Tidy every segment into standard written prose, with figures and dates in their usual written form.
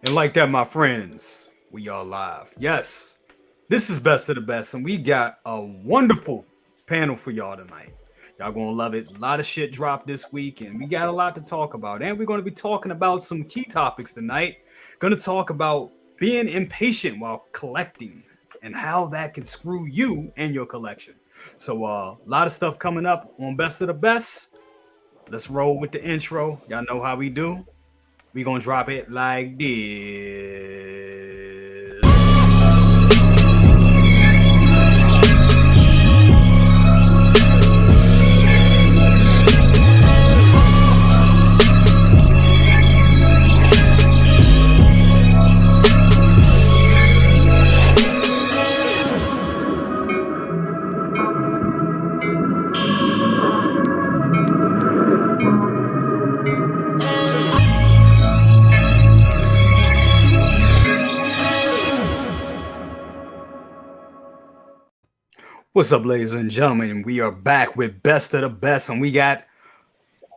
And like that, my friends, we are live. Yes, this is Best of the Best, and we got a wonderful panel for y'all tonight. Y'all gonna love it. A lot of shit dropped this week, and we got a lot to talk about. And we're gonna be talking about some key topics tonight. Gonna talk about being impatient while collecting and how that can screw you and your collection. So a lot of stuff coming up on Best of the Best. Let's roll with the intro. Y'all know how we do. We gonna drop it like this. What's up, ladies and gentlemen? We are back with Best of the Best, and we got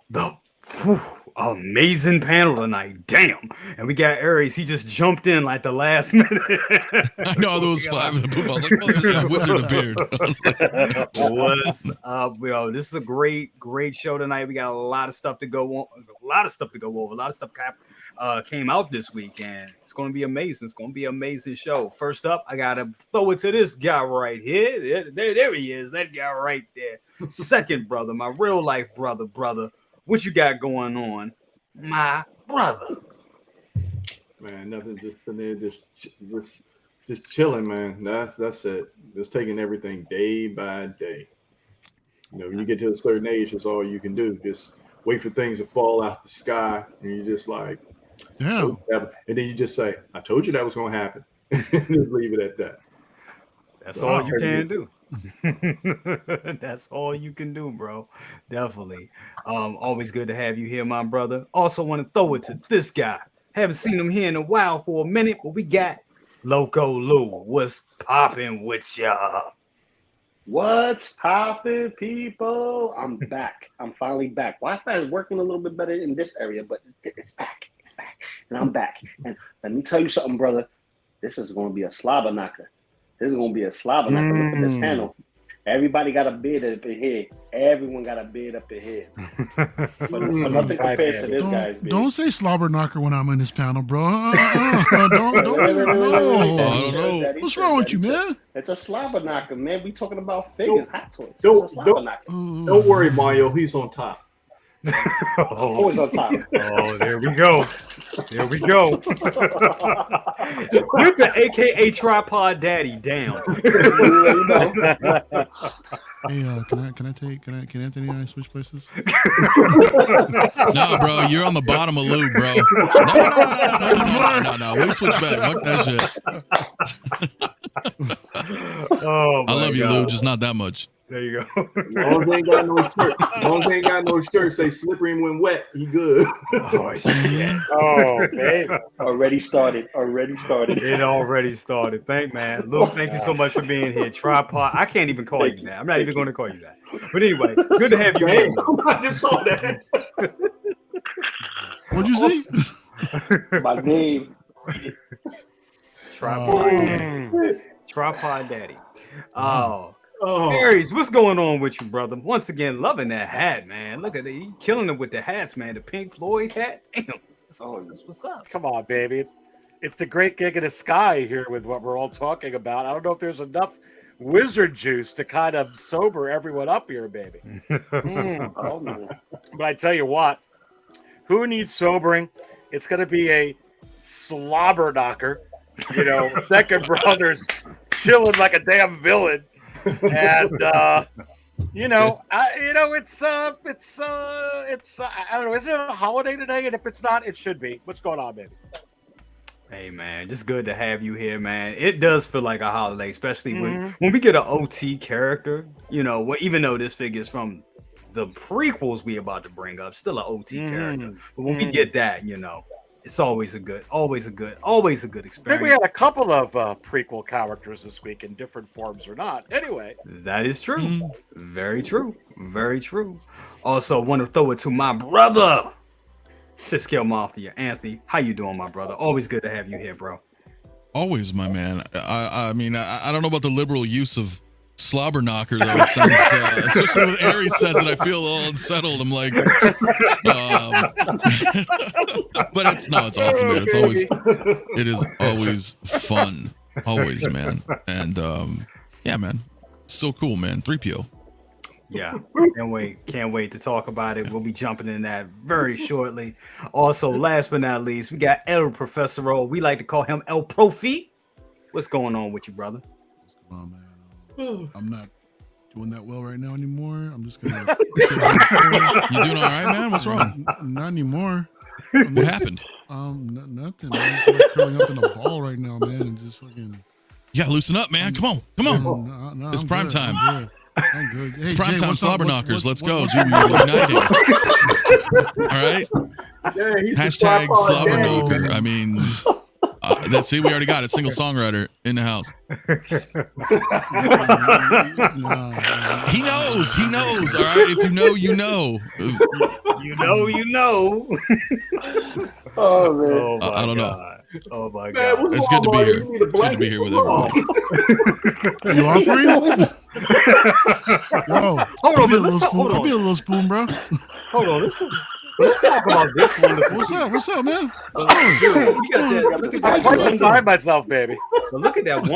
the amazing panel tonight. Damn. And we got Aries. He just jumped in like the last minute. I know there was 5 in the booth. I was like, oh, there's that wizard appeared. What's up, yo? This is a great show tonight. We got a lot of stuff to go on, a lot of stuff to go over. A lot of stuff came out this week, and it's going to be amazing. It's going to be an amazing show. First up, I got to throw it to this guy right here. There he is, that guy right there. Second brother, my real life brother. What you got going on, my brother? Man, nothing. Just in there, just chilling, man. That's it. Just taking everything day by day. You know, when you get to a certain age, that's all you can do. Just wait for things to fall out the sky, and you just like, damn. And then you just say, "I told you that was going to happen." Just leave it at that. That's all you can do. That's all you can do, bro. Definitely. Always good to have you here, my brother. Also want to throw it to this guy. Haven't seen him here in a while for a minute, but we got Loco Lu. What's popping with ya? What's popping, people? I'm back. I'm finally back. Wi-Fi is working a little bit better in this area, but it's back. It's back. And I'm back. And let me tell you something, brother. This is going to be a slobber knocker. This is going to be a slobber knocker. Look at this panel. Everybody got a bid up ahead. Everyone got a bid up ahead. But nothing compares to this guy's bid. Don't say slobber knocker when I'm in this panel, bro. Don't. What's wrong with you, man? It's a slobber knocker, man. We talking about figures, hot toys. Don't worry, Mario. He's on top. Always on top. Oh, there we go. There we go. With the AKA Tripod Daddy down. Hey, can Anthony and I switch places? No, bro, you're on the bottom of Lou, bro. No. We switch back. Fuck that shit. Oh, I love you, Lou, just not that much. There you go. Long as they ain't got no shirt. Long as they ain't got no shirt, say slippery and when wet, he good. Oh shit. Oh man. Already started. It already started. Thank you so much for being here. Tripod. I can't even call you that. I'm not even going to call you that. But anyway, good to have you here. I just saw that. What'd you see? My name. Tripod Daddy. Oh, Aries, what's going on with you, brother? Once again, loving that hat, man. Look at it. You killing it with the hats, man. The Pink Floyd hat. Damn. That's what's up. Come on, baby. It's the great gig in the sky here with what we're all talking about. I don't know if there's enough wizard juice to kind of sober everyone up here, baby. Oh, no. But I tell you what, who needs sobering? It's going to be a slobber knocker. You know, second brother's chilling like a damn villain. And it's I don't know, is it a holiday today? And if it's not, it should be. What's going on, baby? Hey man, just good to have you here, man. It does feel like a holiday, especially when we get an OT character, even though this figure is from the prequels we about to bring up, still an OT character. But when we get that, it's always a good experience. I think we had a couple of prequel characters this week in different forms or not. Anyway. That is true. Very true. Also, want to throw it to my brother, Scale Mafia. Anthony, how you doing, my brother? Always good to have you here, bro. Always, my man. I mean, I don't know about the liberal use of slobber knocker though. It sounds, especially when Aries says it, I feel all unsettled. I'm like, but it's awesome, man. It is always fun, always, man. And yeah, man, it's so cool, man. 3PO. Yeah, can't wait to talk about it. We'll be jumping in that very shortly. Also, last but not least, we got El Professoro. We like to call him El Profi. What's going on with you, brother? What's going on, man? I'm not doing that well right now anymore. I'm just gonna. You doing all right, man? What's wrong? Not anymore. What happened? Nothing. I'm just like curling up in a ball right now, man, and just fucking. You gotta loosen up, man. Come on. No, It's I'm prime good. time. I'm good. It's Hey, prime Jay, time what's up? slobber knockers. Let's go. what's- Dude, we're uniting. All right. Yeah, he's Hashtag the slobber daddy. knocker. I mean, let's see. We already got it. Single songwriter in the house. Nah, He knows. All right. If you know, you know. You know. Oh man. Oh, my I don't know. God. Oh my Man, God. what's It's wrong, good to be boy? here. You need a It's good to be here with everybody. You offering? Yo, Hold on, give me a man. little spoon. Give me a little spoon, bro. Hold on. Let's talk about this wonderful. What's up, man? We got that. Look at I'm that. beside myself, baby. But look at that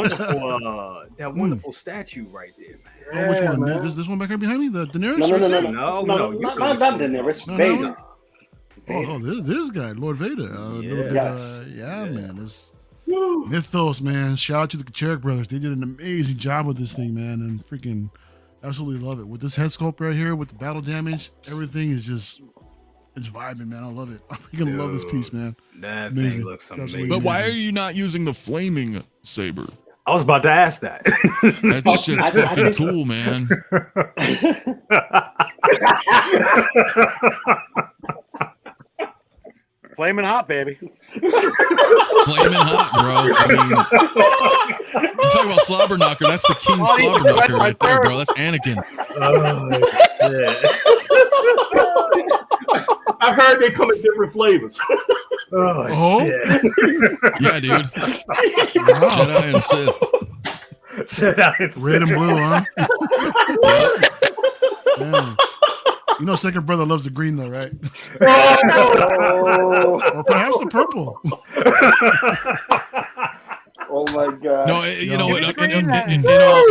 wonderful statue right there, man. Oh, which one? man. This one back here behind me, the Daenerys. No, right there? No, you not couldn't Daenerys. No, Vader. Oh, this guy, Lord Vader. A little bit, Yes. yeah, man. It's Mythos, man. Shout out to the Kacherik brothers. They did an amazing job with this thing, man, and freaking absolutely love it. With this head sculpt right here, with the battle damage, everything is just, it's vibing, man. I love it. I freaking love this piece, man. That Amazing. thing looks Absolutely amazing. But why are you not using the flaming saber? I was about to ask that. That shit's I fucking think- cool, man. Flaming hot, baby. Flaming hot, bro. I mean, I'm talking about slobber knocker. That's the king slobber knocker right there, bro. That's Anakin. I heard they come in different flavors. Oh, shit. Yeah, dude. Wow. Jedi and Sith. Shut up. Red and blue, huh? Yep. Damn. You know, second brother loves the green, though, right? Oh, Or perhaps the purple. oh my god. No, you know, Give me the green then.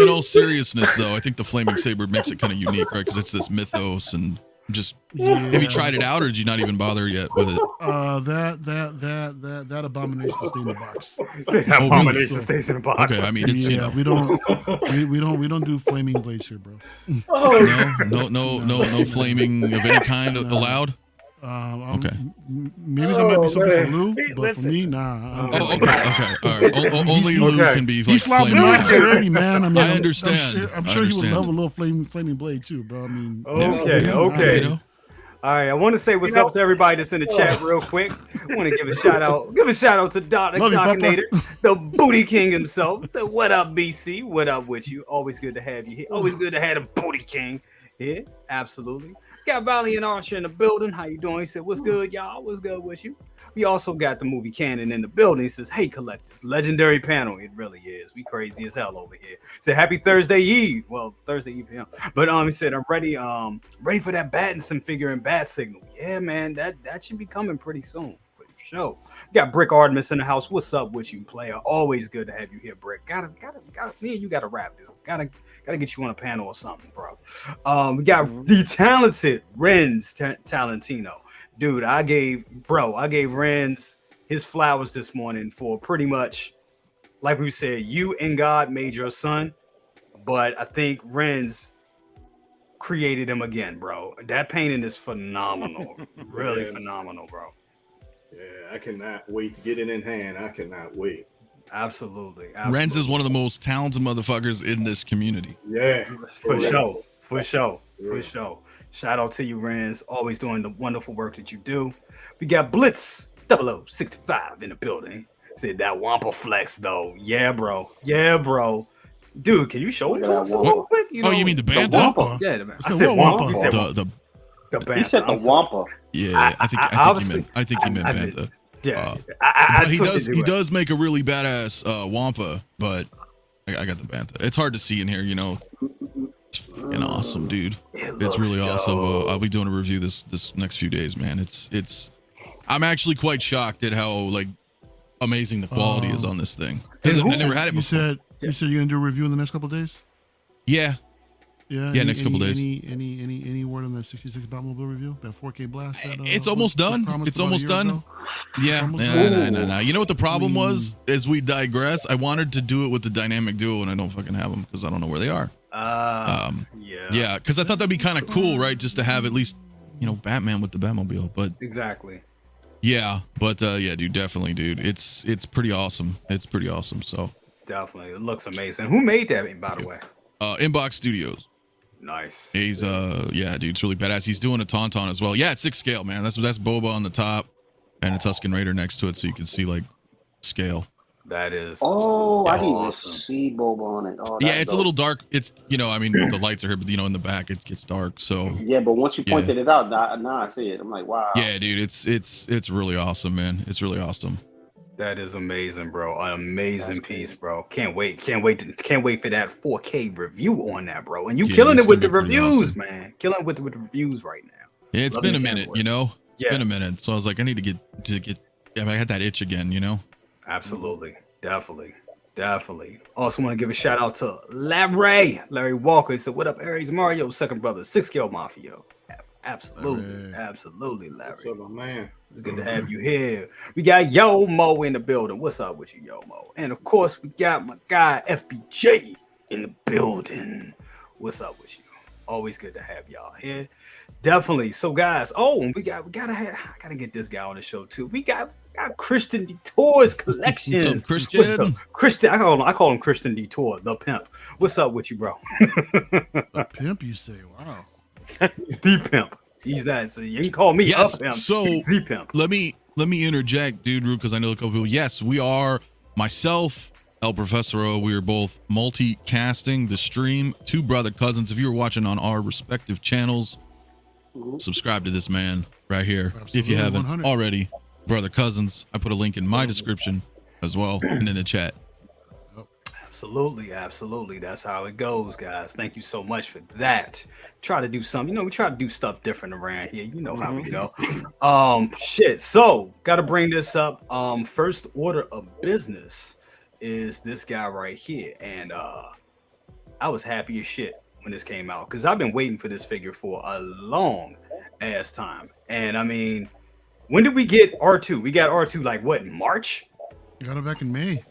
in all seriousness, though, I think the flaming saber makes it kind of unique, right? Because it's this mythos and just. Have you tried it out, or did you not even bother yet with it? That abomination will stay in the box. That Oh, abomination really? stays in the box. Okay, I mean, it's you Yeah, know, we don't do flaming blades here, bro. no flaming of any kind allowed. Okay. Maybe that might be something for Lou, Hey, but listen. for me, nah. Oh, okay, all right. Only Lou Okay. can be like He's slobbing flaming. knocked already, man. I mean, I understand. I'm I sure he would understand. love a little flaming blade too, bro. I mean, Okay, You okay. know? All right, I want to say what's up to everybody that's in the chat real quick. I want to give a shout out to Dr. Love you, Papa. Dockinator, the Booty King himself. So what up, BC? What up with you? Always good to have you here. Always good to have the Booty King here. Absolutely. Got Valiant Archer in the building. How you doing? He said, what's good, y'all? What's good with you? We also got the movie Cannon in the building. He says, hey, collectors, legendary panel. It really is. We crazy as hell over here. Said, happy Thursday Eve. Well, Thursday Eve, yeah. But he said, I'm ready for that Battinson figure and Bat Signal. Yeah, man, that should be coming pretty soon. For sure. Got Brick Artemis in the house. What's up with you, player? Always good to have you here, Brick. Gotta me and you gotta rap, dude. Gotta get you on a panel or something, bro. We got the talented Renz Talentino. Dude, I gave Renz his flowers this morning for pretty much, like we said, you and God made your son, but I think Renz created him again, bro. That painting is phenomenal. Really Yes. phenomenal, bro. Yeah, I cannot wait to get it in hand. I cannot wait. Absolutely. Renz is one of the most talented motherfuckers in this community. Yeah, For real. sure. Yeah. Shout out to you, Renz. Always doing the wonderful work that you do. We got Blitz 0065 in the building. Said that Wampa flex though. Yeah, bro. Dude, can you show it to us real quick? Oh, you mean the band? Wampa. Yeah, I said said what Wampa. Wampa? You said Wampa. The The He Bantha. said the I'm sorry. Wampa. Yeah, I I think he meant I- Bantha. Yeah, But I he does make a really badass Wampa, but I got the Bantha. It's hard to see in here, you know. It's fucking awesome, dude. It's really awesome. I'll be doing a review this next few days, man. It's I'm actually quite shocked at how like amazing the quality is on this thing. 'Cause I never had it before. You said you're gonna do a review in the next couple of days. Yeah. Yeah. Next couple days. Any word on that 66 Batmobile review? That 4K blast? It's almost done. It's almost done. Yeah. No. You know what the problem was? As we digress, I wanted to do it with the dynamic duo, and I don't fucking have them because I don't know where they are. Yeah, because I thought that'd be kind of cool, right? Just to have at least, you know, Batman with the Batmobile. But exactly. Yeah, but yeah, dude, definitely, dude. It's pretty awesome. It's pretty awesome. So definitely, it looks amazing. Who made that, by the way? Inbox Studios. Nice. He's yeah, dude, it's really badass. He's doing a Tauntaun as well. Yeah, it's 6 scale, man. That's Boba on the top and a Tusken Raider next to it, so you can see like scale. That is. Oh, I didn't awesome. see Boba on it. Oh, Yeah, it's a little dark. It's, you know, I mean, the lights are here, but you know, in the back it gets dark. So yeah, but once you pointed it out, now I see it. I'm like, wow. Yeah, dude, it's really awesome, man. It's really awesome. That is amazing, bro. An amazing piece, bro. Can't wait for that 4K review on that, bro. And you killing it with the reviews, man. Killing it with the reviews right now. Yeah, it's been a minute, you know. Yeah. It's been a minute, so I was like, I need to get. I had that itch again, you know. Absolutely, definitely. Also, want to give a shout out to Larry Walker. He said, "What up, Aries Mario, second brother, Scale Mafia." Absolutely, Larry. What's up, my man? It's good to have you here. We got Yo Mo in the building. What's up with you, Yo Mo? And of course, we got my guy FBJ in the building. What's up with you? Always good to have y'all here. Definitely. So, guys, I gotta get this guy on the show too. We got Christian Detour's collections. Christian. What's up? Christian, I call him Christian Detour, the pimp. What's up with you, bro? The pimp, you say? Wow. He's the pimp. He's that. So you can call me Yes. a pimp. So he's the pimp. let me interject, dude, because I know a couple people. Yes, we are. Myself, El Professoro. We are both multicasting the stream. Two brother cousins. If you were watching on our respective channels, subscribe to this man right here. Absolutely, if you haven't 100. already, brother cousins. I put a link in my description as well and in the chat. Absolutely. That's how it goes, guys. Thank you so much for that. Try to do something, we try to do stuff different around here. You know how we go. So gotta bring this up. First order of business is this guy right here. And I was happy as shit when this came out because I've been waiting for this figure for a long ass time. And I mean, when did we get R2? We got R2 like what, in March? Got it back in May.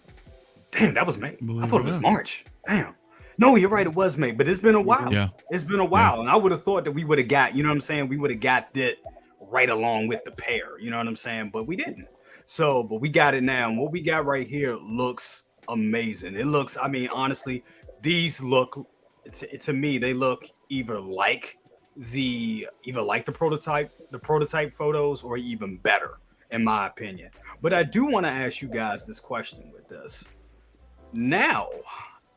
Damn, that was May. Believe I thought it was March. Damn. No, you're right. It was May, but it's been a while. Yeah. It's been a while. And I would have thought that we would have got, you know what I'm saying? We would have got that right along with the pair, you know what I'm saying? But we didn't. So, but we got it now. And what we got right here looks amazing. It looks, I mean, honestly, these look, to me, they look either like the prototype photos or even better, in my opinion. But I do want to ask you guys this question with this. Now,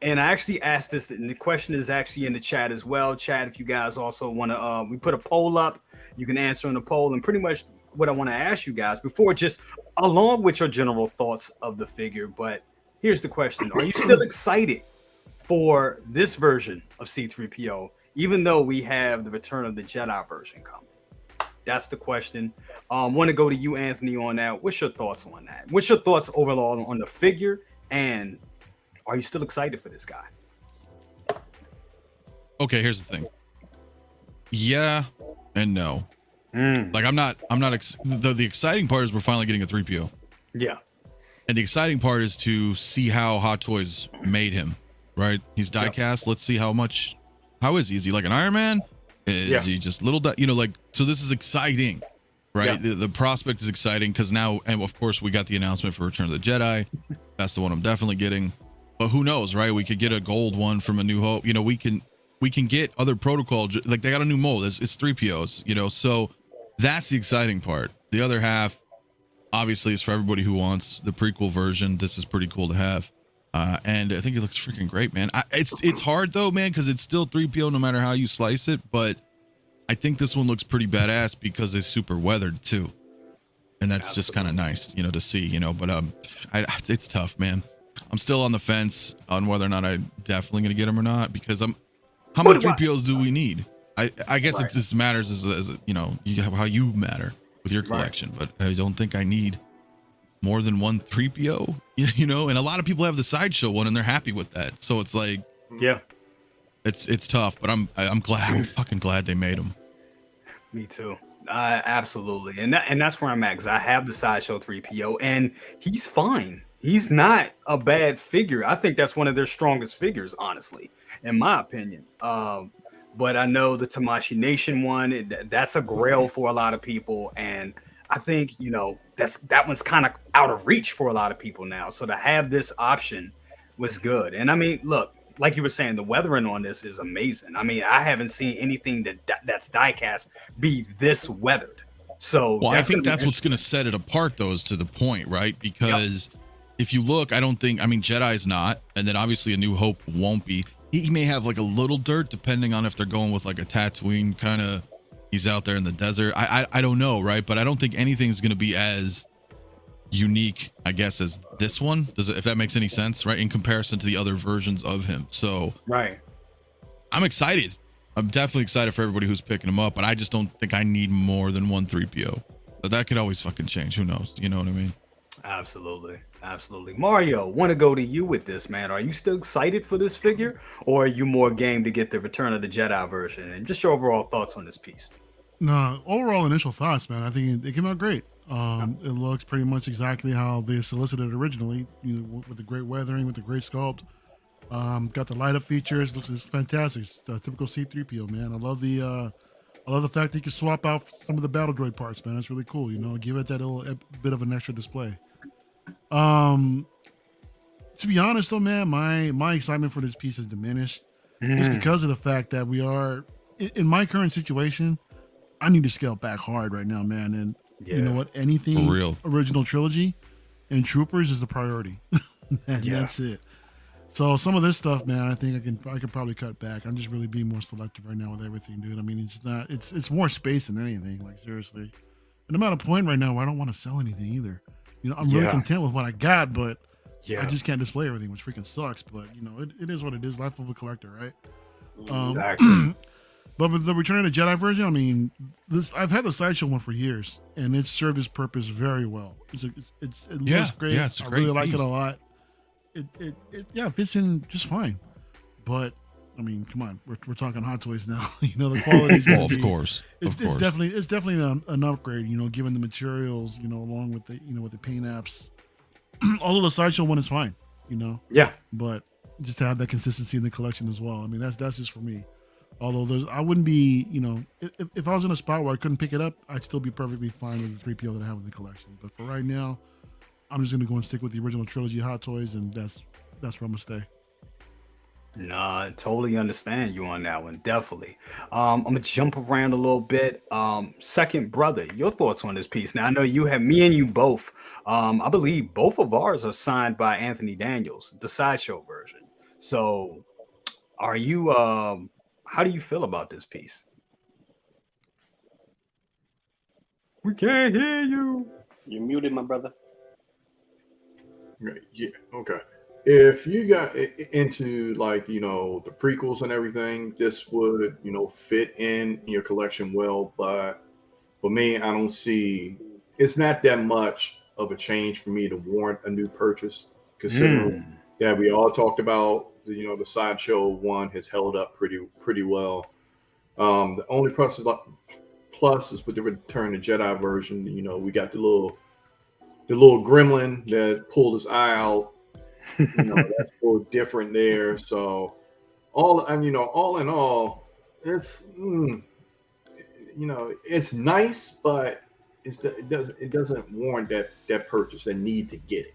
and I actually asked this, and the question is actually in the chat as well. Chat, if you guys also want to, we put a poll up. You can answer in the poll, and pretty much what I want to ask you guys before, just along with your general thoughts of the figure. But here's the question: are you still excited for this version of C3PO, even though we have the Return of the Jedi version coming? That's the question. Want to go to you, Anthony, on that. What's your thoughts on that? What's your thoughts overall on the figure, and are you still excited for this guy? Okay, here's the thing. Yeah and no. Like I'm not the exciting part is we're finally getting a 3PO. Yeah. And the exciting part is to see how Hot Toys made him, right? He's die cast. Let's see how is he? Is he like an Iron Man? Is he just little, like, so this is exciting, right? Yeah. The prospect is exciting because now, and of course we got the announcement for Return of the Jedi. That's the one I'm definitely getting. But who knows, right? We could get a gold one from A New Hope. We can get other protocol, like they got a new mold. It's 3POs, so that's the exciting part. The other half, obviously, is for everybody who wants the prequel version. This is pretty cool to have. And I think it looks freaking great, man. It's hard though, man, because it's still 3PO no matter how you slice it. But I think this one looks pretty badass because it's super weathered too, and that's just kind of nice, you know, to see, you know. But it's tough, man. I'm still on the fence on whether or not I'm definitely gonna get them or not, because how many 3POs do we need? I guess it just matters as you know, how you matter with your collection, but I don't think I need more than one 3PO, you know. And a lot of people have the sideshow one and they're happy with that, so it's like, yeah, it's tough. But I'm fucking glad they made them. Me too. Absolutely. And that's where I'm at, because I have the sideshow 3PO and he's fine. He's not a bad figure. I think that's one of their strongest figures, honestly, in my opinion. But I know the Tamashii Nation one, that's a grail for a lot of people. And I think, you know, that one's kind of out of reach for a lot of people now. So to have this option was good. And I mean, look, like you were saying, the weathering on this is amazing. I mean, I haven't seen anything that's die-cast be this weathered. So well, I think that's what's going to set it apart, though, is to the point, right? Because if you look, I mean, Jedi's not, and then obviously A New Hope won't be. He may have like a little dirt, depending on if they're going with like a Tatooine kind of, he's out there in the desert. I don't know, right? But I don't think anything's going to be as unique, I guess, as this one. If that makes any sense, right? In comparison to the other versions of him. So I'm excited. I'm definitely excited for everybody who's picking him up, but I just don't think I need more than one 3PO. But that could always fucking change. Who knows? You know what I mean? Absolutely. Mario, want to go to you with this, man. Are you still excited for this figure, or are you more game to get the Return of the Jedi version? And just your overall thoughts on this piece. No, overall initial thoughts, man. I think it came out great. It looks pretty much exactly how they solicited originally, you know, with the great weathering, with the great sculpt. Got the light up features. It's fantastic. It's a typical C3PO, man. I love the fact that you can swap out some of the battle droid parts, man. That's really cool. You know, give it that little bit of an extra display. To be honest though, man, my excitement for this piece has diminished just because of the fact that we are in my current situation. I need to scale back hard right now, man. And you know what? Anything original trilogy and Troopers is the priority. That's it. So some of this stuff, man, I think I can probably cut back. I'm just really being more selective right now with everything, dude. I mean, it's more space than anything, like seriously. And I'm at a point right now where I don't want to sell anything either. You know, I'm really content with what I got, but I just can't display everything, which freaking sucks. But you know, it is what it is. Life of a collector, right? Exactly. But with the Return of the Jedi version, I mean, I've had the sideshow one for years, and it's served its purpose very well. It looks great. Yeah, it's a I great really like piece. it a lot. It fits in just fine. But I mean, come on, we're talking Hot Toys now. You know, the quality is of course. It's definitely an upgrade. You know, given the materials, you know, along with the paint apps. Although the sideshow one is fine, you know. Yeah. But just to have that consistency in the collection as well. I mean, that's just for me. Although I wouldn't be, you know, if I was in a spot where I couldn't pick it up, I'd still be perfectly fine with the 3PO that I have in the collection. But for right now, I'm just gonna go and stick with the original trilogy Hot Toys, and that's where I'm gonna stay. Nah, I totally understand you on that one. Definitely. I'm gonna jump around a little bit. Second brother, your thoughts on this piece? Now I know me and you both. I believe both of ours are signed by Anthony Daniels, the sideshow version. So, are you? How do you feel about this piece? We can't hear you. You're muted, my brother. Right. Yeah. Okay. If you got into like, you know, the prequels and everything, this would, you know, fit in your collection well. But for me, I don't see, it's not that much of a change for me to warrant a new purchase, considering that we all talked about, you know, the sideshow one has held up pretty well. The only plus is with the Return of Jedi version. You know, we got the little gremlin that pulled his eye out. You know, that's a little different there. So all in all, it's you know, it's nice, but it doesn't warrant that purchase and need to get it.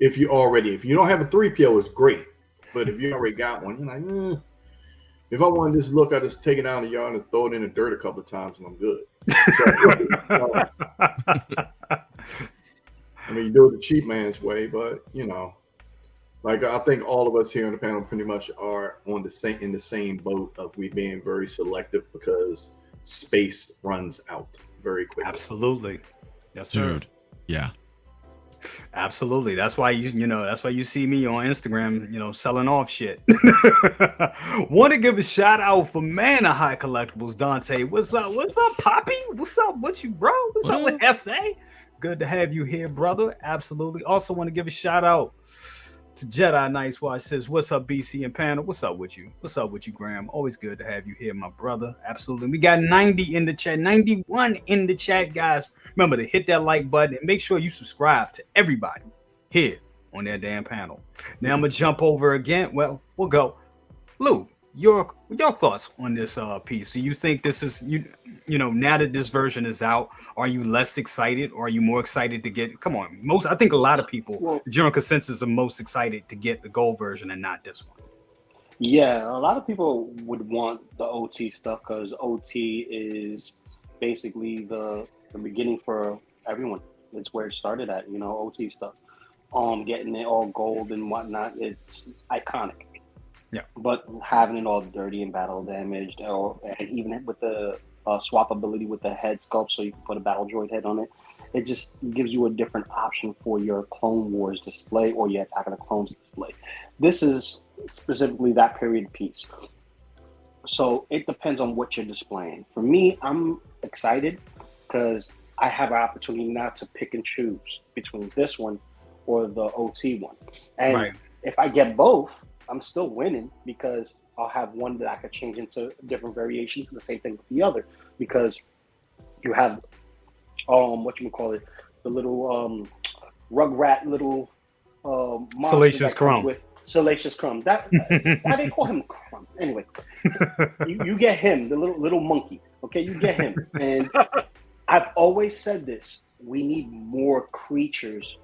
If you don't have a 3PO, it's great. But if you already got one, you're like, if I want to just look, I just take it out of the yard and throw it in the dirt a couple of times and I'm good. So, I mean, you do it the cheap man's way, but you know, like I think all of us here on the panel pretty much are in the same boat of we being very selective, because space runs out very quickly. Absolutely. Yes, sir. Dude. Yeah. Absolutely. That's why that's why you see me on Instagram, selling off shit. Want to give a shout out for man of Hot Collectibles, Dante. What's up? What's up, Poppy? What's up? What you, bro? What's up with Hefe? Good to have you here, brother. Absolutely. Also want to give a shout out to Jedi Nice Watch. Says, what's up, BC and panel? What's up with you? What's up with you, Graham? Always good to have you here, my brother. Absolutely. We got 90 in the chat, 91 in the chat, guys. Remember to hit that like button and make sure you subscribe to everybody here on that damn panel. Now I'm gonna jump over again. Well, we'll go. Lou, your thoughts on this piece? Do you think this is now that this version is out, are you less excited or are you more excited to get? Come on, I think a lot of people, the general consensus, are most excited to get the gold version and not this one. Yeah, a lot of people would want the OT stuff because OT is basically the beginning for everyone. It's where it started at, OT stuff. Getting it all gold and whatnot, it's iconic. Yeah. But having it all dirty and battle damaged, and even with the swappability with the head sculpt, so you can put a battle droid head on it, it just gives you a different option for your Clone Wars display or your Attack of the Clones display. This is specifically that period piece. So it depends on what you're displaying. For me, I'm excited because I have an opportunity now to pick and choose between this one or the OT one. And if I get both, I'm still winning because I'll have one that I could change into different variations, and the same thing with the other, because you have the little Rugrat little Salacious Crumb. Salacious Crumb. Why they call him Crumb? Anyway, you get him, the little monkey. Okay, you get him. And I've always said this: we need more creatures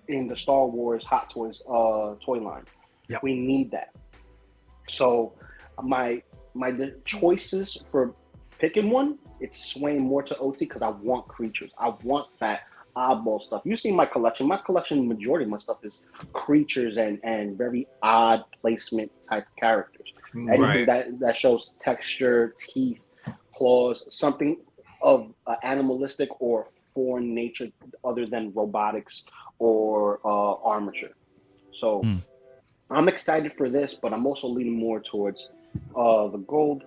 in the Star Wars Hot Toys toy line. Yep. We need that. So my choices for picking one, it's swaying more to OT because I want creatures. I want that oddball stuff. You see my collection. My collection, majority of my stuff is creatures and very odd placement type characters. Anything that shows texture, teeth, claws, something of animalistic or foreign nature other than robotics or armature. So I'm excited for this, but I'm also leaning more towards the gold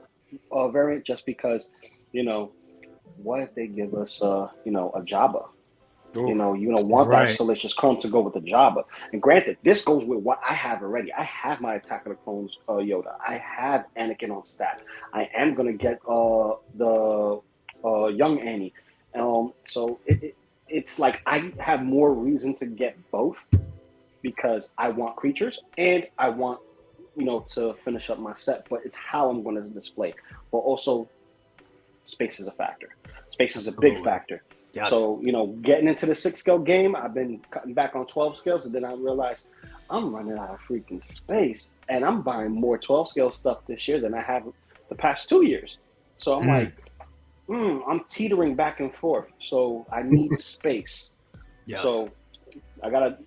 variant just because, what if they give us, a Jabba? Ooh. You don't want that Salacious Chrome to go with the Jabba. And granted, this goes with what I have already. I have my Attack of the Clones Yoda. I have Anakin on staff. I am going to get the young Annie. So it's like I have more reason to get both because I want creatures and I want, to finish up my set, but it's how I'm going to display. But also, space is a factor. Space is a big factor. Yes. So, getting into the 6 scale game, I've been cutting back on 12 scales, and then I realized I'm running out of freaking space, and I'm buying more 12 scale stuff this year than I have the past 2 years. So I'm like, I'm teetering back and forth. So I need space. Yes. So I got to,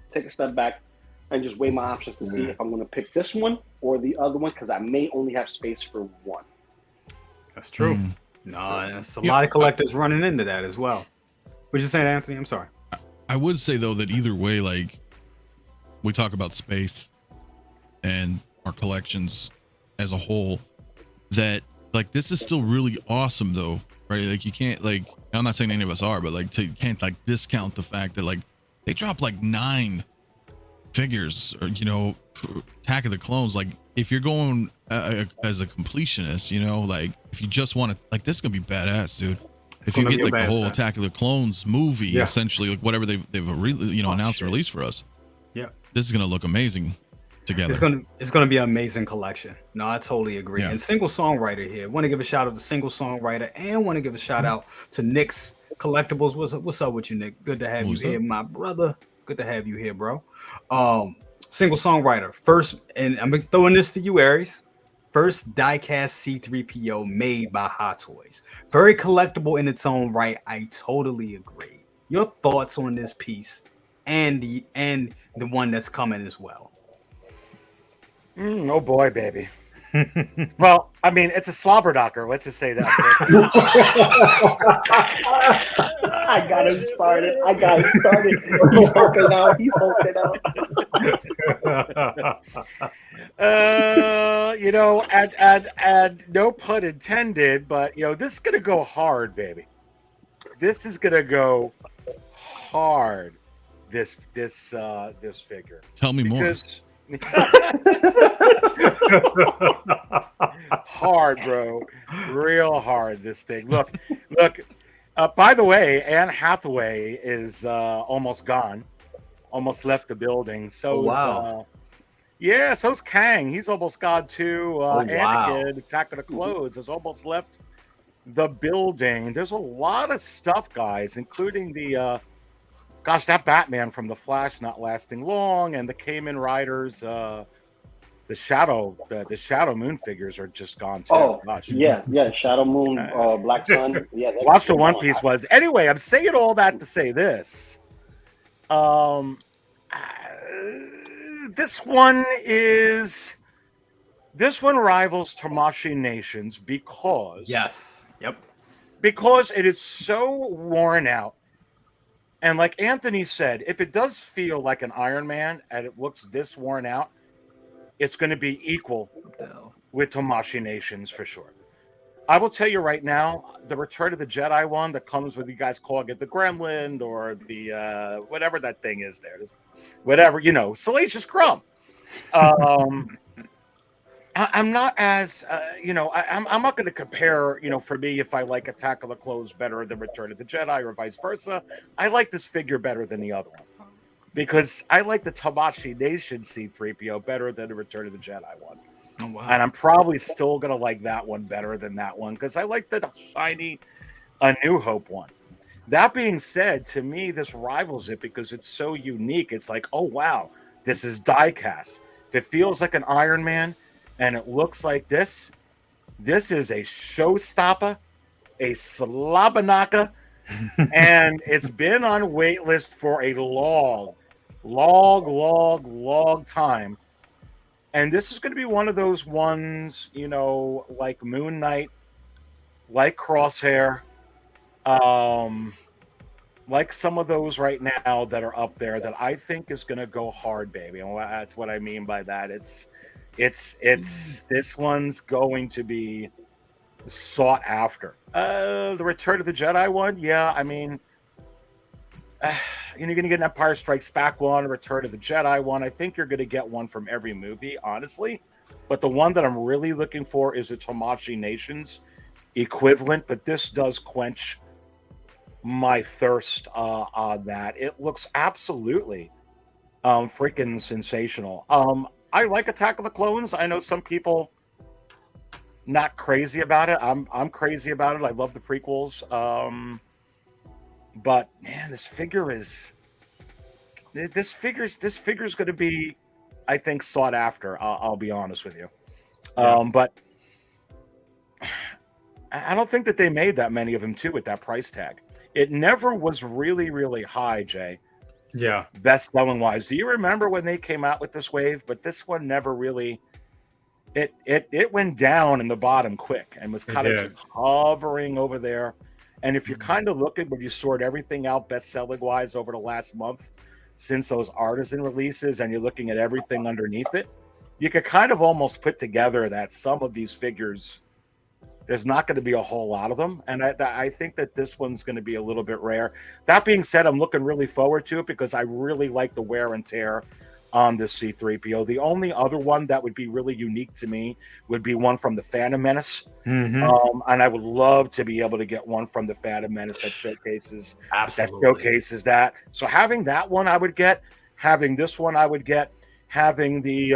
take a step back and just weigh my options to see if I'm going to pick this one or the other one, because I may only have space for one. That's true. No, there's a lot of collectors running into that as well. What you saying, Anthony? I'm sorry. I would say though that either way, like we talk about space and our collections as a whole, that like this is still really awesome though, right? Like you can't I'm not saying any of us are, but you can't discount the fact that they dropped 9 figures or for Attack of the Clones. Like if you're going as a completionist, if you just want to, this is gonna be badass, dude. If you get the whole Attack of the Clones movie, essentially essentially whatever they've announced and released for us, this is gonna look amazing together. It's gonna be an amazing collection. No, I totally agree. And single songwriter here. Want to give a shout out to single songwriter and want to give a shout out to Nick's Collectibles. What's up with you, Nick? Good to have you here, my brother. Good to have you here, bro. Single songwriter first, and I'm throwing this to you, Aries. First diecast C3PO made by Hot Toys. Very collectible in its own right. I totally agree. Your thoughts on this piece and the one that's coming as well? Oh boy, baby. Well, I mean, it's a slobber knocker. Let's just say that. I got him started. He's hulking out. You know, and no pun intended, but you know, this is gonna go hard, baby. This is gonna go hard. This figure. Tell me more. Because hard, bro, real hard. This thing. Look. By the way, Anne Hathaway is almost gone, almost left the building. So wow. Yeah, so's Kang. He's almost gone too. Wow. Anakin, Attack of the Clones, has almost left the building. There's a lot of stuff, guys, including the that Batman from the Flash not lasting long, and the Kamen Riders, the Shadow Moon figures are just gone too. Oh, gosh. yeah, Shadow Moon, Black Sun. Yeah, Watch the One Piece ones. Anyway, I'm saying all that to say this. This one rivals Tamashii Nations because because it is so worn out. And like Anthony said, if it does feel like an Iron Man and it looks this worn out, it's going to be equal with Tamashii Nations for sure. I will tell you right now, the Return of the Jedi one that comes with, you guys calling it the Gremlin or the whatever that thing is there, whatever, you know, Salacious Crumb. I'm not as, I'm not going to compare, for me, if I like Attack of the Clones better than Return of the Jedi or vice versa. I like this figure better than the other one because I like the Tamashii Nation C-3PO better than the Return of the Jedi one. Oh, wow. And I'm probably still going to like that one better than that one because I like the shiny A New Hope one. That being said, to me, this rivals it because it's so unique. It's like, oh, wow, this is die-cast. If it feels like an Iron Man and it looks like this is a showstopper, a slobberknocker, and it's been on waitlist for a long time. And this is going to be one of those ones, like Moon Knight, like Crosshair, like some of those right now that are up there that I think is going to go hard, baby. And that's what I mean by that. It's this one's going to be sought after. The Return of the Jedi one, yeah, I mean, you're going to get an Empire Strikes Back one, a Return of the Jedi one. I think you're going to get one from every movie, honestly. But the one that I'm really looking for is a Tamashii Nations equivalent. But this does quench my thirst on that. It looks absolutely freaking sensational. I like Attack of the Clones. I know some people not crazy about it. I'm crazy about it. I love the prequels. But man, this figure's going to be, I think, sought after. I'll be honest with you. But I don't think that they made that many of them too with that price tag. It never was really, really high, Jay. Yeah. Best selling wise. Do you remember when they came out with this wave? But this one never really. It went down in the bottom quick and was kind of just hovering over there. And if you're kind of looking, when you sort everything out best selling wise over the last month since those artisan releases, and you're looking at everything underneath it, you could kind of almost put together that some of these figures, there's not going to be a whole lot of them. And I think that this one's going to be a little bit rare. That being said, I'm looking really forward to it because I really like the wear and tear on this C-3PO. The only other one that would be really unique to me would be one from the Phantom Menace. Mm-hmm. And I would love to be able to get one from the Phantom Menace that showcases that. So having that one I would get, having this one I would get, having the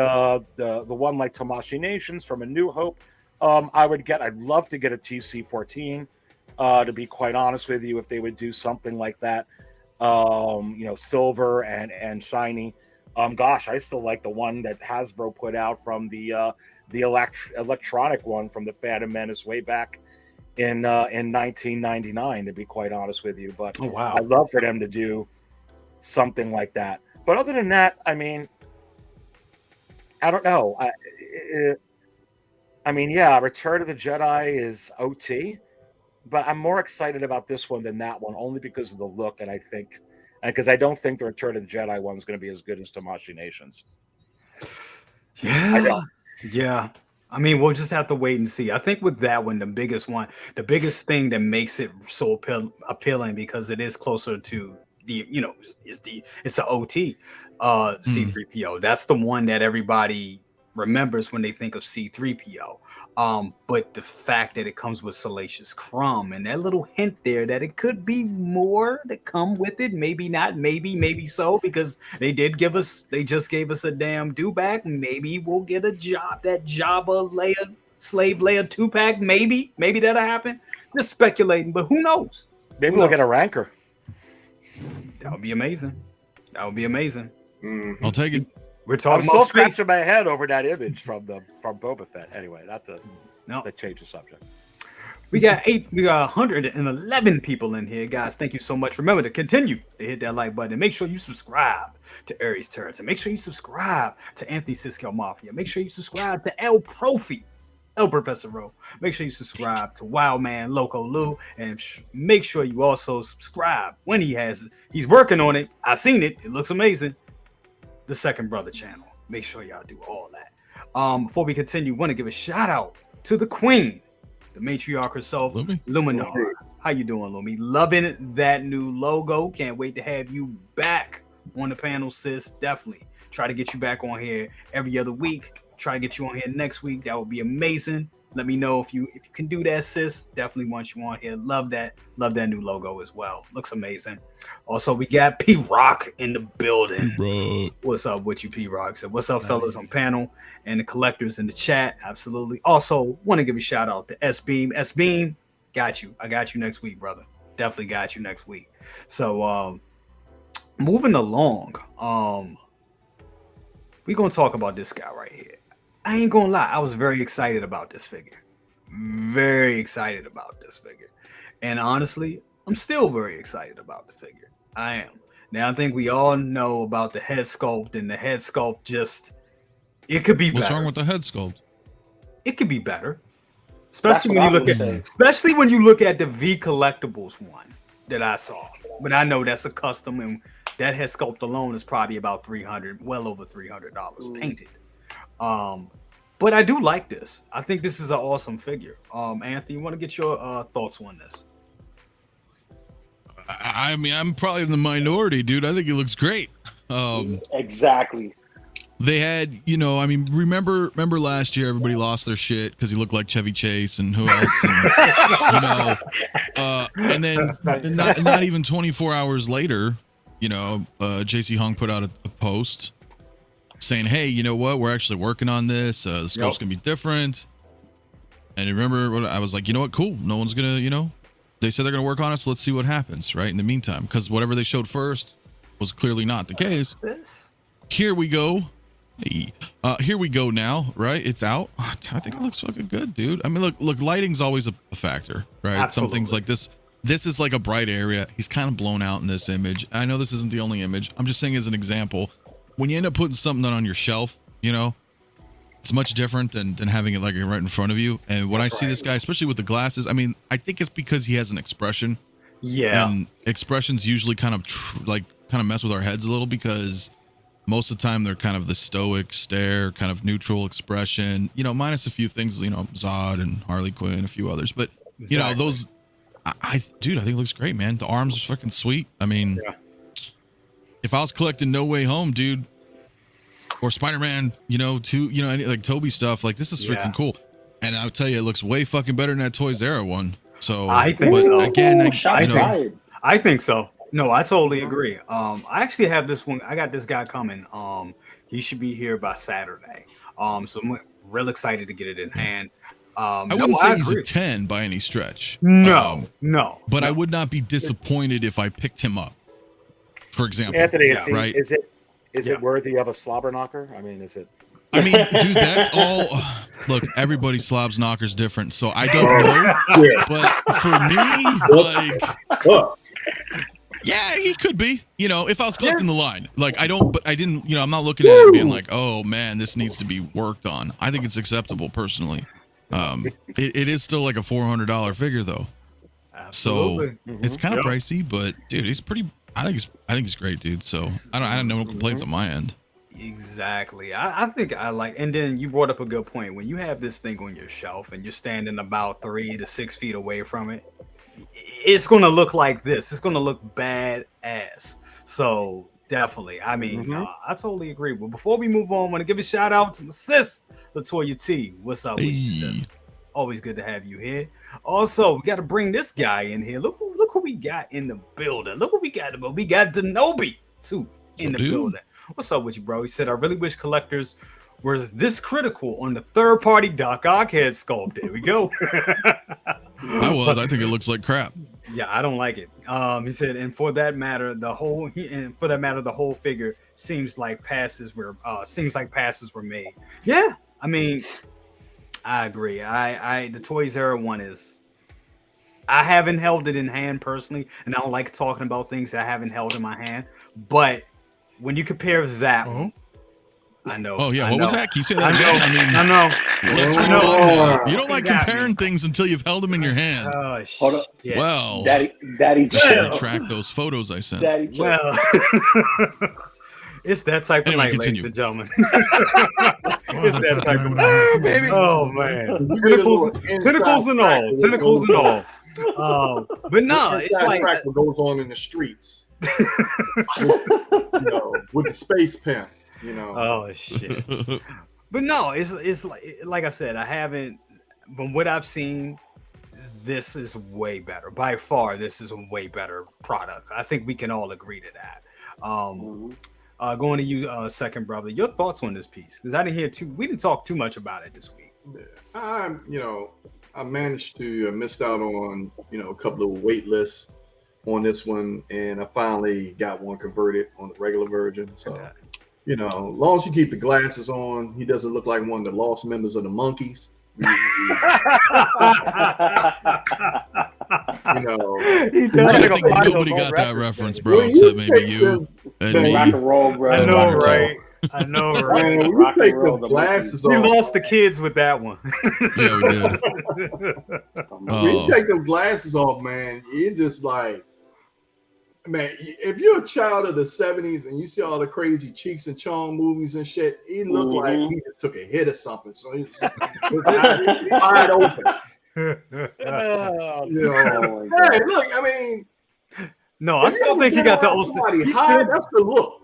one like Tamashii Nations from A New Hope, I would get. I'd love to get a TC-14, to be quite honest with you, if they would do something like that. Silver and shiny. Gosh, I still like the one that Hasbro put out from the electronic one from the Phantom Menace way back in 1999, to be quite honest with you. But I'd love for them to do something like that. But other than that, I mean, I don't know. I mean, yeah, Return of the Jedi is OT, but I'm more excited about this one than that one, only because of the look, and because I don't think the Return of the Jedi one is going to be as good as Tamashii Nations. Yeah. I don't. Yeah. I mean, we'll just have to wait and see. I think with that one, the biggest thing that makes it so appealing because it is closer to the, it's an OT C3PO. That's the one that everybody remembers when they think of C3PO. But the fact that it comes with Salacious Crumb and that little hint there that it could be more to come with it, maybe not, maybe so, because they just gave us a damn do-back. Maybe we'll get that Jabba slave Leia 2-pack. Maybe that'll happen. Just speculating, but who knows? Maybe we'll get a Rancor. That would be amazing. Mm-hmm. I'll take it. We're I'm talking still about space. scratching my head over that image from Boba Fett. Anyway, not to change the subject. We got 111 people in here, guys. Thank you so much. Remember to continue to hit that like button. And make sure you subscribe to Aries Terrence. And make sure you subscribe to Anthony Scale Mafia. Make sure you subscribe to El Professoro. Make sure you subscribe to Wildman Loco Lu. And make sure you also subscribe when he's working on it. I seen it. It looks amazing. The Second Brother channel. Make sure y'all do all that. Before we continue, want to give a shout out to the Queen, the matriarch herself, Luminar. How you doing, Lumi? Loving that new logo. Can't wait to have you back on the panel, sis. Definitely try to get you back on here every other week. Try to get you on here next week. That would be amazing. Let me know if you can do that, sis. Definitely want you on here. Love that new logo as well. Looks amazing. Also, we got P Rock in the building. Bro. What's up with you, P Rock? So what's up, fellas on panel and the collectors in the chat? Absolutely. Also, want to give a shout out to S Beam. S Beam, got you. I got you next week, brother. Definitely got you next week. So moving along, we're gonna talk about this guy right here. I ain't gonna lie, I was very excited about this figure. And honestly, I'm still very excited about the figure. I am. Now, I think we all know about the head sculpt, and the head sculpt it could be better. What's wrong with the head sculpt? It could be better. Especially when you look at the V Collectibles one that I saw. But I know that's a custom, and that head sculpt alone is probably about well over $300 painted. But I do like this. I think this is an awesome figure. Anthony, you want to get your thoughts on this? I mean, I'm probably in the minority, dude. I think he looks great. Exactly. They had, remember last year everybody lost their shit because he looked like Chevy Chase and who else, and then not even 24 hours later, JC Hung put out a post saying, hey, you know what? We're actually working on this. The scope's going to be different. And remember what I was like, you know what? Cool. No one's going to, they said they're going to work on it. So let's see what happens, right? In the meantime, because whatever they showed first was clearly not the case. Here we go. Here we go now, right? It's out. I think it looks fucking good, dude. I mean, look, lighting's always a factor, right? Absolutely. Some things like this is like a bright area. He's kind of blown out in this image. I know this isn't the only image. I'm just saying as an example. When you end up putting something on your shelf, it's much different than having it like right in front of you. And when I see this guy, especially with the glasses, I mean, I think it's because he has an expression. Yeah. And expressions usually kind of mess with our heads a little because most of the time they're kind of the stoic stare, kind of neutral expression, minus a few things, Zod and Harley Quinn, a few others. But, those, I think it looks great, man. The arms are fucking sweet. I mean, if I was collecting No Way Home, dude, or Spider-Man, any like Toby stuff, like this is freaking cool. And I'll tell you, it looks way fucking better than that Toys R Us one. So I think so. Again, I think so. No, I totally agree. I actually have this one. I got this guy coming. He should be here by Saturday. So I'm real excited to get it in hand. I wouldn't say he's a 10 by any stretch. No. But I would not be disappointed if I picked him up. For example, Anthony, right? Is it worthy of a slobber knocker? I mean, is it? I mean, dude, that's all. Look, everybody's slobs knocker's different, so I don't know. But for me, yeah, he could be. If I was collecting the line, like I didn't. I'm not looking at it being like, oh man, this needs to be worked on. I think it's acceptable personally. It is still like a $400 figure though. Absolutely. So it's kind of Yep. pricey, but dude, he's pretty. I think he's great, dude. So I don't no complaints on my end. Exactly. I think I like, and then you brought up a good point. When you have this thing on your shelf and you're standing about 3 to 6 feet away from it, it's going to look like this. It's going to look badass. So definitely. I mean, I totally agree. But before we move on, I want to give a shout out to my sis, Latoya T. What's up with you, sis? Always good to have you here. Also, we got to bring this guy in here. Look who we got in the building. Look what we got. We got Denobi too in the building. What's up with you, bro? He said, I really wish collectors were this critical on the third-party Doc Ock head sculpt. There we go. I think it looks like crap. Yeah, I don't like it. He said, and for that matter, the whole figure seems like passes were made. Yeah, I mean, I agree. The Toys R Us one is. I haven't held it in hand personally, and I don't like talking about things I haven't held in my hand, but. When you compare that one, I know. Oh yeah, what was that? Can you say that again? I know. You don't like comparing things until you've held them in your hand. Oh shit. Well, Daddy, track those photos I sent. Well, it's that type of night, ladies and gentlemen. It's that type of night, baby. Oh man, tentacles and all. But no, it's like what goes on in the streets. With the space pen, Oh shit! But no, it's like I said, I haven't. From what I've seen, this is way better. By far, this is a way better product. I think we can all agree to that. Going to you, second brother, your thoughts on this piece? Because I didn't hear we didn't talk too much about it this week. I managed to missed out on a couple of wait lists on this one, and I finally got one converted on the regular version. So, as long as you keep the glasses on, he doesn't look like one of the lost members of the Monkees. He does. I think nobody got that reference, bro, except maybe you and me. Rock and roll, bro. I know, right? I know, right? Man, you take the glasses off. We lost the kids with that one. Yeah, we did. When you take them glasses off, man, you're just like, man, if you're a child of the 70s and you see all the crazy Cheeks and Chong movies and shit, he looked like he just took a hit or something. So he's wide open. Hey, look, I mean, no, I still think he got the Austin. That's the look.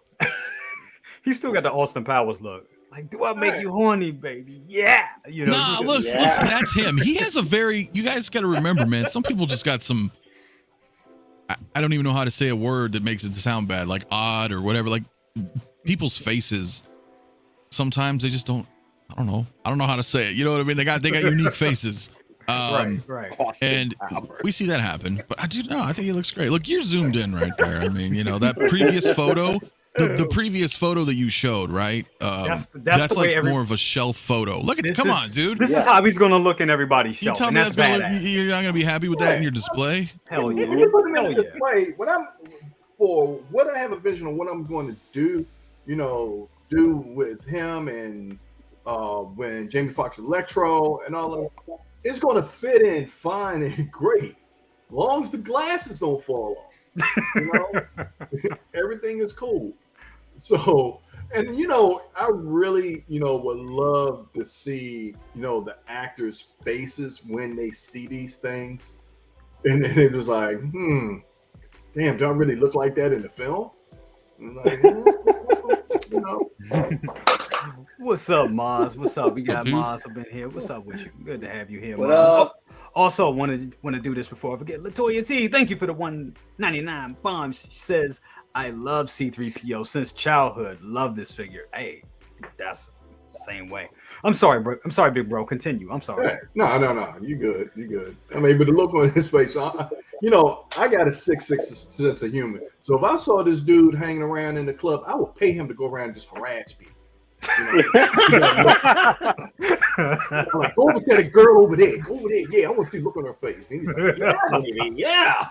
He still got the Austin Powers look. Like, do I make you horny, baby? Yeah. Nah, listen, that's him. He has a very. You guys got to remember, man. Some people just got some. I don't even know how to say a word that makes it sound bad, like odd or whatever. Like people's faces, sometimes they just don't. I don't know how to say it. You know what I mean? They got unique faces. Right. And we see that happen. But I think he looks great. Look, you're zoomed in right there. I mean, that previous photo. The previous photo that you showed, right? That's like more of a shelf photo. Look at, come on, dude. This is how he's gonna look in everybody's shelf. You tell me you're not gonna be happy with that in your display? Hell yeah! If you put him in the display, what I have a vision of what I'm going to do with him and when Jamie Foxx Electro and all of that, it's going to fit in fine and great, as long as the glasses don't fall off. Everything is cool. So, and I really, would love to see, the actors' faces when they see these things. And then it was like, damn, do I really look like that in the film? Like, What's up, Maz? What's up? We got Maz up in here. What's up with you? Good to have you here, What Maz. up? Also, want to do this before I forget. Latoya T, thank you for the $1.99 bomb. She says, I love C3PO since childhood. Love this figure. Hey, that's the same way. I'm sorry, bro. I'm sorry, big bro. Continue. I'm sorry. Hey, no. You good. I mean, but the look on his face, I got a 6'6" sense of humor. So if I saw this dude hanging around in the club, I would pay him to go around and just harass people. I'm like, go over to that girl over there. Go over there. Yeah, I want to see the look on her face. And he's like, yeah.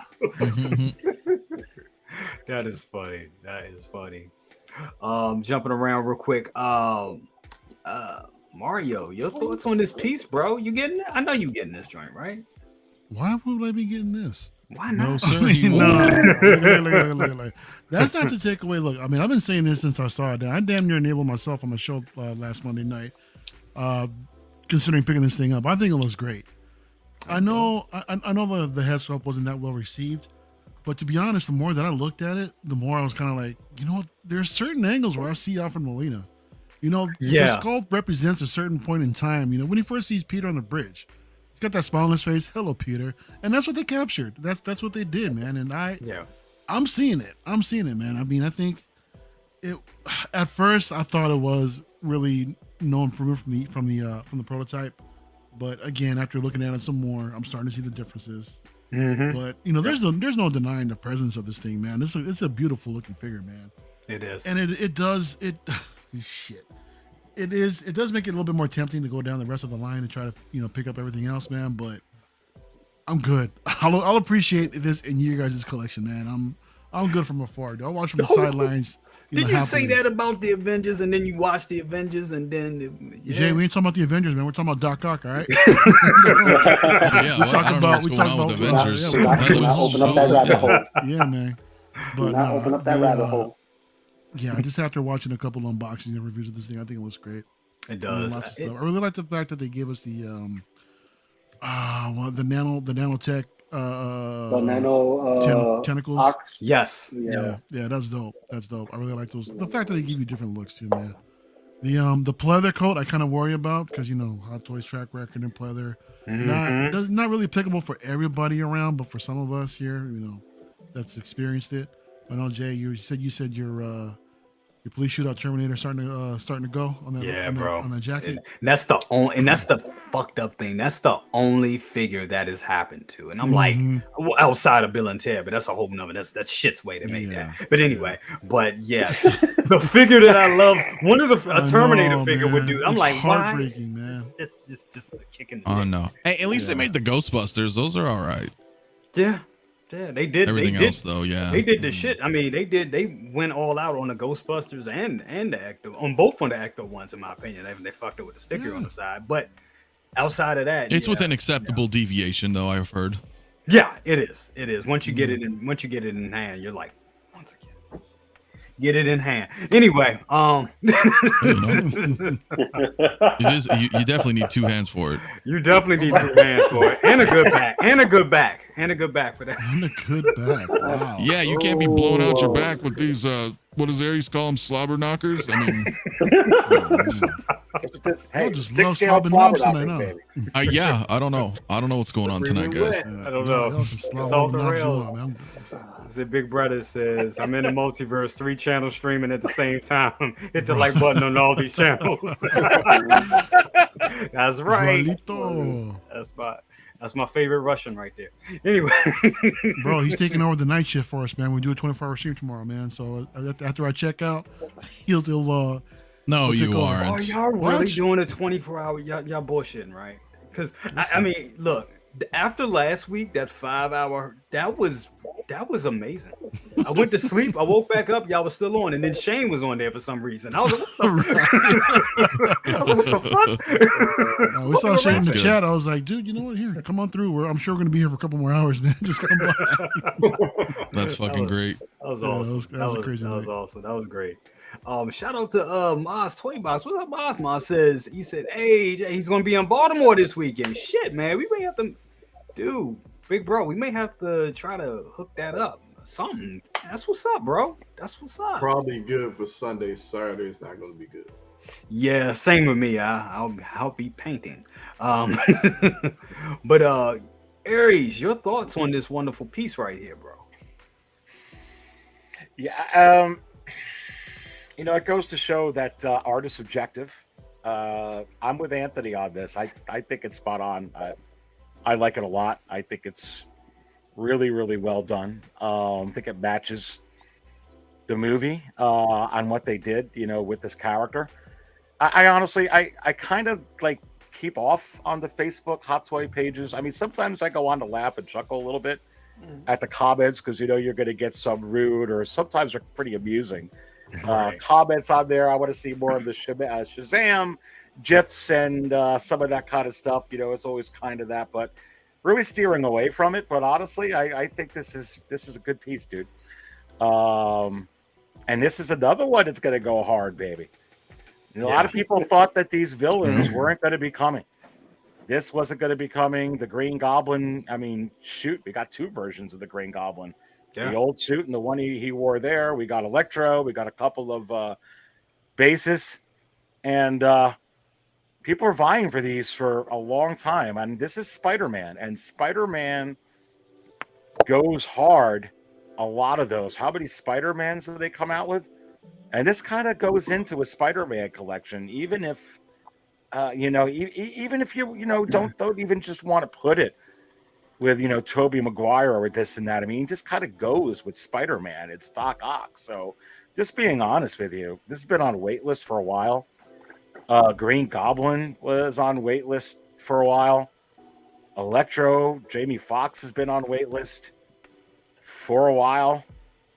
That is funny. Jumping around real quick. Mario, your thoughts on this piece, bro? You getting it? I know you getting this joint, right? Why would I be getting this? Why No, not? sir. He No, won't. look. That's not to take away. Look, I mean, I've been saying this since I saw it. I damn near enabled myself on my show last Monday night, considering picking this thing up. I think it looks great. I know the head sculpt wasn't that well received, but to be honest, the more that I looked at it, the more I was kind of like, you know what? There's certain angles where I see Alfred Molina. You know, Yeah. the sculpt represents a certain point in time. You know, when he first sees Peter on the bridge, he's got that smile on his face. Hello, Peter, and that's what they captured. That's what they did, man. And I'm seeing it. I'm seeing it, man. I mean, I think it. At first, I thought it was really no improvement from the prototype, but again, after looking at it some more, I'm starting to see the differences. Mm-hmm. But you know, there's no denying the presence of this thing, man. It's a beautiful looking figure, man. It is. And it does shit. It does make it a little bit more tempting to go down the rest of the line and try to, you know, pick up everything else, man. But I'm good. I'll appreciate this in you guys' collection, man. I'm good from afar. I'll watch from the sidelines. Did you say that about the Avengers and then you watch the Avengers and then Jay, we ain't talking about the Avengers, man. We're talking about Doc Ock, all right? Yeah, we talked about Avengers. Do not open up that rabbit hole. Yeah, man. Do not open up that rabbit hole. Yeah, just after watching a couple unboxings and reviews of this thing, I think it looks great. It does. Lots of stuff. I really like the fact that they gave us the nanotech The nano tentacles. Yes. Yeah, that's dope. That's dope. I really like those. The fact that they give you different looks too, man. The pleather coat I kind of worry about because, you know, Hot Toys track record and pleather not really applicable for everybody around, but for some of us here, you know, that's experienced it. I know, Jay, you said your police shootout Terminator starting to go on that on that jacket. And that's the fucked up thing. That's the only figure that has happened to. And I'm like, well, outside of Bill and Ted, but that's a whole nother. That's shit's way to make that. But anyway, but yes, the figure that I love, one of a Terminator figure would do. I'm it's like, heartbreaking, why? man. It's just a kick in the Oh dick. no! Hey, at least they made the Ghostbusters. Those are all right. Yeah, they did. Everything else, though, yeah, they did the shit. I mean, they went all out on the Ghostbusters and the Ecto, on both on the Ecto ones, in my opinion. They fucked it with the sticker on the side, but outside of that, it's within acceptable deviation, though. I've heard. Yeah, it is. It is. Once you get it in hand, you're like, once again, get it in hand. Anyway, It is. You definitely need two hands for it. you definitely need 2 hands for it, and a good back, and a good back, and a good back for that. And a good back. Wow. Yeah, you can't be blowing out your back with these. What does Aries call them? Slobber knockers. I mean, Hey, just 6 love scale slobbing slobber knobs tonight, knockers, huh? baby. yeah, I don't know. I don't know what's going on tonight, guys. I don't know. It's off the rails. The Big Brother says, I'm in the multiverse, 3 channels streaming at the same time. Hit the like button on all these channels. That's right. Igualito. That's my favorite Russian right there. Anyway. Bro, he's taking over the night shift for us, man. We do a 24-hour stream tomorrow, man. So after I check out, he'll No, you over. Are aren't. y'all really What? doing a 24-hour? Y'all bullshitting, right? Because I mean, look, after last week, that 5-hour, that was amazing. I went to sleep, I woke back up, y'all was still on, and then Shane was on there for some reason. I was like, what the fuck? We saw Shane in the Good. chat. I was like, dude, you know what? Here, come on through. I'm sure we're gonna be here for a couple more hours, man. Just come by. That's fucking great. That was Yeah, awesome. that was a crazy That was night. awesome. That was great. Shout out to Maz Toy Box. What's up, Maz? Maz said, hey, Jay, he's gonna be in Baltimore this weekend. Shit, man, we may have to, dude, big bro, we may have to try to hook that up. Something. That's what's up, bro. That's what's up. Probably good for Sunday. Saturday's not going to be good. Yeah, same with me. I'll be painting. But Aries, your thoughts on this wonderful piece right here, bro? Yeah, you know, it goes to show that art is subjective. I'm with Anthony on this. I think it's spot on. I like it a lot. I think it's really, really well done. I think it matches the movie on what they did, you know, with this character. I honestly, I kind of like keep off on the Facebook Hot Toy pages. I mean, sometimes I go on to laugh and chuckle a little bit at the comments because, you know, you're going to get some rude or sometimes they're pretty amusing comments on there. I want to see more of the Shazam, GIFs and some of that kind of stuff. You know, it's always kind of that, but really steering away from it. But honestly, I think this is a good piece, dude. And this is another one that's going to go hard, baby. And a lot of people thought that these villains weren't going to be coming. This wasn't going to be coming. The Green Goblin, I mean, shoot, we got 2 versions of the Green Goblin. The old suit and the one he wore there. We got Electro. We got a couple of bases. And people are vying for these for a long time. And this is Spider-Man. And Spider-Man goes hard. A lot of those. How many Spider-Mans do they come out with? And this kind of goes into a Spider-Man collection, even if, even if you don't even just want to put it with, Tobey Maguire or this and that. I mean, it just kind of goes with Spider-Man. It's Doc Ock. So just being honest with you, this has been on waitlist for a while. Green Goblin was on waitlist for a while. Electro, Jamie Foxx has been on waitlist for a while.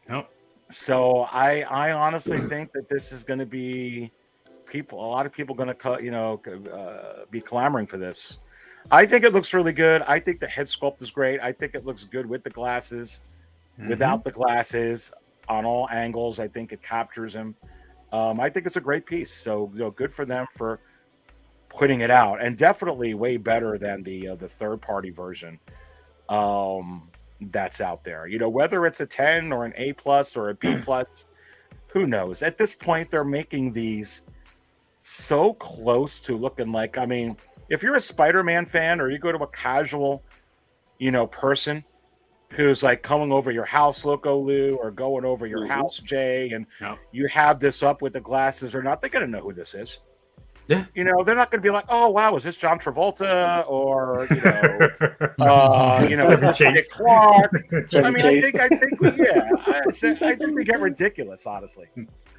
Yep. So I honestly think that this is going to be a lot of people going to be clamoring for this. I think it looks really good. I think the head sculpt is great. I think it looks good with the glasses, without the glasses, on all angles. I think it captures him. I think it's a great piece. So good for them for putting it out, and definitely way better than the third-party version that's out there. Whether it's a 10 or an A+ or a B+, who knows? At this point, they're making these so close to looking like, I mean, if you're a Spider-Man fan or you go to a casual, person who's like coming over your house, Loco Lu, or going over your house, Jay, and you have this up with the glasses or not, they're going to know who this is. Yeah. They're not going to be like, oh, wow, is this John Travolta? Or, is this Dick Clark? I mean, I think we get ridiculous, honestly.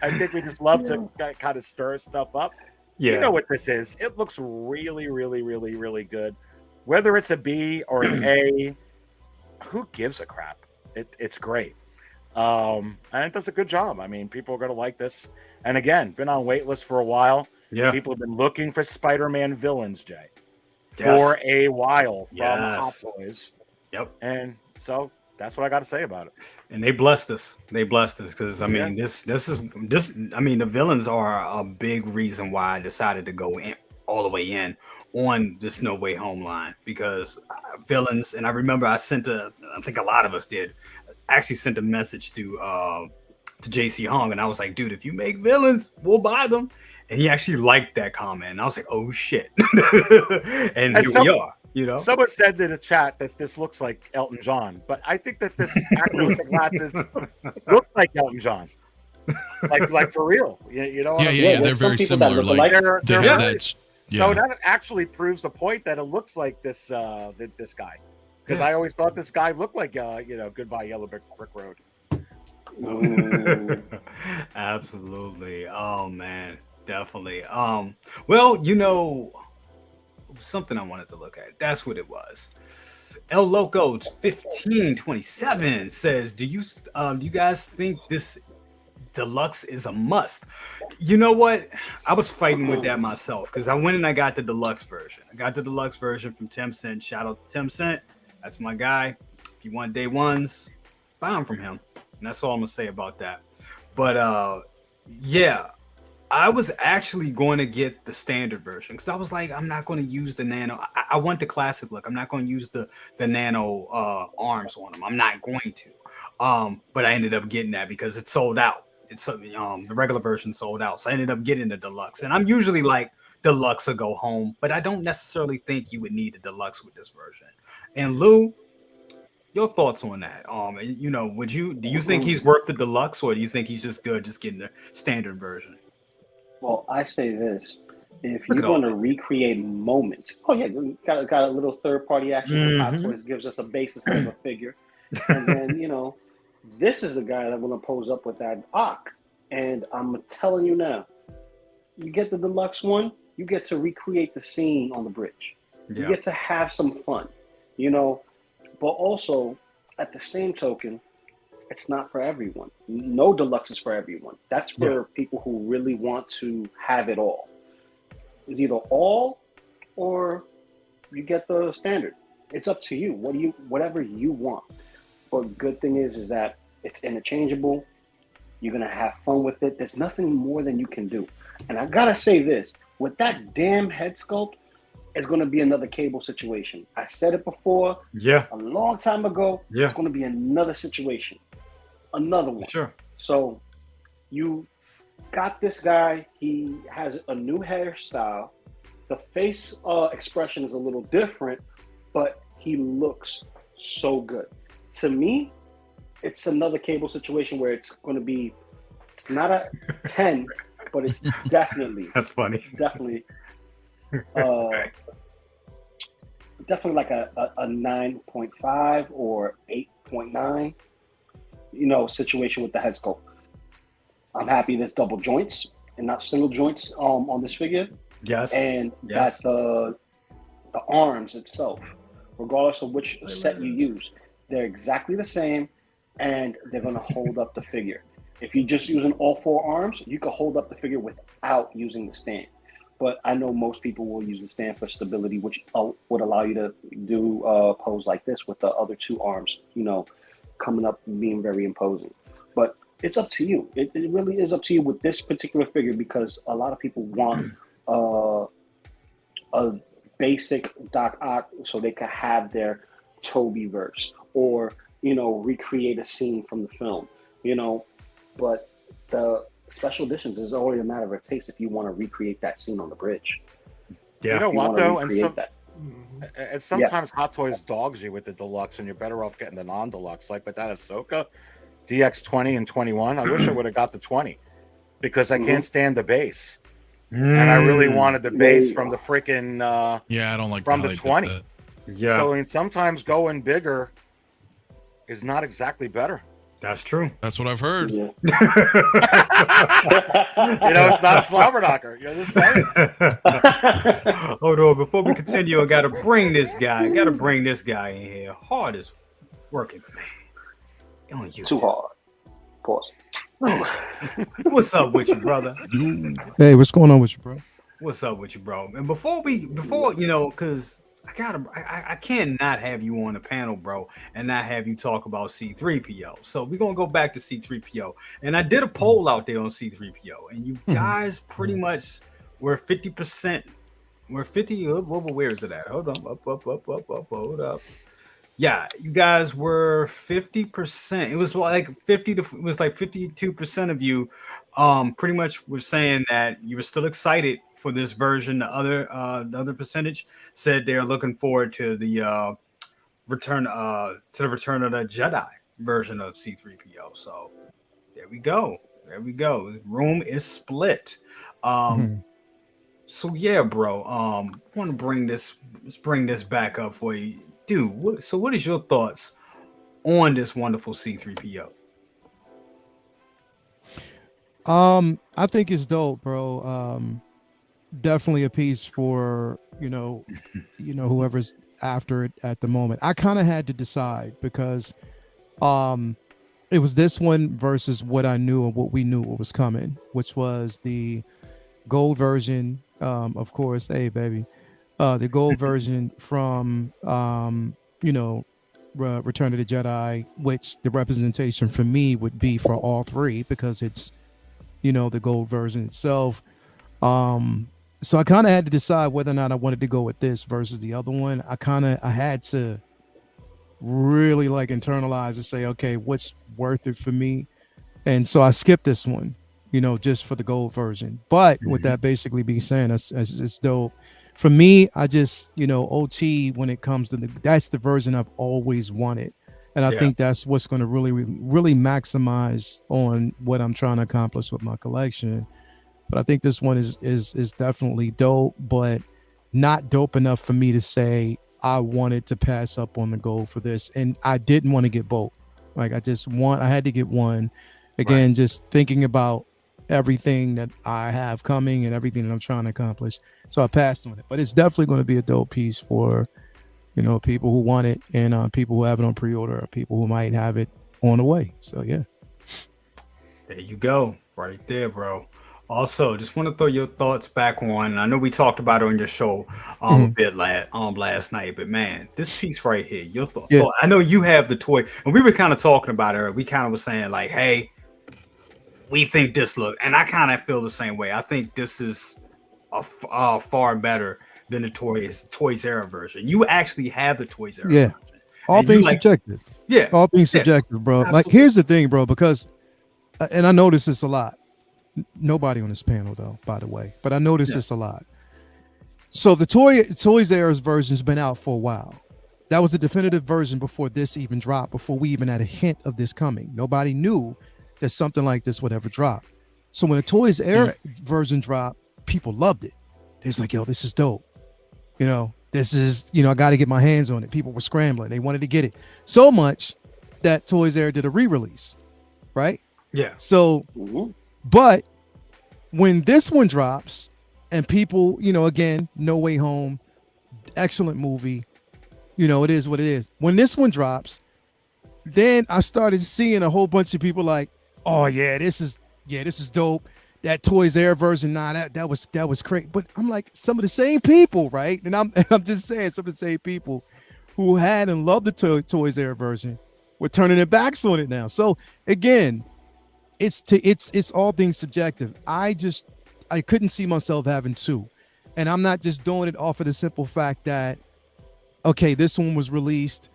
I think we just love to kind of stir stuff up. Yeah. You know what this is. It looks really, really, really, really good. Whether it's a B or an A, who gives a crap? It's great. And it does a good job. I mean, people are going to like this. And again, been on waitlist for a while. Yeah. People have been looking for Spider-Man villains, Jay, for a while from Hot Toys. Yep. And so that's what I got to say about it. And they blessed us. Because I mean, this is I mean, the villains are a big reason why I decided to go in all the way in on this No Way Home line, because villains, and I remember I think a lot of us did, actually sent a message to JC Hong, and I was like, dude, if you make villains, we'll buy them. And he actually liked that comment. And I was like, oh shit. and here we are, Someone said in the chat that this looks like Elton John, but I think that this actor with the glasses looks like Elton John. Like for real. Yeah, they're very similar. So that actually proves the point that it looks like this guy. Because I always thought this guy looked like Goodbye Yellow Brick Road. Absolutely. Oh man. Definitely. Well, something I wanted to look at. That's what it was. El Loco 1527 says, do you guys think this deluxe is a must? You know what? I was fighting with that myself, because I went and I got the deluxe version. I got the deluxe version from Tim Cent. Shout out to Tim Cent. That's my guy. If you want day ones, buy them from him. And that's all I'm gonna say about that. But I was actually going to get the standard version, because I was like, I'm not going to use the nano. I want the classic look. I'm not going to use the nano arms on them. I'm not going to. But I ended up getting that because it sold out. It's the regular version sold out, so I ended up getting the deluxe. And I'm usually like, deluxe or go home, but I don't necessarily think you would need the deluxe with this version. And Lou, your thoughts on that? Do you think he's worth the deluxe, or do you think he's just good just getting the standard version? Well, I say this: if you're going to recreate moments, got a little third-party action. Hot Toys gives us a basis of a figure, and then this is the guy that will pose up with that Ock. And I'm telling you now, you get the deluxe one, you get to recreate the scene on the bridge. You get to have some fun, But also, at the same token, it's not for everyone. No deluxe is for everyone. That's for people who really want to have it all. is either all or you get the standard. It's up to you. Whatever you want. But good thing is that it's interchangeable. You're gonna have fun with it. There's nothing more than you can do. And I gotta say this, with that damn head sculpt, it's gonna be another cable situation. I said it before, Yeah. a long time ago. Yeah. It's gonna be another situation, another one. Sure. So you got this guy. He has a new hairstyle. The face expression is a little different, but he looks so good. To me, it's another cable situation where it's going to be, it's not a 10, but it's definitely, That's funny. definitely like a 9.5 or 8.9, situation with the head sculpt. I'm happy there's double joints and not single joints on this figure. Yes. And Yes. that the arms itself, regardless of which set you use, they're exactly the same, and they're going to hold up the figure. If you're just using all four arms, you can hold up the figure without using the stand. But I know most people will use the stand for stability, which would allow you to do a pose like this with the other two arms, coming up and being very imposing. But it's up to you. It really is up to you with this particular figure, because a lot of people want a basic Doc Ock so they could have their Toby verse, or recreate a scene from the film, but the special editions is only a matter of taste if you want to recreate that scene on the bridge. Yeah. You know what though, and that. sometimes Hot Toys dogs you with the deluxe, and you're better off getting the non-deluxe. Like with that Ahsoka DX 20 and 21, I wish I would have got the 20 because I can't stand the base, and I really wanted the base from the freaking Yeah, I don't like from how the they did 20. that. Yeah. So and sometimes going bigger is not exactly better. That's true. That's what I've heard. Yeah. It's not a slobber knocker. You're just saying. Hold on, before we continue, I gotta bring this guy. In here. Hardest working man on YouTube. Too hard. Pause. What's up with you, brother? Hey, what's going on with you, bro? What's up with you, bro? And before because I cannot have you on the panel, bro, and not have you talk about C3PO. So we're gonna go back to C3PO. And I did a poll out there on C3PO, and you guys pretty much were 50%. We're 50. Where is it at? Hold on. Up. Hold up. Yeah, you guys were 50%. It was like 52% of you pretty much were saying that you were still excited for this version. The other percentage said they're looking forward to the return of the Jedi version of C3PO. So there we go. The room is split. So yeah, bro. Want to bring this back up for you. Dude, what is your thoughts on this wonderful C3PO? I think it's dope, bro. Definitely a piece for whoever's after it at the moment. I kind of had to decide because it was this one versus what I knew and what we knew what was coming, which was the gold version. Of course, hey baby. The gold version from Return of the Jedi, which the representation for me would be for all three because it's the gold version itself. So I kind of had to decide whether or not I wanted to go with this versus the other one. I had to really internalize and say, okay, what's worth it for me? And so I skipped this one, just for the gold version. But with that basically being saying, it's dope. For me, I just, OT when it comes to that's the version I've always wanted. And I think that's what's going to really, really maximize on what I'm trying to accomplish with my collection. But I think this one is definitely dope, but not dope enough for me to say I wanted to pass up on the gold for this. And I didn't want to get both. I had to get one. Again, just thinking about everything that I have coming and everything that I'm trying to accomplish. So I passed on it, but it's definitely going to be a dope piece for, people who want it and people who have it on pre-order or people who might have it on the way. So yeah. There you go. Right there, bro. Also, just want to throw your thoughts back on. I know we talked about it on your show a bit last night, but man, this piece right here, your thought. Yeah. I know you have the toy, and we were kind of talking about it. We kind of were saying like, hey, we think this look, and I kind of feel the same way. I think this is far better than the Toys R Us version. You actually have the Toys R Us version. All and things subjective. Yeah. All things subjective, bro. Absolutely. Like, here's the thing, bro, because, and I notice this a lot. Nobody on this panel, though, by the way, but I notice this a lot. So the Toys R Us version's been out for a while. That was the definitive version before this even dropped, before we even had a hint of this coming. Nobody knew that something like this would ever drop. So when the Toys R Us version dropped, people loved it. It was like, yo, this is dope. You know, this is, you know, I got to get my hands on it. People were scrambling. They wanted to get it so much that Toys R Us did a re-release, right? Yeah. So, but when this one drops and people, you know, again, No Way Home, excellent movie, you know, it is what it is. When this one drops, then I started seeing a whole bunch of people like, oh yeah, this is dope. That Toys R Us version, that was great. But I'm like, some of the same people, right? And I'm just saying, some of the same people who had and loved the Toys R Us version were turning their backs on it now. So again, it's all things subjective. I couldn't see myself having two, and I'm not just doing it off of the simple fact that, okay, this one was released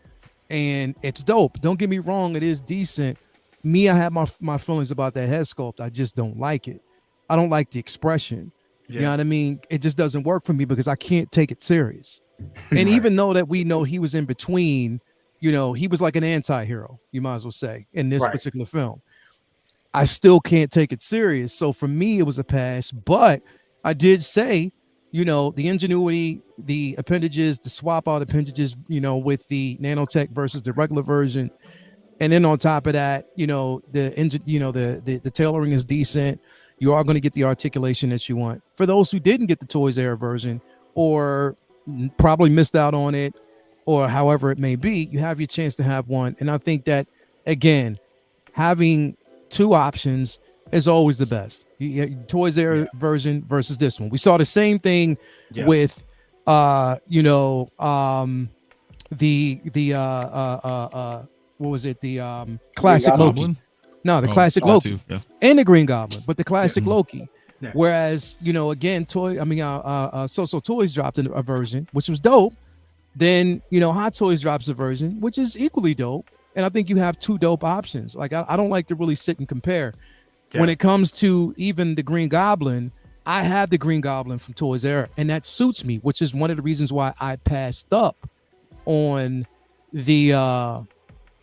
and it's dope. Don't get me wrong, it is decent. Me, I have my feelings about that head sculpt. I just don't like it. I don't like the expression. You know what I mean? It just doesn't work for me because I can't take it serious. And even though that we know he was in between, you know, he was like an anti-hero, you might as well say, in this particular film. I still can't take it serious. So for me, it was a pass. But I did say, you know, the ingenuity, the appendages, the swap out appendages, you know, with the nanotech versus the regular version. And then on top of that, you know, the tailoring is decent. You are going to get the articulation that you want. For those who didn't get the Toys R Us version or probably missed out on it or however it may be, you have your chance to have one. And I think that, again, having two options is always the best. Toys R Us version versus this one. We saw the same thing with what was it? The classic Loki. No, the classic Loki and the Green Goblin, but the classic Loki. Yeah. Whereas, you know, again, So Toys dropped a version, which was dope. Then, you know, Hot Toys drops a version, which is equally dope. And I think you have two dope options. Like, I don't like to really sit and compare. Yeah. When it comes to even the Green Goblin, I have the Green Goblin from Toys R Us, and that suits me, which is one of the reasons why I passed up on the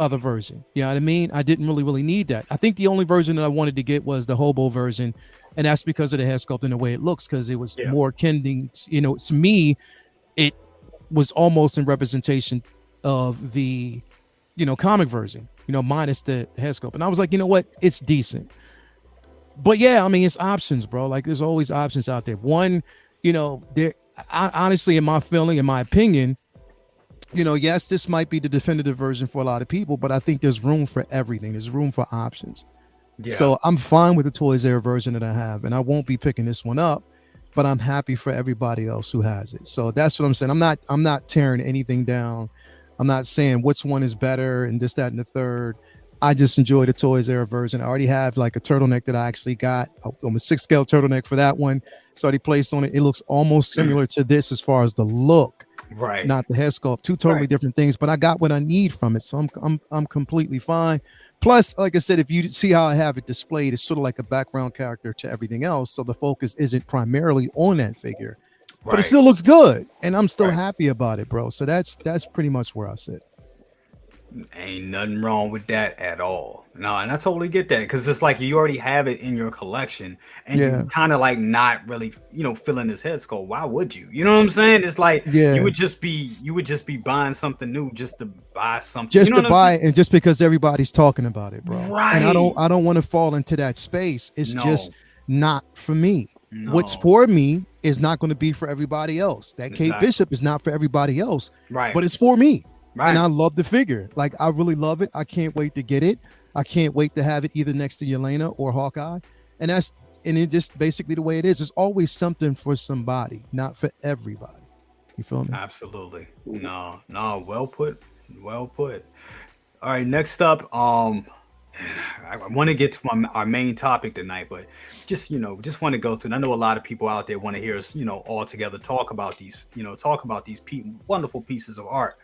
other version. You know what I mean? I didn't really need that. I think the only version that I wanted to get was the Hobo version, and that's because of the head sculpt and the way it looks, because it was more kindling. You know, to me, it was almost in representation of the, you know, comic version, you know, minus the head sculpt. And I was like, you know what? It's decent. But yeah, I mean, it's options, bro. Like, there's always options out there. One, you know, honestly, in my feeling, in my opinion, you know, yes, this might be the definitive version for a lot of people, but I think there's room for everything. There's room for options. Yeah. So I'm fine with the Toys R Us version that I have, and I won't be picking this one up, but I'm happy for everybody else who has it. So that's what I'm saying. I'm not tearing anything down. I'm not saying which one is better and this, that, and the third. I just enjoy the Toys R Us version. I already have like a turtleneck that I actually got. I'm a 6 scale turtleneck for that one. So I already placed on it. It looks almost similar to this as far as the look, right? Not the head sculpt. Two totally different things. But I got what I need from it, so I'm completely fine. Plus, like I said, if you see how I have it displayed, it's sort of like a background character to everything else. So the focus isn't primarily on that figure, but it still looks good, and I'm still happy about it, bro. So that's pretty much where I sit. Ain't nothing wrong with that at all. No, and I totally get that, because it's like you already have it in your collection, and you kind of like not really, you know, filling this head sculpt. Why would you? You know what I'm saying? It's like you would just be buying something new just to buy something, just you know to buy it, and just because everybody's talking about it, bro. Right. And I don't want to fall into that space. It's just not for me. No. What's for me is not going to be for everybody else. That Kate Bishop is not for everybody else, right? But it's for me. Right. And I love the figure. Like, I really love it. I can't wait to get it. I can't wait to have it either next to Yelena or Hawkeye. And that's and it just basically the way it is. There's always something for somebody, not for everybody. You feel me? Absolutely. No, well put. Well put. All right, next up, I want to get to our main topic tonight, but just want to go through. And I know a lot of people out there want to hear us, all together talk about these wonderful pieces of art.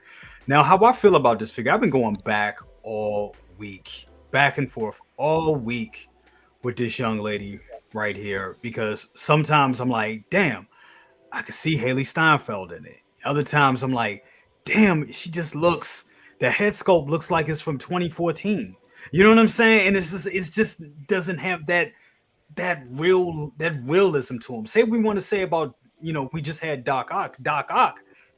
Now, how I feel about this figure, I've been going back all week, back and forth all week with this young lady right here, because sometimes I'm like, damn, I could see Haley Steinfeld in it. Other times I'm like, damn, she just looks, the head sculpt looks like it's from 2014. You know what I'm saying? And it's just doesn't have that realism to him. Say we want to say about, we just had Doc Ock,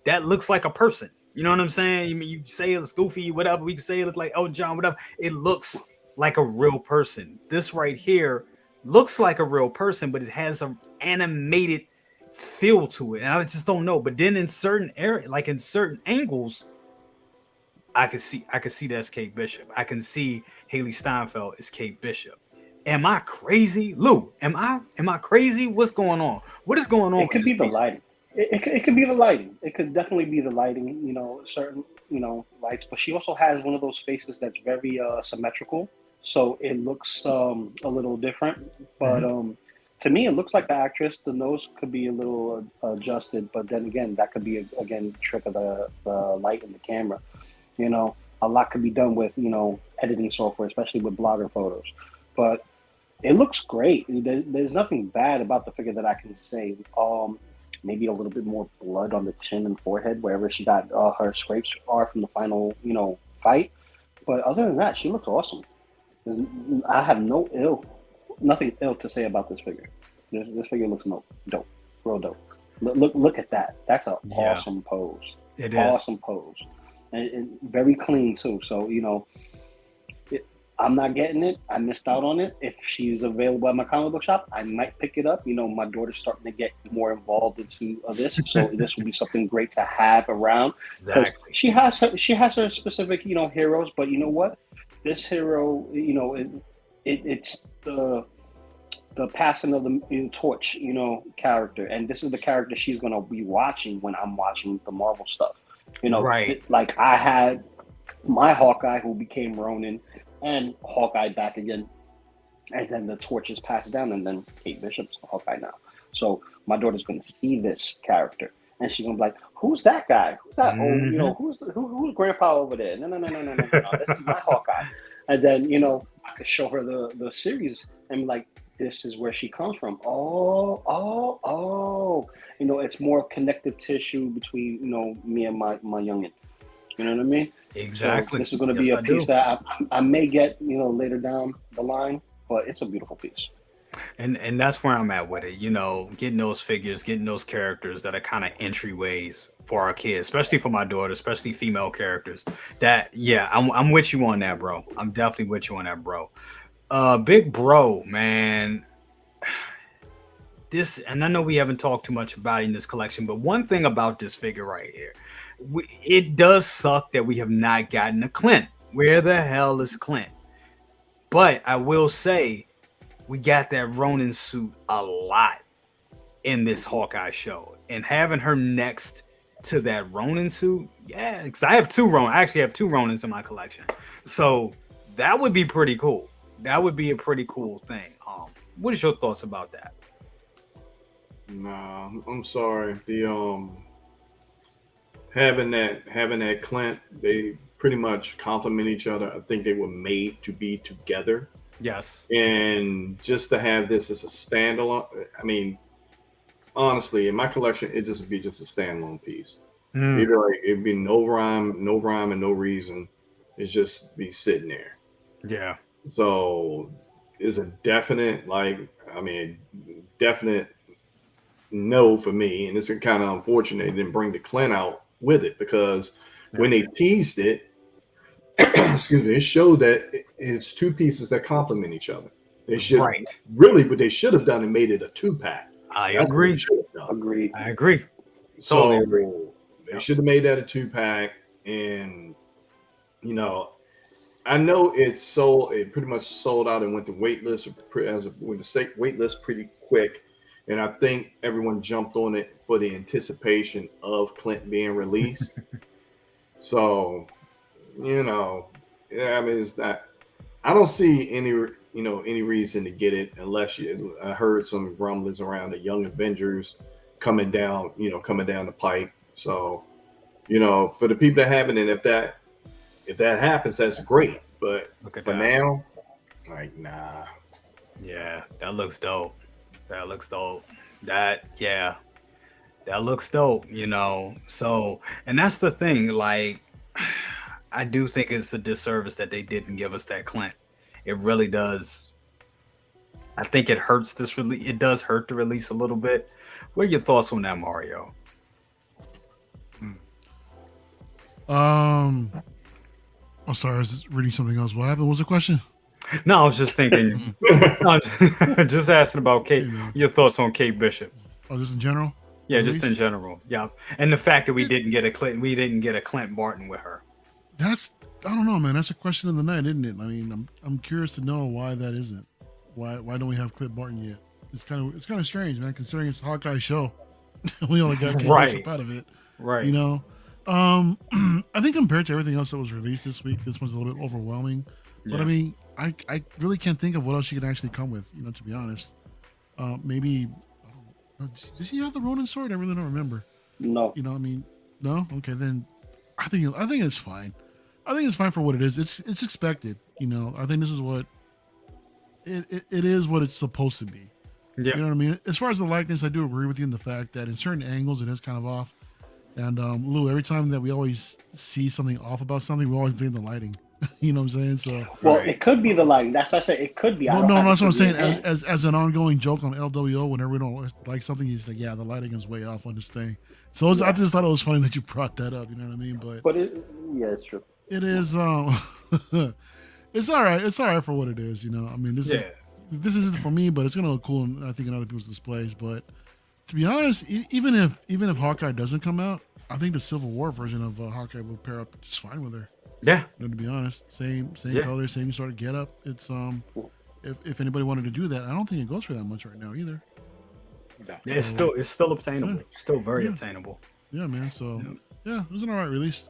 that looks like a person. You know what I'm saying? You say it's goofy, whatever. We can say it looks like Elton John, whatever. It looks like a real person. This right here looks like a real person, but it has an animated feel to it, and I just don't know. But then in certain areas, like in certain angles, I could see that's Kate Bishop. I can see Haley Steinfeld is Kate Bishop. Am I crazy, Lou? Am I crazy? What's going on? What is going on? It could be the lighting. It could be the lighting. It could definitely be the lighting. Certain lights. But she also has one of those faces that's very symmetrical, so it looks a little different. But to me, it looks like the actress. The nose could be a little adjusted, but then again, that could be again trick of the light in the camera. A lot could be done with editing software, especially with blogger photos. But it looks great. There's nothing bad about the figure that I can say. Maybe a little bit more blood on the chin and forehead, wherever she got her scrapes are from the final fight. But other than that, she looks awesome. I have nothing ill to say about this figure. This figure looks dope, real dope. Look at that. That's an awesome pose. It is awesome pose, and very clean too. So I'm not getting it. I missed out on it. If she's available at my comic book shop, I might pick it up. My daughter's starting to get more involved into this, so this would be something great to have around. Exactly. She has her specific heroes, but you know what? This hero, it's the passing of the torch, character, and this is the character she's gonna be watching when I'm watching the Marvel stuff. Right. Like I had my Hawkeye who became Ronin, and Hawkeye back again, and then the torch is passed down, and then Kate Bishop's Hawkeye now. So my daughter's gonna see this character, and she's gonna be like, "Who's that guy? Who's that? Oh, who's Grandpa over there? No, this is my Hawkeye." And then I could show her the series and be like, this is where she comes from. It's more connective tissue between me and my youngin. You know what I mean? Exactly. So this is going to be a piece that I may get later down the line, but it's a beautiful piece. And that's where I'm at with it. Getting those figures, getting those characters that are kind of entryways for our kids, especially for my daughter, especially female characters. I'm with you on that, bro. I'm definitely with you on that, bro. Big bro, man. And I know we haven't talked too much about it in this collection, but one thing about this figure right here, it does suck that we have not gotten a Clint. Where the hell is Clint? But I will say, we got that Ronin suit a lot in this Hawkeye show, and having her next to that Ronin suit, because I have two Ronin. I actually have two Ronins in my collection, so that would be pretty cool. That would be a pretty cool thing. What is your thoughts about that? Nah, I'm sorry. The having that Clint, they pretty much complement each other. I think they were made to be together. Yes. And just to have this as a standalone, I mean, honestly, in my collection, it just would be just a standalone piece. It'd be no rhyme and no reason. It's just be sitting there. Yeah. So it's a definite, definite no for me. And it's kind of unfortunate they didn't bring the Clint out with it, because when they teased it, excuse me, it showed that it's two pieces that complement each other. They should really, what they should have done and made it a 2-pack. I agree. Agreed. I agree. So Totally agree. They should have made that a 2-pack, and I know it's sold. It pretty much sold out and went to waitlist waitlist pretty quick, and I think everyone jumped on it for the anticipation of Clint being released. So, yeah, I mean, it's that I don't see any reason to get it unless I heard some rumblings around the Young Avengers coming down the pipe. So, for the people that haven't, and if that happens, that's great. But for now, like, nah. Yeah, that looks dope. That looks dope. That looks dope. So, and that's the thing. Like, I do think it's a disservice that they didn't give us that Clint. It really does. I think it hurts this release. It does hurt the release a little bit. What are your thoughts on that, Mario? Oh, sorry, I was just reading something else. What happened? What was the question? No, I was just thinking. Just asking about Kate. Your thoughts on Kate Bishop? Oh, just in general? Yeah, Release? just in general. Yeah, and the fact that we didn't get a Clint Barton with her. I don't know, man. That's a question of the night, isn't it? I mean, I'm curious to know why that isn't. Why don't we have Clint Barton yet? It's kind of strange, man. Considering it's a Hawkeye show, we only got Kate Bishop out of it. Right. I think compared to everything else that was released this week, this one's a little bit overwhelming. But Yeah. I mean, I really can't think of what else she could actually come with. To be honest, maybe. I don't know, did she have the Ronin sword? I really don't remember. No. No. Okay, then I think it's fine. I think it's fine for what it is. It's expected. I think this is what it is what it's supposed to be. Yeah. You know what I mean? As far as the likeness, I do agree with you in the fact that in certain angles it is kind of off. And Lou, every time that we always see something off about something, we always blame the lighting. You know what I'm saying? So It could be the lighting. That's why I said it could be. no, that's what I'm saying. As an ongoing joke on LWO, whenever we don't like something, he's like, "Yeah, the lighting is way off on this thing." So I just thought it was funny that you brought that up. You know what I mean? But it's true. it is. It's all right. It's all right for what it is. I mean, this isn't for me, but it's gonna look cool, I think, in other people's displays. But to be honest, even if Hawkeye doesn't come out, I think the Civil War version of Hawkeye will pair up just fine with her. Yeah. To be honest, same color, same sort of getup. It's if anybody wanted to do that, I don't think it goes for that much right now either. Yeah, it's still obtainable. Yeah. Still very obtainable. Yeah, man. So yeah, it was an alright release.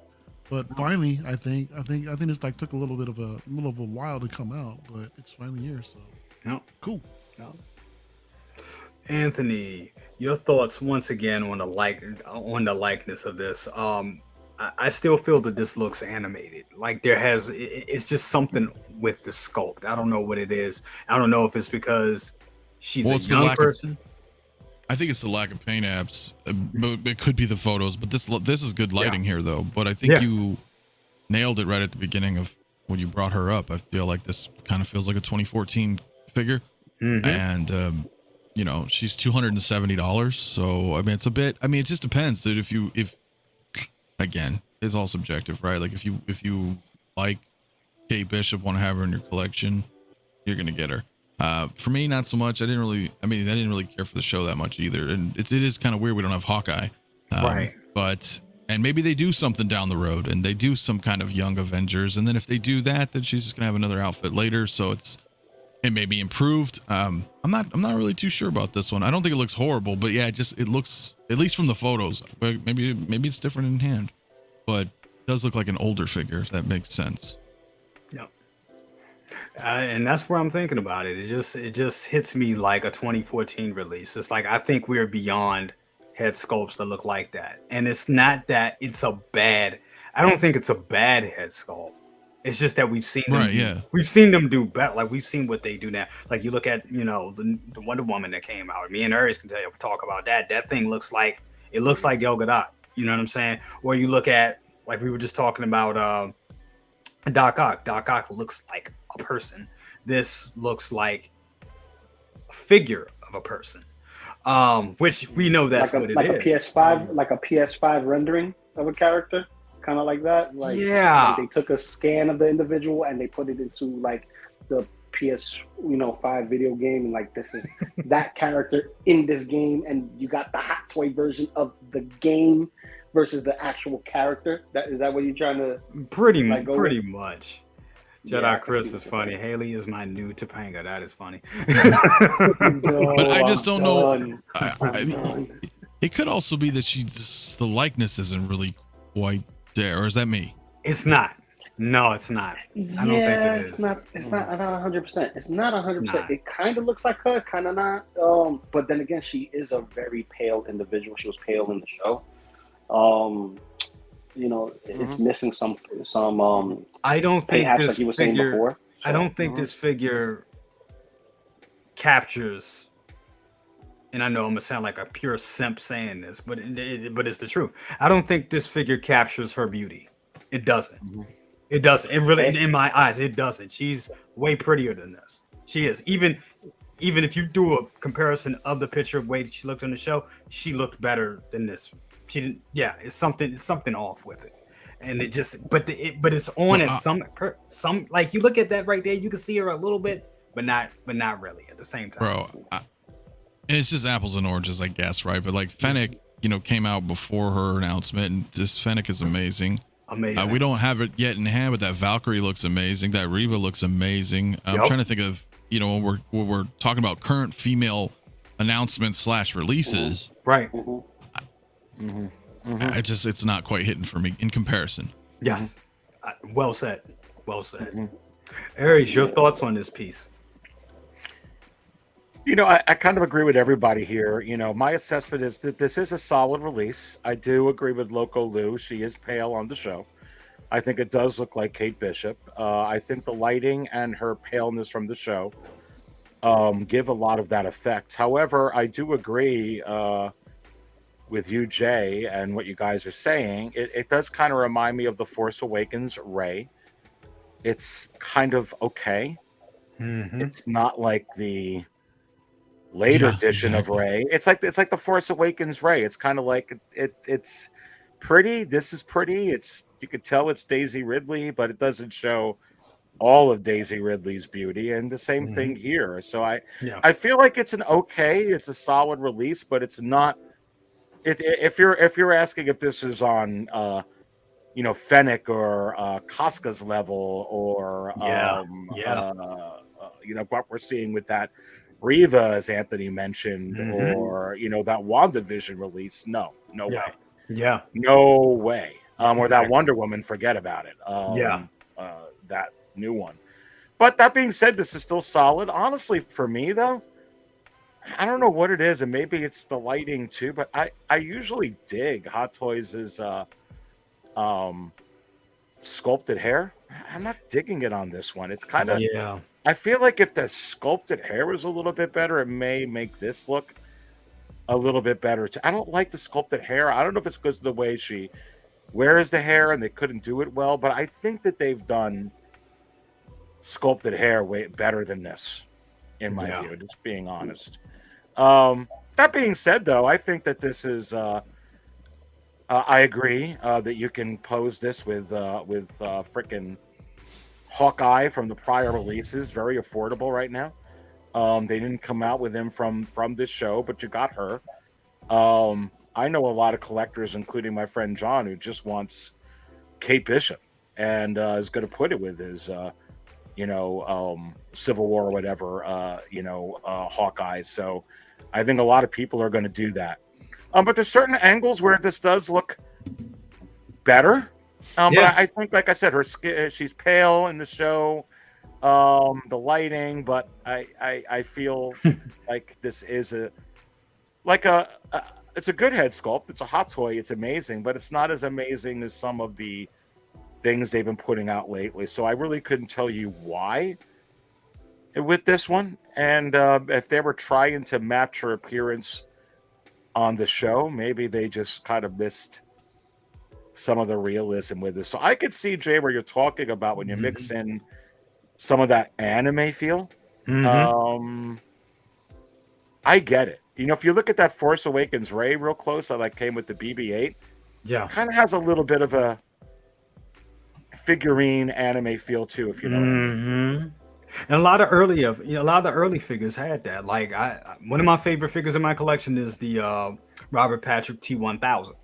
But finally, I think this took a little of a while to come out, but it's finally here. So cool. No. Anthony, your thoughts once again on the likeness of this. I still feel that this looks animated. Like it's just something with the sculpt. I don't know what it is. I don't know if it's because she's a young person. I think it's the lack of paint apps. But it could be the photos. But this is good lighting here, though. But I think you nailed it right at the beginning of when you brought her up. I feel like this kind of feels like a 2014 figure, and she's $270. So I mean, it's a bit. I mean, it just depends, dude. If again, it's all subjective, right? Like if you like Kate Bishop, want to have her in your collection, you're gonna get her. For me, not so much. I didn't really care for the show that much either. And it is kind of weird we don't have Hawkeye. Right. And maybe they do something down the road and they do some kind of Young Avengers. And then if they do that, then she's just gonna have another outfit later. So it may be improved. I'm not really too sure about this one. I don't think it looks horrible, but yeah, it looks, at least from the photos, maybe it's different in hand, but it does look like an older figure, if that makes sense. Yeah. And that's where I'm thinking about it. It just hits me like a 2014 release. It's like I think we're beyond head sculpts that look like that. And it's not that it's a bad. I don't think it's a bad head sculpt. It's just that we've seen them. We've seen them do better. Like we've seen what they do now. Like you look at the Wonder Woman that came out. Me and Aries can talk about that. That thing looks like Gal Gadot. You know what I'm saying? Or you look at, like we were just talking about Doc Ock. Doc Ock looks like a person. This looks like a figure of a person, which we know that's what it is. Like a PS5 rendering of a character, kind of like that. Like they took a scan of the individual and they put it into like the PS5 video game, and like this is that character in this game, and you got the hot toy version of the game versus the actual character. Is that what you're trying to pretty much. Jedi Yeah, I can Chris see is what funny. you're Haley is my new Topanga. That is funny. saying. But I just don't know. Done. I mean, Done. it could also be that the likeness isn't really quite there, or is that me? It's not. No, it's not. I don't think it is. It's not 100%. It's not 100%. Nah. It kind of looks like her, kind of not. But then again, she is a very pale individual. She was pale in the show. It's missing some. I don't think aspect this you were saying figure. before. I don't think this figure captures. And I know I'm gonna sound like a pure simp saying this, but it's the truth. I don't think this figure captures her beauty. It doesn't. It doesn't. It really, in my eyes, it doesn't. She's way prettier than this. She is. Even if you do a comparison of the picture of the way she looked on the show, she looked better than this. She didn't. Yeah, it's something off with it, and it just. But it's on at some like you look at that right there, you can see her a little bit, but not really at the same time. Bro, it's just apples and oranges, I guess, right? But like Fennec, came out before her announcement, and this Fennec is amazing. Amazing. We don't have it yet in hand, but that Valkyrie looks amazing. That Reva looks amazing. I'm trying to think of, when we're talking about current female announcements / releases. Right. It's not quite hitting for me in comparison. Yes. Well said. Well said. Aries, your thoughts on this piece? I kind of agree with everybody here. My assessment is that this is a solid release. I do agree with Loco Lu. She is pale on the show. I think it does look like Kate Bishop. I think the lighting and her paleness from the show give a lot of that effect. However, I do agree with you, Jay, and what you guys are saying. It does kind of remind me of The Force Awakens Rey. It's kind of okay. It's not like the later edition of Rey. It's like The Force Awakens Rey. It's kind of like it's pretty. This is pretty. You could tell it's Daisy Ridley, but it doesn't show all of Daisy Ridley's beauty. And the same thing here. So I feel like it's it's a solid release, but it's not. If you're asking if this is on Fennec or Casca's level or what we're seeing with that Reva, as Anthony mentioned, or that WandaVision release, no way. Yeah. No way. Or that Wonder Woman, forget about it. That new one. But that being said, this is still solid. Honestly, for me though, I don't know what it is, and maybe it's the lighting too, but I usually dig Hot Toys' sculpted hair. I'm not digging it on this one. It's kind of I feel like if the sculpted hair was a little bit better, it may make this look a little bit better. I don't like the sculpted hair. I don't know if it's because of the way she wears the hair and they couldn't do it well, but I think that they've done sculpted hair way better than this, in my view, just being honest. That being said, though, I think that this is I agree that you can pose this with frickin' Hawkeye from the prior releases, very affordable right now. They didn't come out with him from this show, but you got her. I know a lot of collectors, including my friend John, who just wants Kate Bishop and is going to put it with his, Civil War or whatever, Hawkeye. So I think a lot of people are going to do that. But there's certain angles where this does look better. But I think, like I said, she's pale in the show, the lighting, but I feel like this is it's a good head sculpt. It's a Hot Toy. It's amazing, but it's not as amazing as some of the things they've been putting out lately. So I really couldn't tell you why with this one. And if they were trying to match her appearance on the show, maybe they just kind of missed some of the realism with this. So I could see, Jay, where you're talking about when you mix in some of that anime feel. I get it. If you look at that Force Awakens Rey real close, that came with the BB-8, kind of has a little bit of a figurine anime feel too, if you know what I mean. And a lot of the early figures had that. Like one of my favorite figures in my collection is the Robert Patrick T-1000.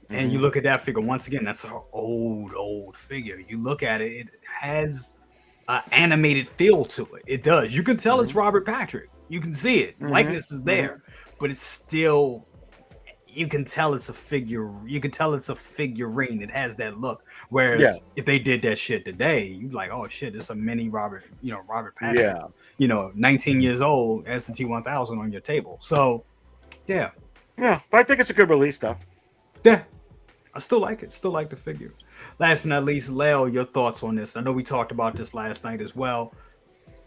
And you look at that figure once again. That's an old figure. You look at it; it has animated feel to it. It does. You can tell it's Robert Patrick. You can see it. Likeness is there, but it's still. You can tell it's a figure. You can tell it's a figurine. It has that look. Whereas if they did that shit today, you'd like, oh shit, it's a mini Robert. Robert Patrick. Yeah. 19 years old as the T1000 on your table. So, yeah. Yeah, but I think it's a good release, though. Yeah, I still like it. Still like the figure. Last but not least, Leo, your thoughts on this? I know we talked about this last night as well,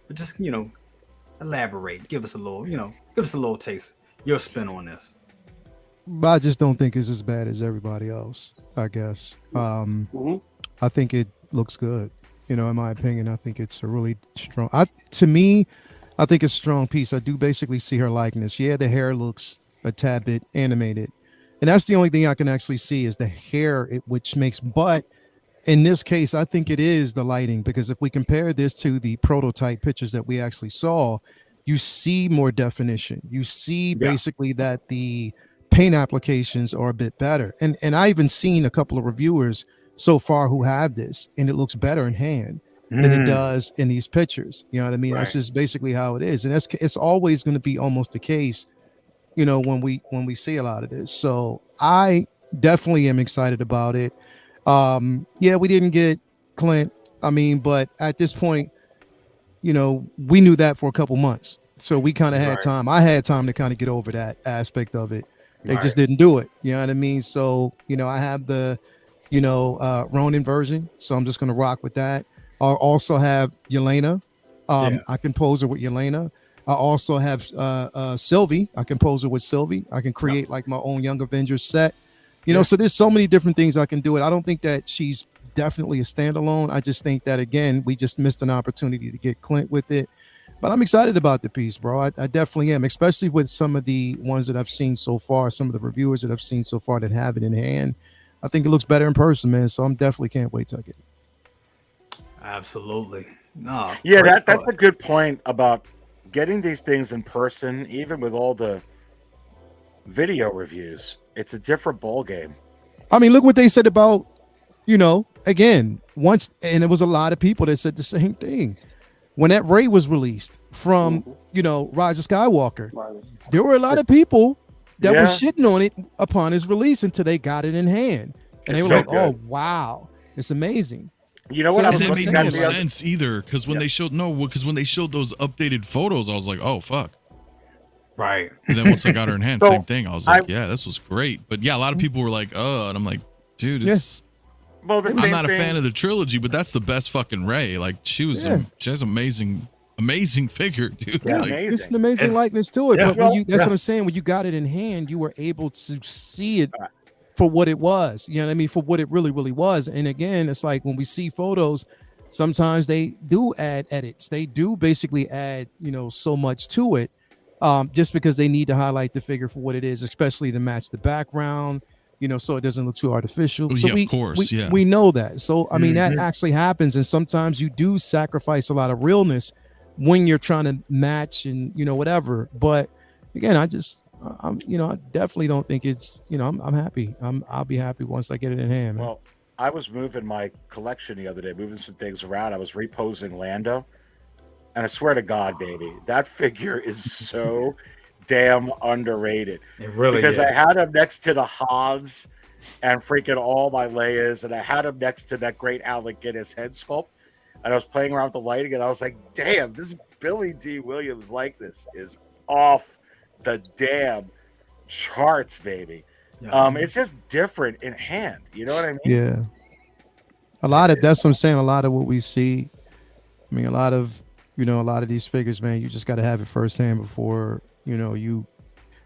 but just elaborate. Give us a little taste. Your spin on this. I just don't think it's as bad as everybody else, I guess. I think it looks good. In my opinion, I think it's a really strong. To me, I think it's a strong piece. I do basically see her likeness. Yeah, the hair looks a tad bit animated, and that's the only thing I can actually see is the hair, which makes. But in this case, I think it is the lighting, because if we compare this to the prototype pictures that we actually saw, you see more definition. You see basically that the paint applications are a bit better, and I even seen a couple of reviewers so far who have this, and it looks better in hand than it does in these pictures. You know what I mean? Right. That's just basically how it is, and it's always going to be almost the case, when we see a lot of this. So I definitely am excited about it. Yeah, we didn't get Clint. But at this point, we knew that for a couple months, so we kind of had time. I had time to kind of get over that aspect of it. They just didn't do it. You know what I mean? So, I have the, Ronin version. So I'm just going to rock with that. I also have Yelena. I can pose her with Yelena. I also have Sylvie. I can pose her with Sylvie. I can create like my own Young Avengers set. So there's so many different things I can do it. I don't think that she's definitely a standalone. I just think that, again, we just missed an opportunity to get Clint with it. But I'm excited about the piece, bro. I definitely am, especially with some of the ones that I've seen so far, some of the reviewers that I've seen so far that have it in hand. I think it looks better in person, man. So I'm definitely can't wait to get it. Absolutely. No. Yeah, that's a good point about getting these things in person, even with all the video reviews. It's a different ball game. Look what they said about, again, once, and it was a lot of people that said the same thing. When that Ray was released from, Rise of Skywalker, there were a lot of people that were shitting on it upon its release until they got it in hand. And they were like, oh, wow, it's amazing. You know what? It didn't make no sense either, because when they showed those updated photos, I was like, oh, fuck. Right. And then once I got her in hand, same thing. I was like, yeah, this was great. But yeah, a lot of people were like, and I'm like, dude, it's... Well, I'm not a fan of the trilogy, but that's the best fucking Ray. Like she has amazing figure, dude. Yeah, like, it's an amazing likeness to it. But that's what I'm saying. When you got it in hand, you were able to see it for what it was. You know what I mean? For what it really, really was. And again, it's like when we see photos, sometimes they do add edits. They do basically add, so much to it, just because they need to highlight the figure for what it is, especially to match the background. So it doesn't look too artificial. Oh, so yeah, of course, we know that. So that actually happens, and sometimes you do sacrifice a lot of realness when you're trying to match and whatever. But again, I definitely don't think it's I'm happy. I'll be happy once I get it in hand. Man. Well, I was moving my collection the other day, moving some things around. I was reposing Lando, and I swear to God, baby, that figure is so damn underrated. It really because is. I had him next to the Hans and freaking all my Leias, and I had him next to that great Alec Guinness head sculpt, and I was playing around with the lighting, and I was like, damn, this Billy D. Williams likeness is off the damn charts, baby. Yes. It's just different in hand. You know what I mean? Yeah. That's what I'm saying. A lot of what we see, a lot of these figures, man, you just got to have it firsthand before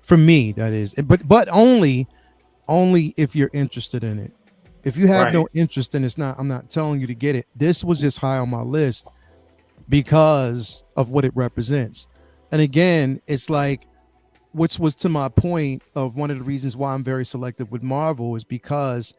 for me, that is, but only if you're interested in it. If you have no interest in it, I'm not telling you to get it. This was just high on my list because of what it represents. And again, it's like, which was to my point of one of the reasons why I'm very selective with Marvel is because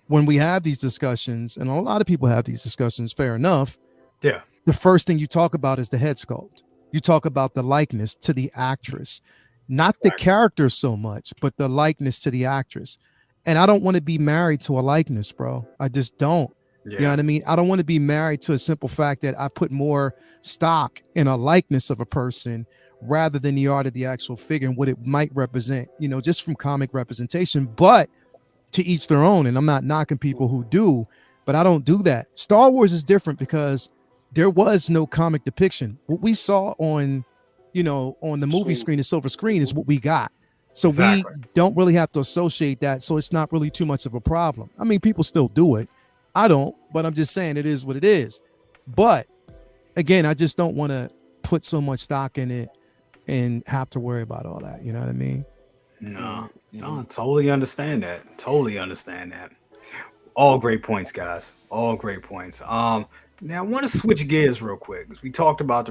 when we have these discussions, and a lot of people have these discussions, fair enough. Yeah. The first thing you talk about is the head sculpt. You talk about the likeness to the actress, not the character so much, but the likeness to the actress. And I don't want to be married to a likeness, bro. I just don't. You know what I mean? I don't want to be married to a simple fact that I put more stock in a likeness of a person rather than the art of the actual figure and what it might represent, you know, just from comic representation. But to each their own. And I'm not knocking people who do, but I don't do that. Star Wars is different because there was no comic depiction. What we saw on, you know, on the movie screen, the silver screen, is what we got. So we don't really have to associate that. So it's not really too much of a problem. I mean, people still do it. I don't, but I'm just saying it is what it is. But again, I just don't want to put so much stock in it and have to worry about all that. You know what I mean? No, totally understand that. Totally understand that. All great points, guys. All great points. Now I want to switch gears real quick because we talked about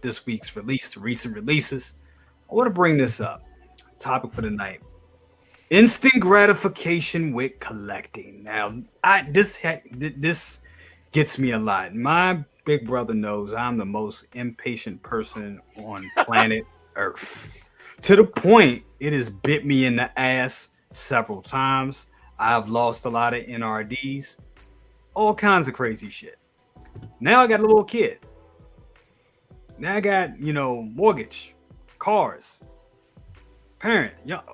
this week's release, the recent releases. I want to bring this up. Topic for the night: instant gratification with collecting. Now, this gets me a lot. My big brother knows I'm the most impatient person on planet Earth. To the point it has bit me in the ass several times. I've lost a lot of NRDs, all kinds of crazy shit. Now I got a little kid. Now I got, mortgage, cars,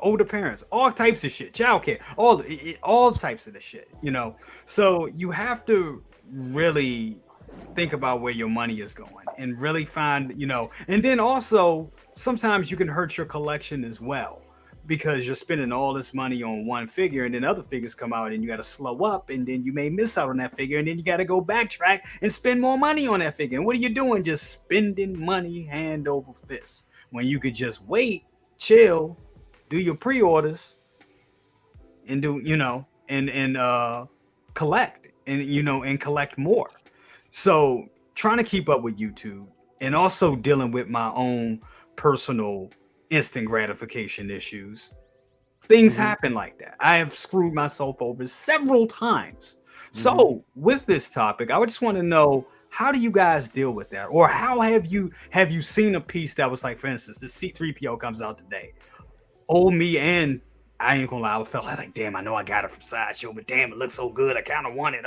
older parents, all types of shit, childcare, all types of the shit, So you have to really think about where your money is going and really find, and then also sometimes you can hurt your collection as well because you're spending all this money on one figure and then other figures come out and you got to slow up and then you may miss out on that figure and then you got to go backtrack and spend more money on that figure. And what are you doing? Just spending money hand over fist when you could just wait, chill, do your pre-orders and do, and collect and collect more. So trying to keep up with YouTube and also dealing with my own personal instant gratification issues. Things happen like that. I have screwed myself over several times. So with this topic, I would just want to know, how do you guys deal with that? Or how have you seen a piece that was like, for instance, the C-3PO comes out today. Old me, and I ain't gonna lie, I felt like, damn, I know I got it from Sideshow, but damn, it looks so good. I kind of want it.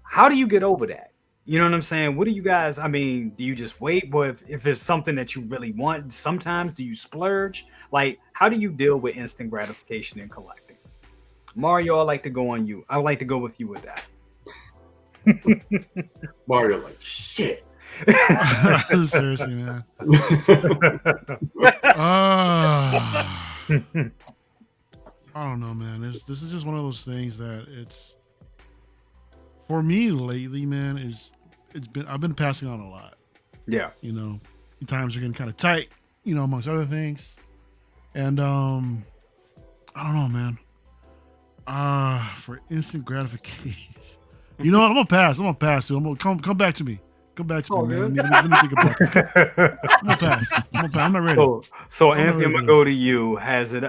How do you get over that? You know what I'm saying? What do you guys, do you just wait? But if it's something that you really want, sometimes do you splurge? Like, how do you deal with instant gratification in collecting? Mario, I'd like to go on you. I'd like to go with you with that. Mario, like, shit. Seriously, man. I don't know, man. This is just one of those things that it's, for me lately, man, I've been passing on a lot. Yeah. Times are getting kind of tight, amongst other things. And I don't know, man. For instant gratification. You know what? I'm gonna pass. I'm gonna come back to me. Come back to me, man. Let me think about this. I'm gonna pass. I'm not ready. So Anthony, I'm gonna go to you. Has it?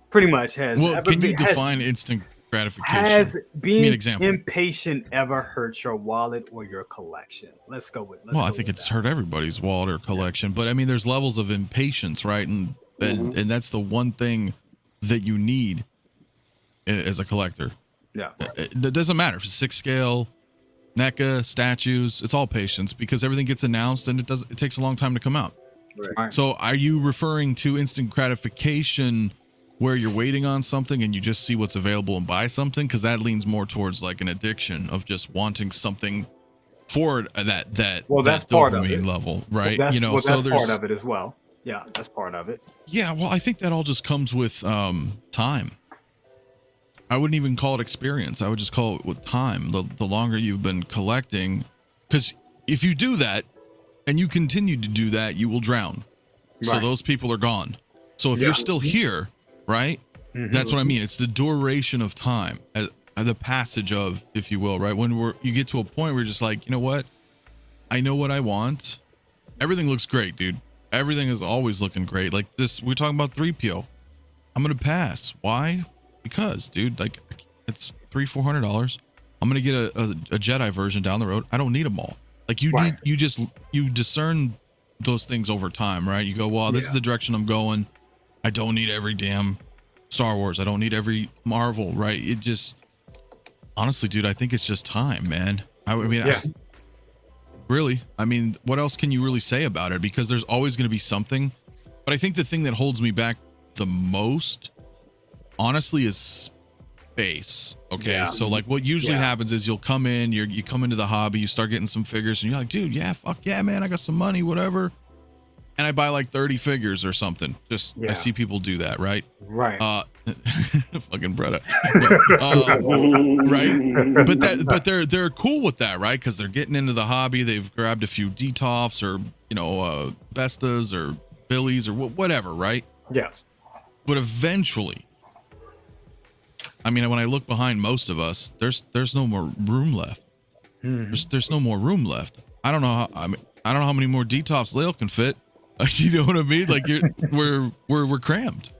Pretty much has. Well, can you define instant gratification? Has being impatient ever hurt your wallet or your collection? Let's go with. I think it's hurt everybody's wallet or collection, but there's levels of impatience, right? And that's the one thing that you need as a collector. Yeah, it doesn't matter if it's 6 scale, NECA, statues. It's all patience because everything gets announced and it takes a long time to come out. Right. So, are you referring to instant gratification where you're waiting on something and you just see what's available and buy something? Because that leans more towards like an addiction of just wanting something for that that's part of dopamine it. level, right? That's so there's part of it as well. Yeah, that's part of it. Yeah, well, I think that all just comes with time. I wouldn't even call it experience. I would just call it with time. The longer you've been collecting, because if you do that and you continue to do that, you will drown. Right. So those people are gone. So if you're still here, right? That's what I mean. It's the duration of time, the passage of, if you will, right? When you get to a point where you're just like, you know what? I know what I want. Everything looks great, dude. Everything is always looking great. Like this, we're talking about 3PO. I'm gonna pass. Why? Because, dude, like it's $300-400. I'm gonna get a Jedi version down the road. I don't need them all. Like you you discern those things over time, right? You go, well, this is the direction I'm going. I don't need every damn Star Wars. I don't need every Marvel, right? Honestly, dude, I think it's just time, man. I mean, Yeah. really, I mean, what else can you really say about it? Because there's always going to be something. But I think the thing that holds me back the most, honestly, is space. Okay, Yeah. so like what usually Yeah. happens is you'll come in, you come into the hobby, you start getting some figures, and you're like, dude, yeah, fuck yeah, man, I got some money, whatever. And I buy like 30 figures or something. Just Yeah. I see people do that, right? Right. Fucking Bretta. Right? But they're cool with that, right? Because they're getting into the hobby. They've grabbed a few Detoffs or Bestas or Billies or whatever, right? Yes. But eventually, I mean, when I look behind most of us, there's no more room left. There's no more room left. I don't know how how many more Detoffs Lale can fit. You know what I mean? Like we're crammed.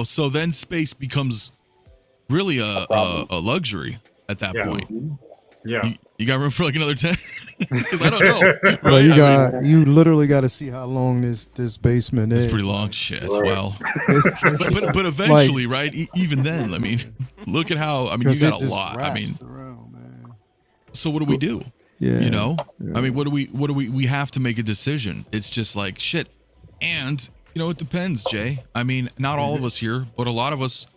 So then space becomes really a luxury at that point. Yeah. You got room for like another 10? Because I don't know. Well, Right? you literally got to see how long this basement is. It's pretty long shit. Right. Well, It's but eventually, right? Even then, I mean, look at how you got a lot. I mean, around, man. so what do we do? Yeah. I mean, what do we have to make a decision? It's just like shit. And it depends, Jay. I mean, not all of us here, but a lot of us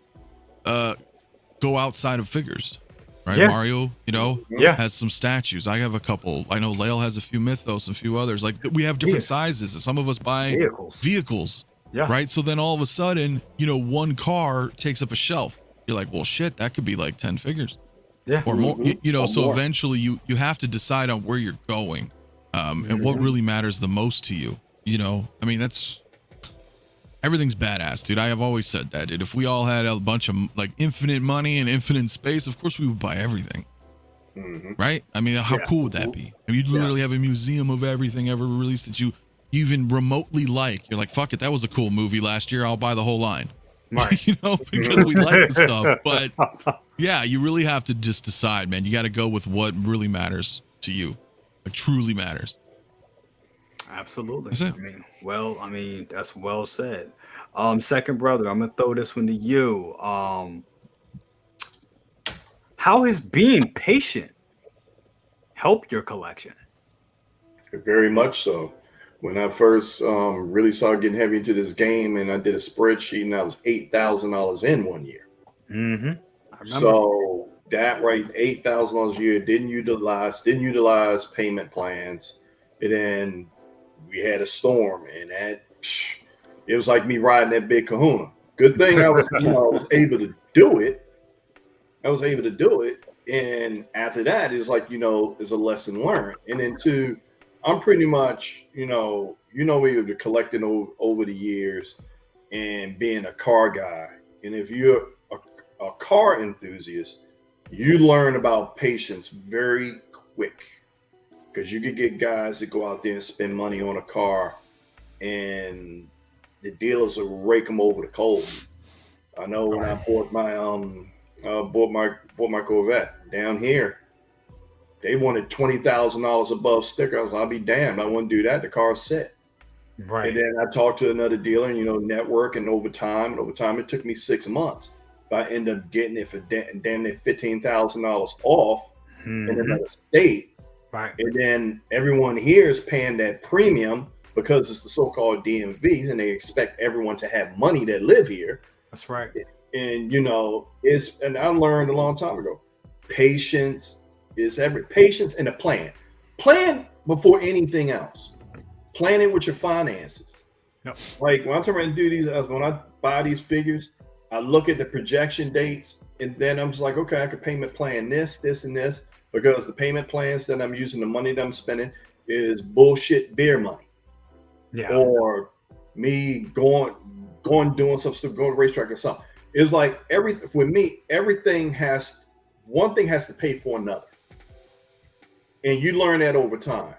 go outside of figures. Right? Yeah. Mario, Yeah. has some statues. I have a couple. I know Lale has a few Mythos and a few others. Like we have different sizes. Some of us buy vehicles. Yeah. Right. So then all of a sudden, one car takes up a shelf. You're like, well, shit, that could be like 10 figures. Yeah. Or more, Or so more. eventually you have to decide on where you're going, and what really matters the most to you. I mean, everything's badass, dude. I have always said that, dude. If we all had a bunch of like infinite money and infinite space, of course we would buy everything, right? I mean, how cool would that be? I mean, you'd literally have a museum of everything ever released that you even remotely like. You're like, fuck it, that was a cool movie last year. I'll buy the whole line. Right. Because we like the stuff. But yeah, you really have to just decide, man. You got to go with what really matters to you. It truly matters. Absolutely. That's it. I mean, that's well said. Second brother, I'm gonna throw this one to you. How has being patient helped your collection? Very much so. When I first really started getting heavy into this game, and I did a spreadsheet, and I was $8,000 in 1 year. Mm-hmm. I remember. So that right, $8,000 a year, didn't utilize payment plans, and then we had a storm, and it was like me riding that big Kahuna. Good thing I was, was able to do it. And after that, it's like, is a lesson learned. And then two, I'm pretty much, we were collecting over the years and being a car guy. And if you're a car enthusiast, you learn about patience very quick, because you could get guys that go out there and spend money on a car, and the dealers will rake them over the coals. I know when I bought my Corvette down here, they wanted $20,000 above sticker. I was like, I'll be damned. I wouldn't do that. The car's set. Right. And then I talked to another dealer, and network, and over time, it took me 6 months. But I ended up getting it for damn near $15,000 off in another state. Right. And then everyone here is paying that premium because it's the so-called DMVs, and they expect everyone to have money that live here. That's right. And and I learned a long time ago, patience is patience and a plan. Plan before anything else. Plan it with your finances. Yep. Like when I'm trying to do these, when I buy these figures, I look at the projection dates, and then I'm just like, okay, I could payment plan this, and this, because the payment plans that I'm using, the money that I'm spending, is bullshit beer money. Yeah. Or me going doing some stuff, going to racetrack or something. It's like for me, one thing has to pay for another. And you learn that over time.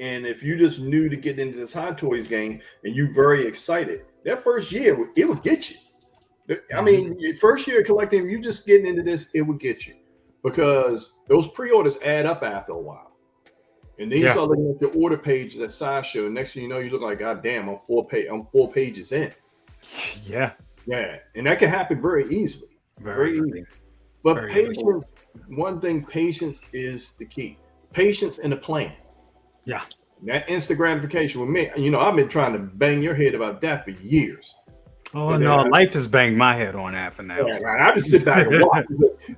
And if you just new to get into this Hot Toys game and you're very excited, that first year, it would get you. I mean, your first year collecting, you just getting into this, it would get you. Because those pre-orders add up after a while. And then you start looking at your order pages at Sideshow. Next thing you know, you look like, God damn, I'm 4 pages in. Yeah. Yeah. And that can happen very easily. Very easy. But Very patience, one thing, patience is the key. Patience and a plan. Yeah. That instant gratification with me, you know, I've been trying to bang your head about that for years. Oh no, life has banged my head on that for now. Yeah, man, I just sit back and watch.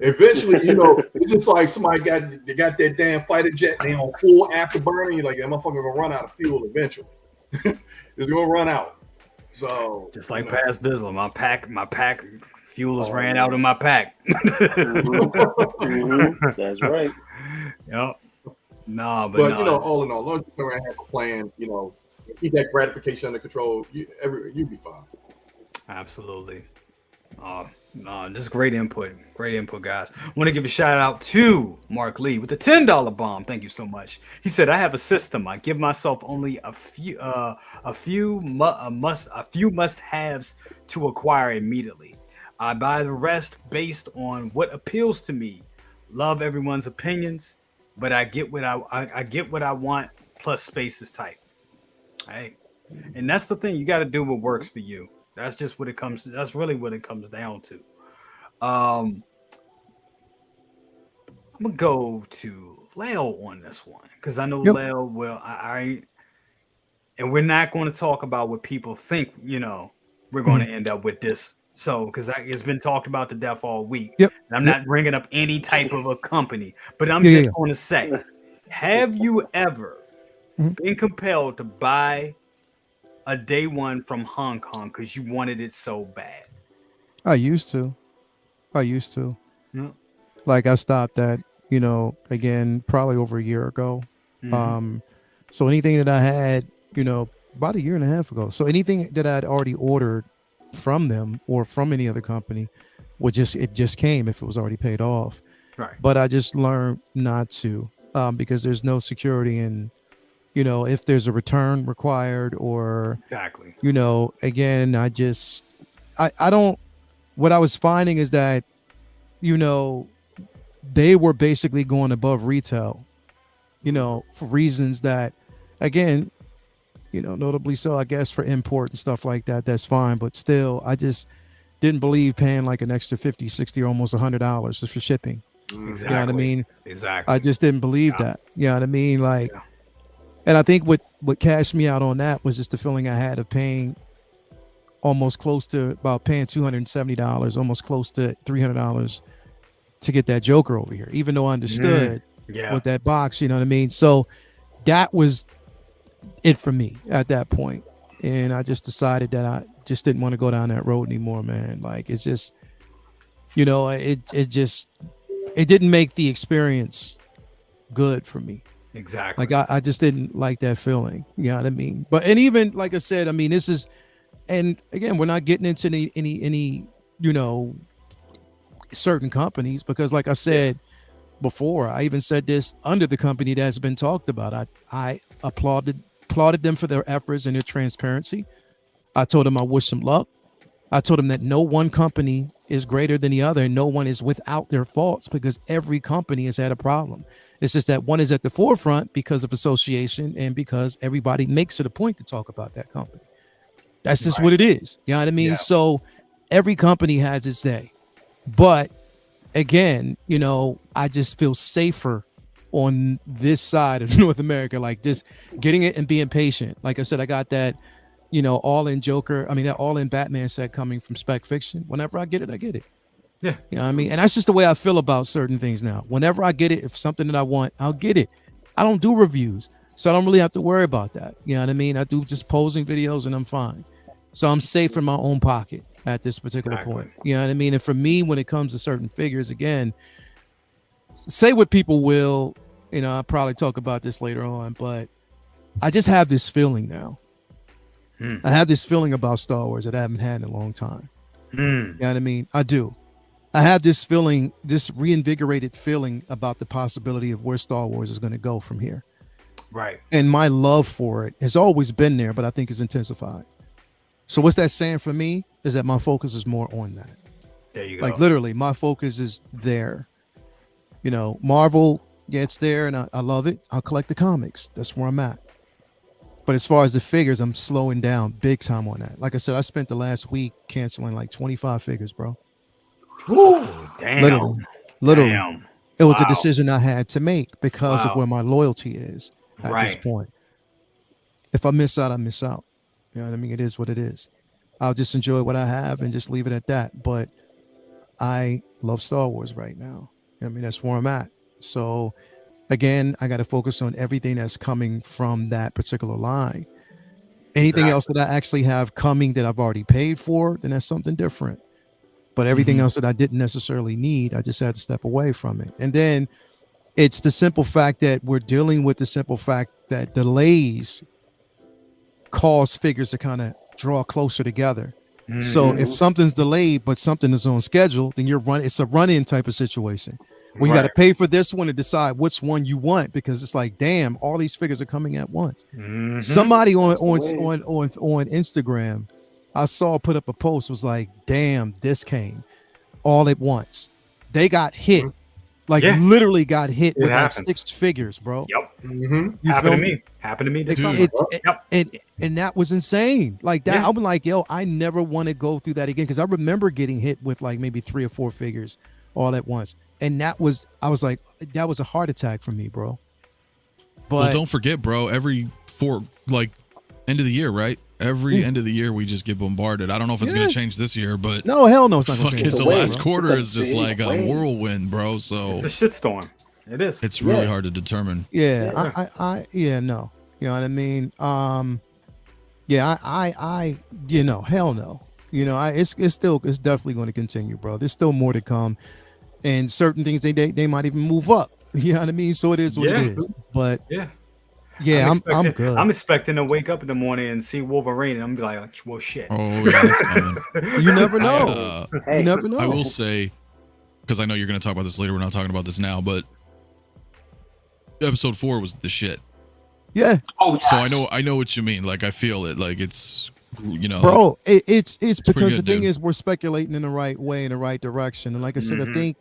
Eventually, you know, it's just like somebody got that damn fighter jet and they on full afterburner. You're like, that motherfucker gonna run out of fuel eventually. It's gonna run out. So just like past Bizzle, my pack fuel has ran out of my pack. That's right. Yep. No, but no. you know, all in all, long as you have a plan, you know, keep that gratification under control, you'll be fine. Absolutely. No, just great input, guys. I want to give a shout out to Mark Lee with the $10 bomb. Thank you so much. He said, "I have a system. I give myself only a few must-haves to acquire immediately. I buy the rest based on what appeals to me. Love everyone's opinions, but I get what I want. Plus, space is tight. Hey, and that's the thing. You got to do what works for you. That's just what it comes. That's really what it comes down to. I'm gonna go to Leo on this one because I know Leo will. And we're not going to talk about what people think. You know, we're going to end up with this. So, because it's been talked about to death all week. Yep. And I'm not bringing up any type of a company, but I'm just going to say, have you ever been compelled to buy a day one from Hong Kong because you wanted it so bad? I used to. Yeah. Like I stopped that, you know, again, probably over a year ago. So anything that I had, you know, about a year and a half ago. So anything that I'd already ordered from them or from any other company it just came if it was already paid off. Right. But I just learned not to, because there's no security in, you know, if there's a return required or exactly, you know, again, I don't, what I was finding is that, you know, they were basically going above retail, you know, for reasons that, again, you know, notably so, I guess, for import and stuff like that, that's fine. But still, I just didn't believe paying like an extra 50, 60 or almost $100 just for shipping. Exactly. You know what I mean? Exactly. I just didn't believe that. You know what I mean? Like, and I think what cashed me out on that was just the feeling I had of paying almost close to about paying $270, almost close to $300 to get that Joker over here, even though I understood with that box, you know what I mean? So that was it for me at that point. And I just decided that I just didn't want to go down that road anymore, man. Like, it's just, you know, it didn't make the experience good for me. Exactly. Like I just didn't like that feeling. You know what I mean? But, and even like I said, I mean, this is, and again, we're not getting into any, you know, certain companies, because like I said before, I even said this under the company that's been talked about. I applauded them for their efforts and their transparency. I told them I wish them luck. I told them that no one company is greater than the other and no one is without their faults, because every company has had a problem. It's just that one is at the forefront because of association and because everybody makes it a point to talk about that company. That's just what it is. You know what I mean? Yeah. So every company has its day. But again, you know, I just feel safer on this side of North America, like just getting it and being patient. Like I said, I got that, you know, all-in that all-in Batman set coming from Spec Fiction. Whenever I get it, I get it. Yeah. You know what I mean? And that's just the way I feel about certain things now. Whenever I get it, if something that I want, I'll get it. I don't do reviews, so I don't really have to worry about that. You know what I mean? I do just posing videos and I'm fine. So I'm safe in my own pocket at this particular point. You know what I mean? And for me, when it comes to certain figures, again, say what people will, you know, I'll probably talk about this later on, but I just have this feeling now. I have this feeling about Star Wars that I haven't had in a long time. You know what I mean? I do. I have this feeling, this reinvigorated feeling about the possibility of where Star Wars is going to go from here. Right. And my love for it has always been there, but I think it's intensified. So what's that saying for me is that my focus is more on that. There you go. Like literally, my focus is there. You know, Marvel, yeah, it's there, and I love it. I'll collect the comics. That's where I'm at. But as far as the figures, I'm slowing down big time on that. Like I said, I spent the last week canceling like 25 figures, bro. Ooh, damn. Literally. Literally. Damn. It was a Wow. decision I had to make because of Wow. where my loyalty is at this Right. point. If I miss out, I miss out. You know what I mean? It is what it is. I'll just enjoy what I have and just leave it at that. But I love Star Wars right now. I mean, that's where I'm at. So again, I got to focus on everything that's coming from that particular line. Anything else that I actually have coming that I've already paid for, then that's something different. But everything else that I didn't necessarily need, I just had to step away from it. And then it's the simple fact that we're dealing with the simple fact that delays cause figures to kind of draw closer together. So if something's delayed but something is on schedule, then it's a run-in type of situation. When you got to pay for this one to decide which one you want, because it's like, damn, all these figures are coming at once. Somebody on Instagram, I saw put up a post, was like, damn, this came all at once. They got hit, literally got hit with like 6 figures, bro. Yep. Happened to me this summer. And that was insane. Like that, I'm like, yo, I never want to go through that again, because I remember getting hit with like maybe 3 or 4 figures all at once. And I was like, that was a heart attack for me, bro. But well, don't forget, bro, end of the year, right? Every end of the year we just get bombarded. I don't know if it's gonna change this year, but no, hell no, it's not gonna fucking change. the last quarter is just like a whirlwind, bro. So it's a shitstorm. It is. It's really hard to determine. Yeah, no. You know what I mean? Hell no. You know, it's definitely going to continue, bro. There's still more to come, and certain things they might even move up. You know what I mean? So it is what it is. But I'm good. I'm expecting to wake up in the morning and see Wolverine, and I'm gonna be like, well, shit. Oh yeah, that's coming. You never know. You never know. I will say, because I know you're going to talk about this later. We're not talking about this now, but episode 4 was the shit. Yeah. Oh, yes. So I know what you mean. Like I feel it. Like it's, you know, bro. It's because good, the thing dude. is we're speculating in the right way, in the right direction, and like I said, I think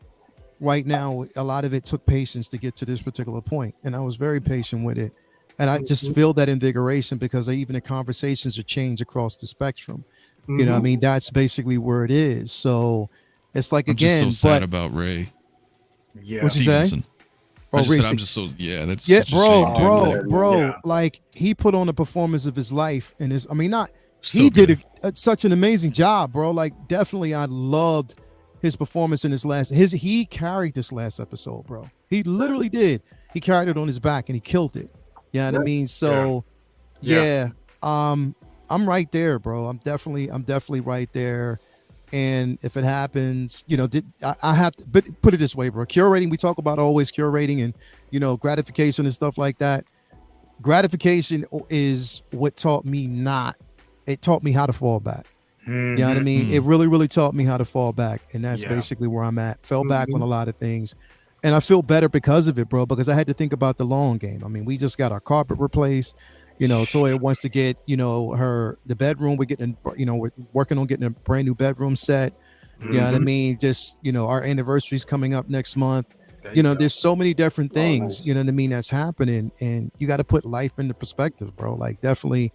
right now a lot of it took patience to get to this particular point, and I was very patient with it, and I just feel that invigoration because even the conversations are changed across the spectrum. You know what I mean? That's basically where it is. So it's like, I'm again, just so sad about Ray. Yeah. What you say? Stevenson. Oh, I'm just so that's yeah, such a shame, dude. bro. Like he put on the performance of his life, and he did such an amazing job, bro. Like definitely, I loved his performance in he carried this last episode, bro. He literally did. He carried it on his back and he killed it. You know what I mean? So I'm right there, bro. I'm definitely right there. And if it happens, you know, I have to, but put it this way, bro. Curating, we talk about always curating and, you know, gratification and stuff like that. Gratification is what taught me it taught me how to fall back. You know what I mean? It really, really taught me how to fall back. And that's basically where I'm at. Fell back on a lot of things. And I feel better because of it, bro, because I had to think about the long game. I mean, we just got our carpet replaced. You know, Toya wants to get, you know, the bedroom. We're working on getting a brand new bedroom set. You know what I mean? Just, you know, our anniversary's coming up next month. You know, there's so many different things, you know what I mean, that's happening. And you got to put life into perspective, bro. Like definitely,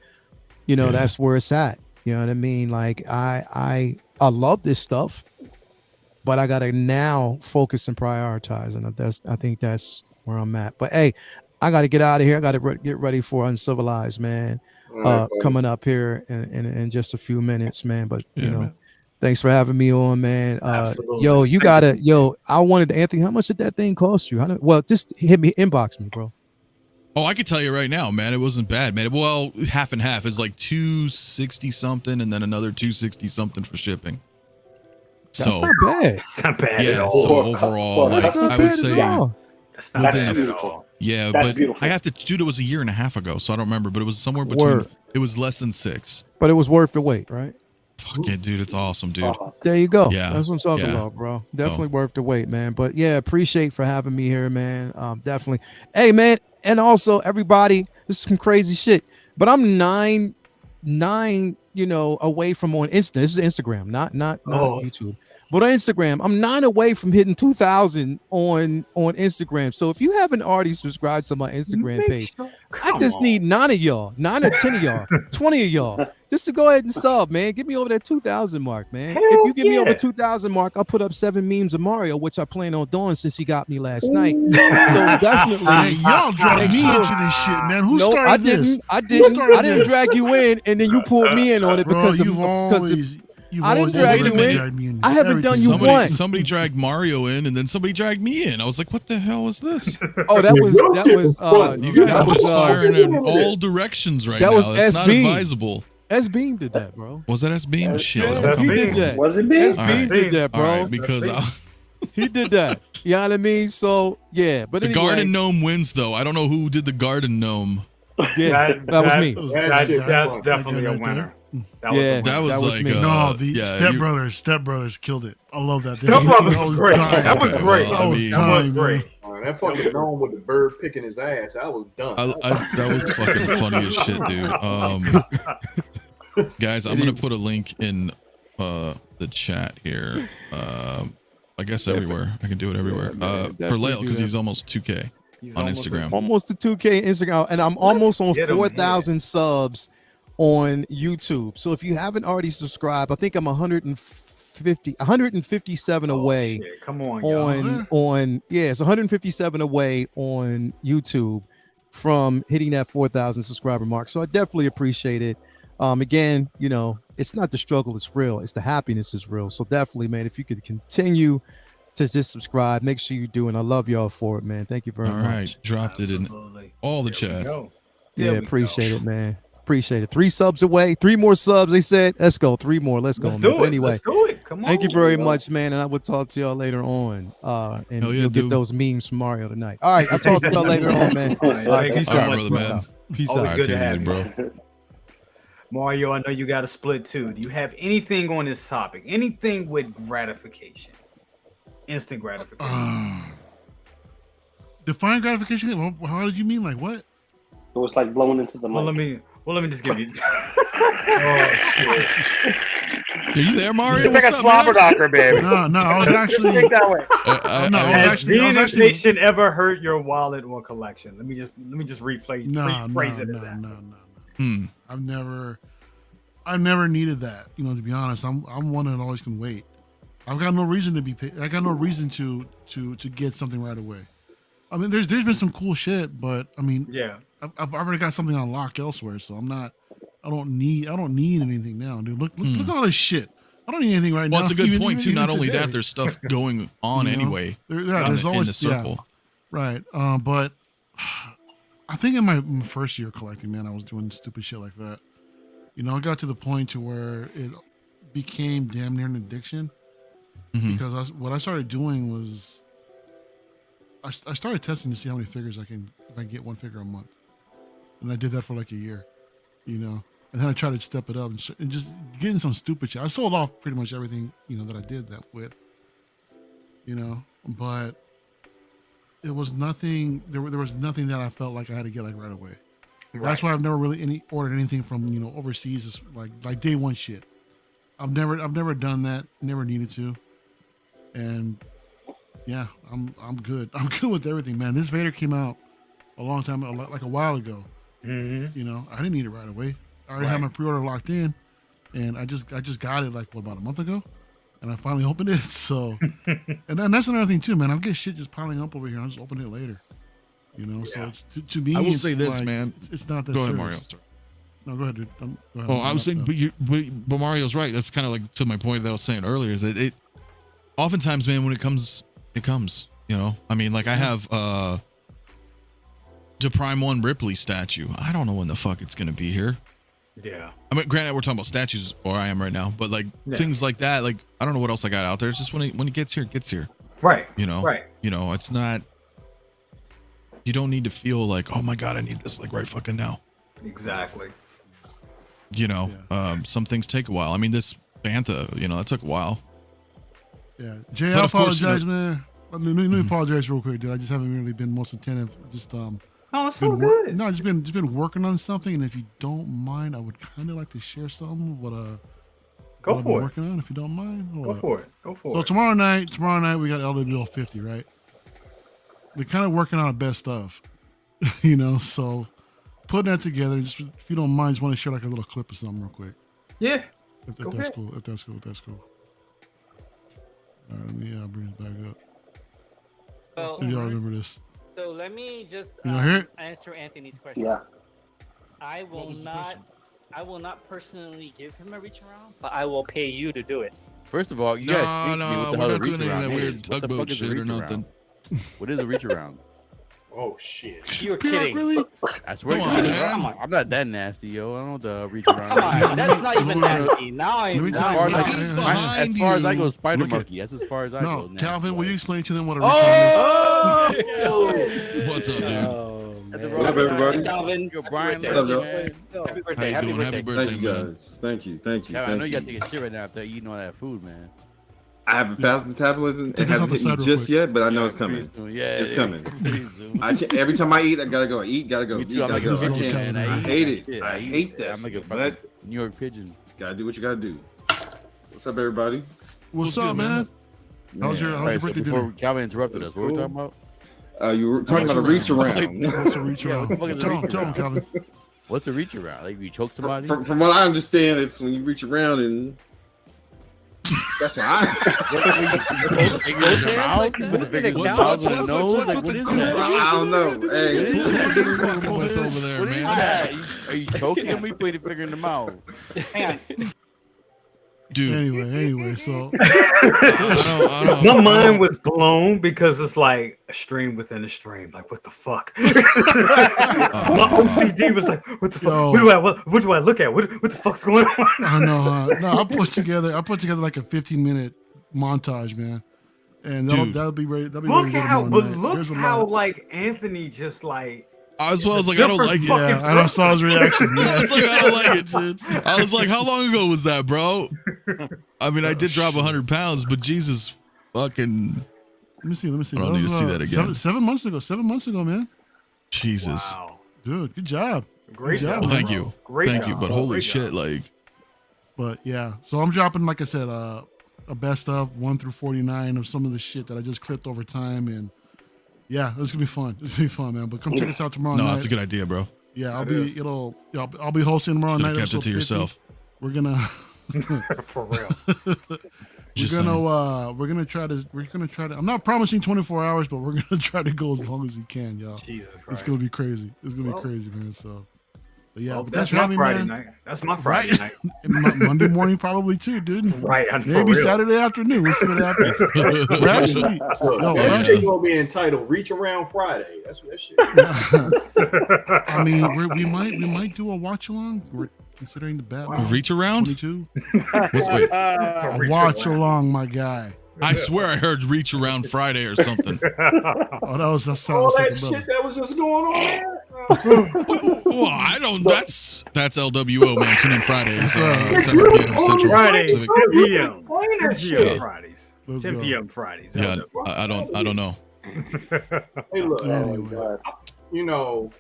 you know, that's where it's at. You know what I mean? Like I love this stuff, but I got to now focus and prioritize. And I think that's where I'm at. But hey, I got to get out of here. I got to get ready for Uncivilized, man. Coming up here in just a few minutes, man. But you know, thanks for having me on, man. I wanted Anthony. How much did that thing cost you? Just inbox me, bro. Oh, I could tell you right now, man. It wasn't bad, man. Well, half and half. It's like $260 something, and then another $260 something for shipping. That's not bad. It's not bad at all. So overall, that's not I bad would say at all. That's not bad at beautiful. all. Yeah, That's but beautiful. I have to, dude, it was a year and a half ago, so I don't remember, but it was somewhere between, it was less than 6. But it was worth the wait, right? Fuck yeah, dude, it's awesome, dude. There you go. Yeah. That's what I'm talking about, bro. Definitely worth the wait, man. But yeah, appreciate for having me here, man. Definitely. Hey, man, and also everybody, this is some crazy shit. But I'm nine, you know, away from on Insta. This is Instagram, not YouTube. But on Instagram, I'm 9 away from hitting 2,000 on Instagram. So if you haven't already subscribed to my Instagram page, I just need 9 of y'all, 9 or 10 of y'all, 20 of y'all, just to go ahead and sub, man. Get me over that 2,000 mark, man. Hell If you get me yeah. over 2,000 mark, I'll put up 7 memes of Mario, which I plan on doing since he got me last night. So definitely, Hey, y'all dragged make me sure- into this shit, man. Who no, started I this? didn't. I Who didn't. started I didn't this? drag you in, and then you pulled me in on it Bro, because you've always I didn't drag you in. dragged me in. I haven't done you Everything. one. Somebody dragged Mario in, and then somebody dragged me in. I was like, "What the hell was this?" Oh, that was Your shit you was fun. You that guys was are firing in all directions right that now. was That's not SB. advisable. S Beam did that, bro. Was that S Beam? Shit. Yeah, okay. that's He Beam. did that. Was it big? S All Beam right. did that, All bro. right, because He did that. You know what I mean? So yeah, but the anyway, garden gnome wins, though. I don't know who did the garden gnome. yeah, that was me. That's That definitely a right there. winner. Yeah. That was a winner. That was was like me. No, the yeah, Step Brothers killed it. I love that. Step Brothers I was great. dying. That was Okay, great. well, I I was mean- That was dying, great. man. That fucking gnome with the bird picking his ass. I was done. that was fucking funny as shit, dude. Guys, I'm gonna put a link in the chat here. I guess everywhere. I can do it everywhere. For definitely Lael, do because that. he's almost 2K He's on almost Instagram. Almost to 2K Instagram, and I'm almost on get 'em 4,000 subs on YouTube. So if you haven't already subscribed, I think I'm 157 away. Shit. Come on, y'all. on it's 157 away on YouTube from hitting that 4,000 subscriber mark. So I definitely appreciate it. Again, you know, it's not the struggle, it's real. It's the happiness is real. So definitely, man, if you could continue to just subscribe, make sure you do. And I love y'all for it, man. Thank you very All much. right, dropped it in Absolutely. all the There we chats. go. Yeah, There we appreciate go. it, man. Appreciate it. 3 subs away, 3 more subs. They said, let's go. 3 more. Let's go, Let's man. do But it. anyway, Let's do it. Come on. thank you very much, man. And I will talk to y'all later on. And Hell yeah, you'll get dude. those memes from Mario tonight. All right, I'll talk to y'all later on, man. All right, All right, thank you peace so out. much, brother, brother. man. Peace Always out. good to Take it have easy, you, bro. Mario, I know you got a split too. Do you have anything on this topic? Anything with gratification? Instant gratification. Define gratification. How did you mean? Like what? It was like blowing into the mic. Let me just give you. Are you there, Mario? It's like a What's up, slobber man? knocker, babe. No, I was actually. Think that way. No, I was Has actually- being impatient ever hurt your wallet or collection? Let me just rephrase rephrase it as that. No. I've never needed that. You know, to be honest, I'm one that always can wait. I've got no reason to be. I got no reason to get something right away. I mean, there's been some cool shit, but I mean, Yeah. I've already got something on lock elsewhere, so I'm not. I don't need anything now, dude. Look at all this shit. I don't need anything right now. Well, it's a good even- point too. even Not only today. that, there's stuff going on You know? anyway. There's in always the circle. right. But I think in my first year collecting, man, I was doing stupid shit like that. You know, I got to the point to where it became damn near an addiction Mhm. because what I started doing was I started testing to see how many figures if I can get one figure a month, and I did that for like a year, you know. And then I tried to step it up and just getting some stupid shit. I sold off pretty much everything, you know, that I did that with, you know, but it was nothing. There was nothing that I felt like I had to get like right away. That's why I've never really ordered anything from, you know, overseas, like day one shit. I've never done that. Never needed to. And yeah, I'm good. I'm good with everything, man. This Vader came out a long time, like a while ago. Mm-hmm. You know, I didn't need it right away. I already had my pre-order locked in, and I just got it like about a month ago, and I finally opened it. So, and then that's another thing too, man. I'm getting shit just piling up over here. I'll just open it later. You know, so it's to me. I will it's say this, like, man. It's not that. Go ahead, serious. Mario. Sorry. No, go ahead, dude. Go ahead. Oh, I was saying, but Mario's right. That's kind of like to my point that I was saying earlier. Is that it? Oftentimes, man, when it comes. You know, I mean, like I have the Prime 1 Ripley statue. I don't know when the fuck it's gonna be here. Yeah. I mean, granted, we're talking about statues, or I am right now, but like things like that. Like I don't know what else I got out there. It's just when it gets here, it gets here. Right. You know. Right. You know, it's not. You don't need to feel like, oh my god, I need this like right fucking now. Exactly. You know, some things take a while. I mean, this Bantha, you know, that took a while. Yeah, Jay, But I of course, you know- apologize, man. Let me apologize real quick, dude. I just haven't really been most attentive. Just Oh, it's so been good. no, just been working on something, and if you don't mind, I would kind of like to share something. What Go what I've been for it. working on, if you don't mind. Hold Go up. for it. Go for So it. tomorrow night we got LWL 50, right? We're kind of working on a best of, so putting that together. Just if you don't mind, just want to share like a little clip of something real quick. Yeah. If Go that's ahead. cool. If that's cool. All right, let me bring it back up. So, If y'all remember this. so let me just You know, hear it? answer Anthony's question. Yeah. I What will was the not. question? I will not personally give him a reach around, but I will pay you to do it. First of all, you guys speak to me. What the we're hell not a doing reach any of around that is? weird What the fuck tugboat is a shit or reach around? nothing. What is a reach around? Oh shit. You're Peanut, kidding. Really? I swear, Come on, man. Come on. I'm not that nasty, yo. I don't know the reach Come around. on. That's not even nasty. Now Let me I'm. As tell you, far as, Look, I, he's as behind far as I you. go, Spider Look at- Monkey. That's as far as I go. No, now. Calvin, will you explain to them what a Oh! What's up, dude? At the man. wrong What up, everybody? time. Calvin, Yo, happy Brian, birthday. What's up, man. Happy birthday. How you Happy doing? Happy birthday. birthday, Thank you, man. guys. Thank you. Calvin, I know you got Thank to take a shit right now after eating all that food, man. I haven't fast metabolism. Take It this off hasn't the hit me side real just quick. yet, but I know Yeah, it's coming. pretty soon. Yeah, It's coming. pretty soon. I can't, every time I eat, I gotta go. Eat, gotta go. Me Eat, too. I'm gotta like a go. This is I all can't. Calvin, man. man. I eat hate that it. shit. I hate that I'm like a shit, fucking but- New York pigeon. Gotta do what you gotta do. What's up, everybody? What's good, up, man? How's your All right, so birthday before dinner? Calvin interrupted us, what were we Cool. talking about? You were talking about a reach around. What's a reach Yeah, around? what the fuck is a Tell him, reach tell him, around? Calvin. What's a reach around? Like you choke somebody? From what I understand, it's when you reach around and that's what I. Put the finger in the mouth? Put the finger in the What's- mouth what's- and the what's- nose? what's Like with what the is clip? that? I don't know. Hey, What's over there, What is man? that? Are you choking him? We put the finger in the mouth. Hang on. Dude, Anyway, so I don't, My mind was blown because it's like a stream within a stream. Like, what the fuck? My OCD was like, what the fuck? Yo. What do I look at? What the fuck's going on? I know, huh? No, I put together like a 15-minute montage, man, and Dude. that'll be ready. That'll be Look ready how, tomorrow but night. look There's a how lot. like Anthony just like. I was like, I don't like it. Yeah, I don't saw his reaction. I Man. was like, I don't like it, dude. I was like, how long ago was that, bro? I mean, I did drop 100 pounds, but Jesus fucking Let me see. I don't That need to was, see that again. 7 months ago. 7 months ago, man. Jesus. Wow. Good job. Great Good job, job. Well, thank bro. you. Great Thank you. job. But holy Great shit, job. like, But yeah, so I'm dropping, like I said, a best of 1 through 49 of some of the shit that I just clipped over time, and yeah, it's gonna be fun. It's gonna be fun, man. But come check us out tomorrow no, night. that's a good idea, bro. Yeah, It is. I'll be hosting tomorrow Should night. have kept it to episode 50. yourself. We're gonna For real. Just we're gonna try to. I'm not promising 24 hours, but we're gonna try to go as long as we can, y'all. Jesus Christ. It's gonna be crazy. It's gonna Well- be crazy, man. So, but yeah, Well, but that's thanks for my having me, Friday man. night. That's my Friday Right. night. And Monday morning probably too, dude. Right. For Maybe real. Saturday afternoon. We'll see what happens. We're actually, Look, no, we're that actually, shit gonna be entitled "Reach Around Friday." That's what that shit. I mean, we might do a watch along. We're considering the Batman Reach around? 22. Wait, A Reach watch around. along, my guy. I swear I heard reach around Friday or something. Oh, that sounds All like that a shit brother. that was just going on there. Well, I don't. That's LWO, man. Tune in Fridays, 7 p.m. Central. Friday, Pacific. 10 p.m. Explain 10 that p.m. shit. Fridays. Let's 10 go. p.m. Fridays. Yeah, I don't know. Hey, look, Anyway. you know,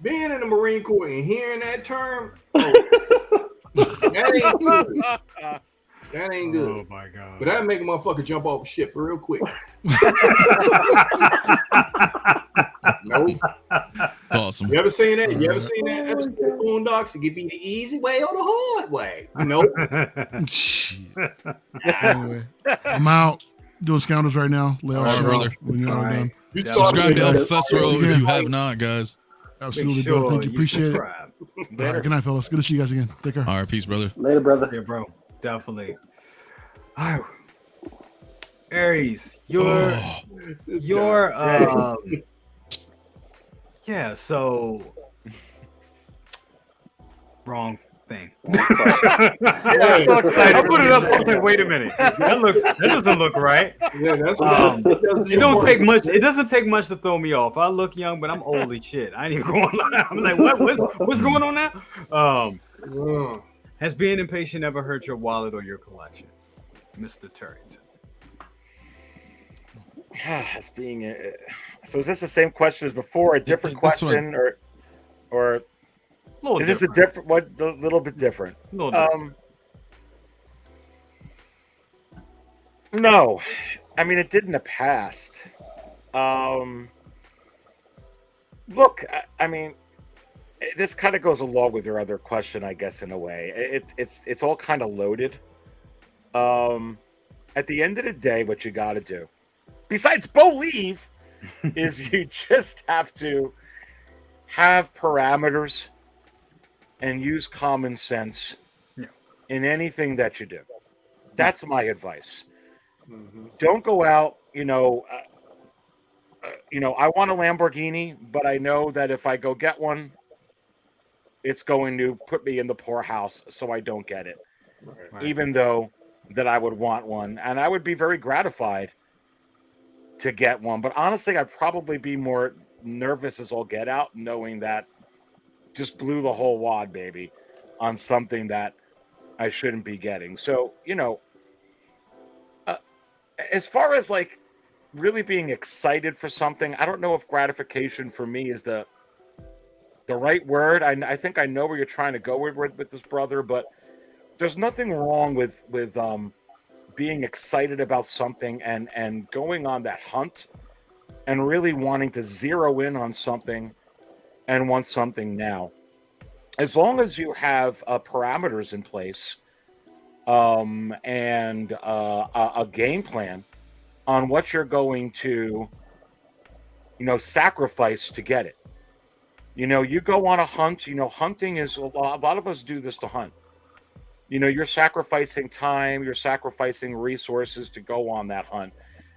being in the Marine Corps and hearing that term, that ain't good. That ain't good. Oh my god. But that make a motherfucker jump off a ship real quick. Nope. It's awesome. You ever seen that? You ever seen that episode of Boondocks? It could be the easy way or the hard way. Nope. Shit. Anyway, I'm out doing scoundrels right now. Lay All right, show brother. when you're all All done. right. You Yeah, started Subscribe to El with- Professoro if you have not, guys. Absolutely, Make bro. sure Thank you. Appreciate it. subscribe. All right, good night, fellas. Good to see you guys again. Take care. All right, peace, brother. Later, brother. Yeah, bro. Definitely. Oh. Aries, your yeah, so wrong thing. Yeah, So excited. I put it up. I was like, wait a minute. That doesn't look right. Yeah, that's It don't take much. It doesn't take much to throw me off. I look young, but I'm old as shit. I ain't even going on. I'm like, what's going on now? Has being impatient ever hurt your wallet or your collection, Mr. Turret? It's being so is this the same question as before? A different That's what- question, or A little is this a different? What a little bit different? little different. No, I mean it did in the past. Look, I mean, this kind of goes along with your other question, I guess, in a way. It's all kind of loaded. At the end of the day, what you got to do, besides believe, is you just have to have parameters and use common sense in anything that you do. That's my advice. Don't go out, I want a Lamborghini, but I know that if I go get one, it's going to put me in the poorhouse, so I don't get it. Right. Even though that I would want one, and I would be very gratified to get one. But honestly, I'd probably be more nervous as all get out, knowing that just blew the whole wad, baby, on something that I shouldn't be getting. So, as far as like really being excited for something, I don't know if gratification for me is the right word. I think I know where you're trying to go with this, brother, but there's nothing wrong with being excited about something and going on that hunt and really wanting to zero in on something and want something now. As long as you have parameters in place and a game plan on what you're going to, sacrifice to get it. You go on a hunt, hunting is a lot of us do this to hunt. You're sacrificing time, you're sacrificing resources to go on that hunt.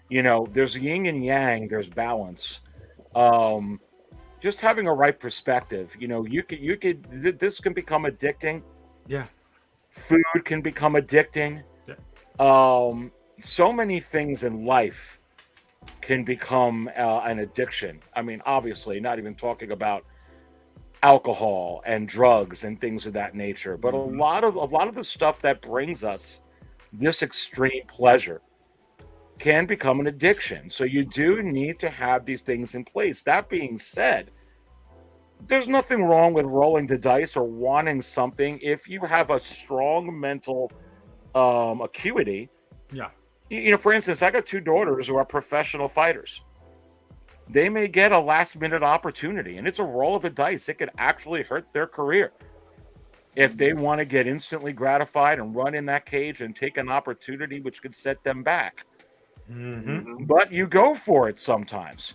There's yin and yang, there's balance. Just having a right perspective, this can become addicting. Yeah. Food can become addicting. Yeah. So many things in life can become an addiction. I mean, obviously, not even talking about alcohol and drugs and things of that nature, but a lot of the stuff that brings us this extreme pleasure can become an addiction. So you do need to have these things in place. That being said, there's nothing wrong with rolling the dice or wanting something if you have a strong mental acuity. Yeah. For instance, I got two daughters who are professional fighters. They may get a last-minute opportunity, and it's a roll of the dice. It could actually hurt their career if they want to get instantly gratified and run in that cage and take an opportunity which could set them back. But you go for it sometimes.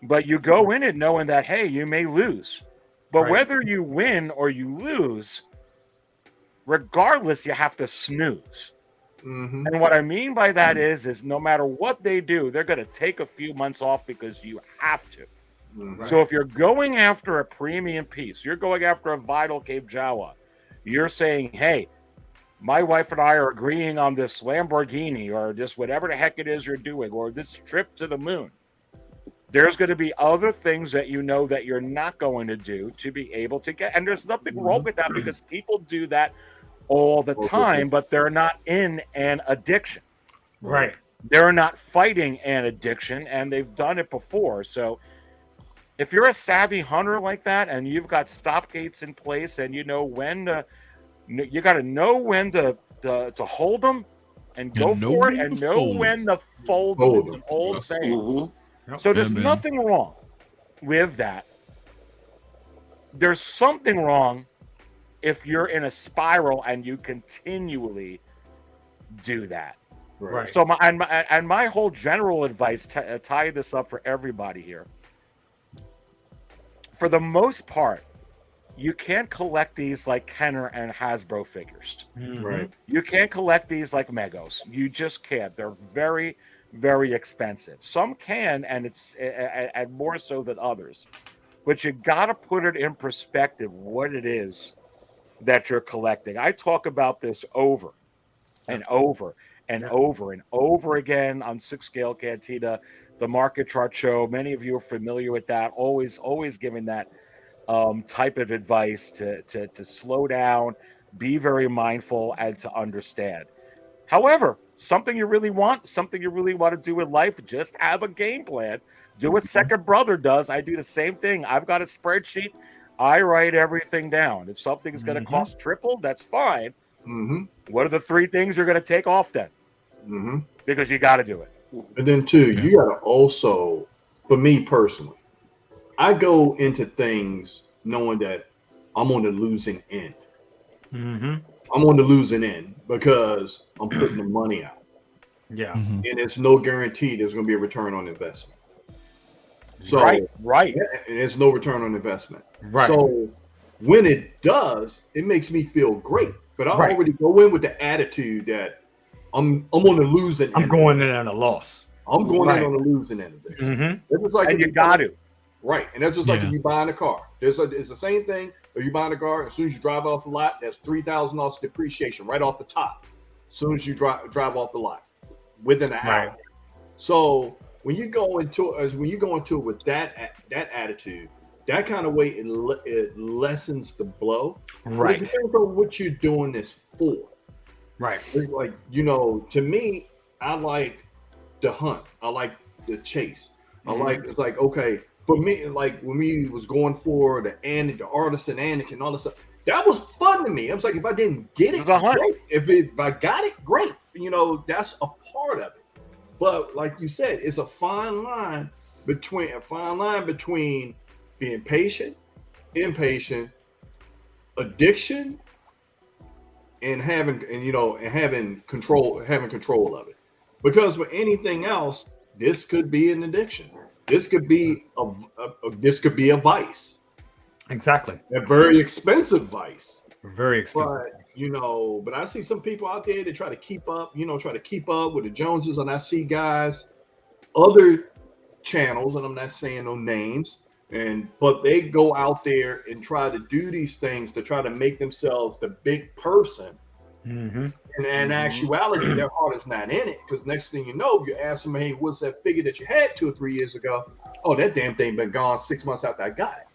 But you go in it knowing that, hey, you may lose. But whether you win or you lose, regardless, you have to snooze. And what I mean by that is no matter what they do, they're going to take a few months off because you have to. So if you're going after a premium piece, you're going after a Vital Cape Jawa, you're saying, hey, my wife and I are agreeing on this Lamborghini or this whatever the heck it is you're doing or this trip to the moon. There's going to be other things that that you're not going to do to be able to get. And there's nothing wrong with that because people do that all the time, but they're not in an addiction. Right. They're not fighting an addiction, and they've done it before. So if you're a savvy hunter like that and you've got stop gates in place and you know when to, you got to know when to hold them and go for it and know when to fold them. It's an old saying. So there's nothing wrong with that. There's something wrong if you're in a spiral and you continually do that. Right. So my whole general advice, tie this up for everybody here. For the most part, you can't collect these like Kenner and Hasbro figures. Right. You can't collect these like Megos. You just can't. They're very, very expensive. Some can, and it's and more so than others. But you got to put it in perspective what it is that you're collecting. I talk about this over and over and over and over again on 6 Scale Cantina, the market chart show. Many of you are familiar with that. Always giving that type of advice to slow down, be very mindful, and to understand. However, something you really want to do in life, just have a game plan. Do what Second Brother does. I do the same thing. I've got a spreadsheet. I write everything down. If something's going to cost triple, that's fine. What are the 3 things you're going to take off then? Mm-hmm. because you got to do it. And then too, you got to also, for me personally, I go into things knowing that I'm on the losing end. Mm-hmm. I'm on the losing end because I'm putting the money out. Yeah. Mhm. And it's no guarantee there's going to be a return on investment. So Right. and there's no return on investment. Right. So when it does, it makes me feel great. But I already go in with the attitude that I'm on the losing end. I'm going in at a loss. I'm going in on the losing end of this. Mm-hmm. It's just like And you got to. Right. And that's just like if you buying a car. It's the same thing. If you buying a car, as soon as you drive off the lot, that's $3,000 depreciation right off the top. As soon as you drive off the lot within an hour. So when you go into it with that attitude, that kind of way it lessens the blow. Right. It depends on what you're doing this for. Right. It's like, to me, I like the hunt. I like the chase. It's like, okay, for me, like when we was going for the artisan Anakin, all this stuff, that was fun to me. I was like, if I didn't get it, great. If I got it, great. That's a part of it. But like you said, it's a fine line between being patient, impatient, addiction, and having control of it. Because with anything else, this could be an addiction. This could be a vice. Exactly. A very expensive vice. Very expensive. But I see some people out there that try to keep up with the Joneses, and I see guys, other channels, and I'm not saying no names, but they go out there and try to do these things to try to make themselves the big person. Mm-hmm. And in actuality, their heart is not in it, because next thing you know, you ask them, hey, what's that figure that you had 2 or 3 years ago? Oh, that damn thing been gone 6 months after I got it.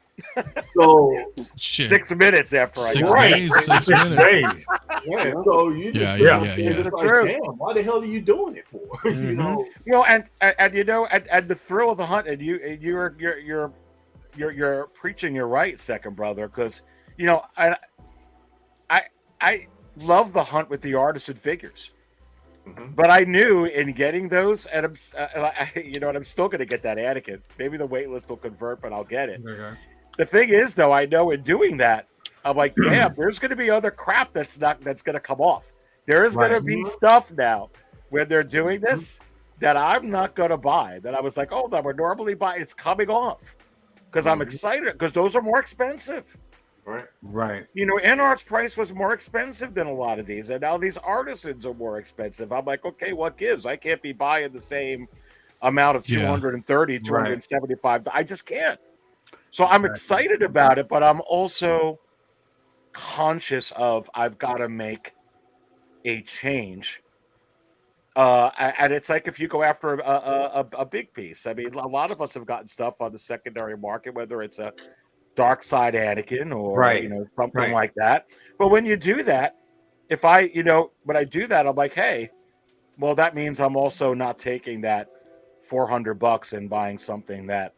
So 6 minutes after I 6 got days, it. 6 minutes. Yeah, so you just yeah. like, damn, why the hell are you doing it for? Mm-hmm. And the thrill of the hunt, and you're preaching your right, second brother, because I love the hunt with the artisan figures. Mm-hmm. But I knew in getting those, and I'm still going to get that Anakin. Maybe the wait list will convert, but I'll get it. Okay. The thing is, though, I know in doing that, I'm like, damn, there's going to be other crap that's going to come off. There is going to be stuff now when they're doing this that I'm not going to buy. That I was like, oh, that we're normally buy. It's coming off because I'm excited because those are more expensive. Right. Inart's price was more expensive than a lot of these, and now these artisans are more expensive. I'm like, okay, what gives? I can't be buying the same amount of 230, 275. I just can't. So I'm excited about it, but I'm also conscious of I've got to make a change. And it's like if you go after a big piece. I mean, a lot of us have gotten stuff on the secondary market, whether it's a Dark Side Anakin or something like that. But when you do that, when I do that, I'm like, hey, well, that means I'm also not taking that $400 and buying something that,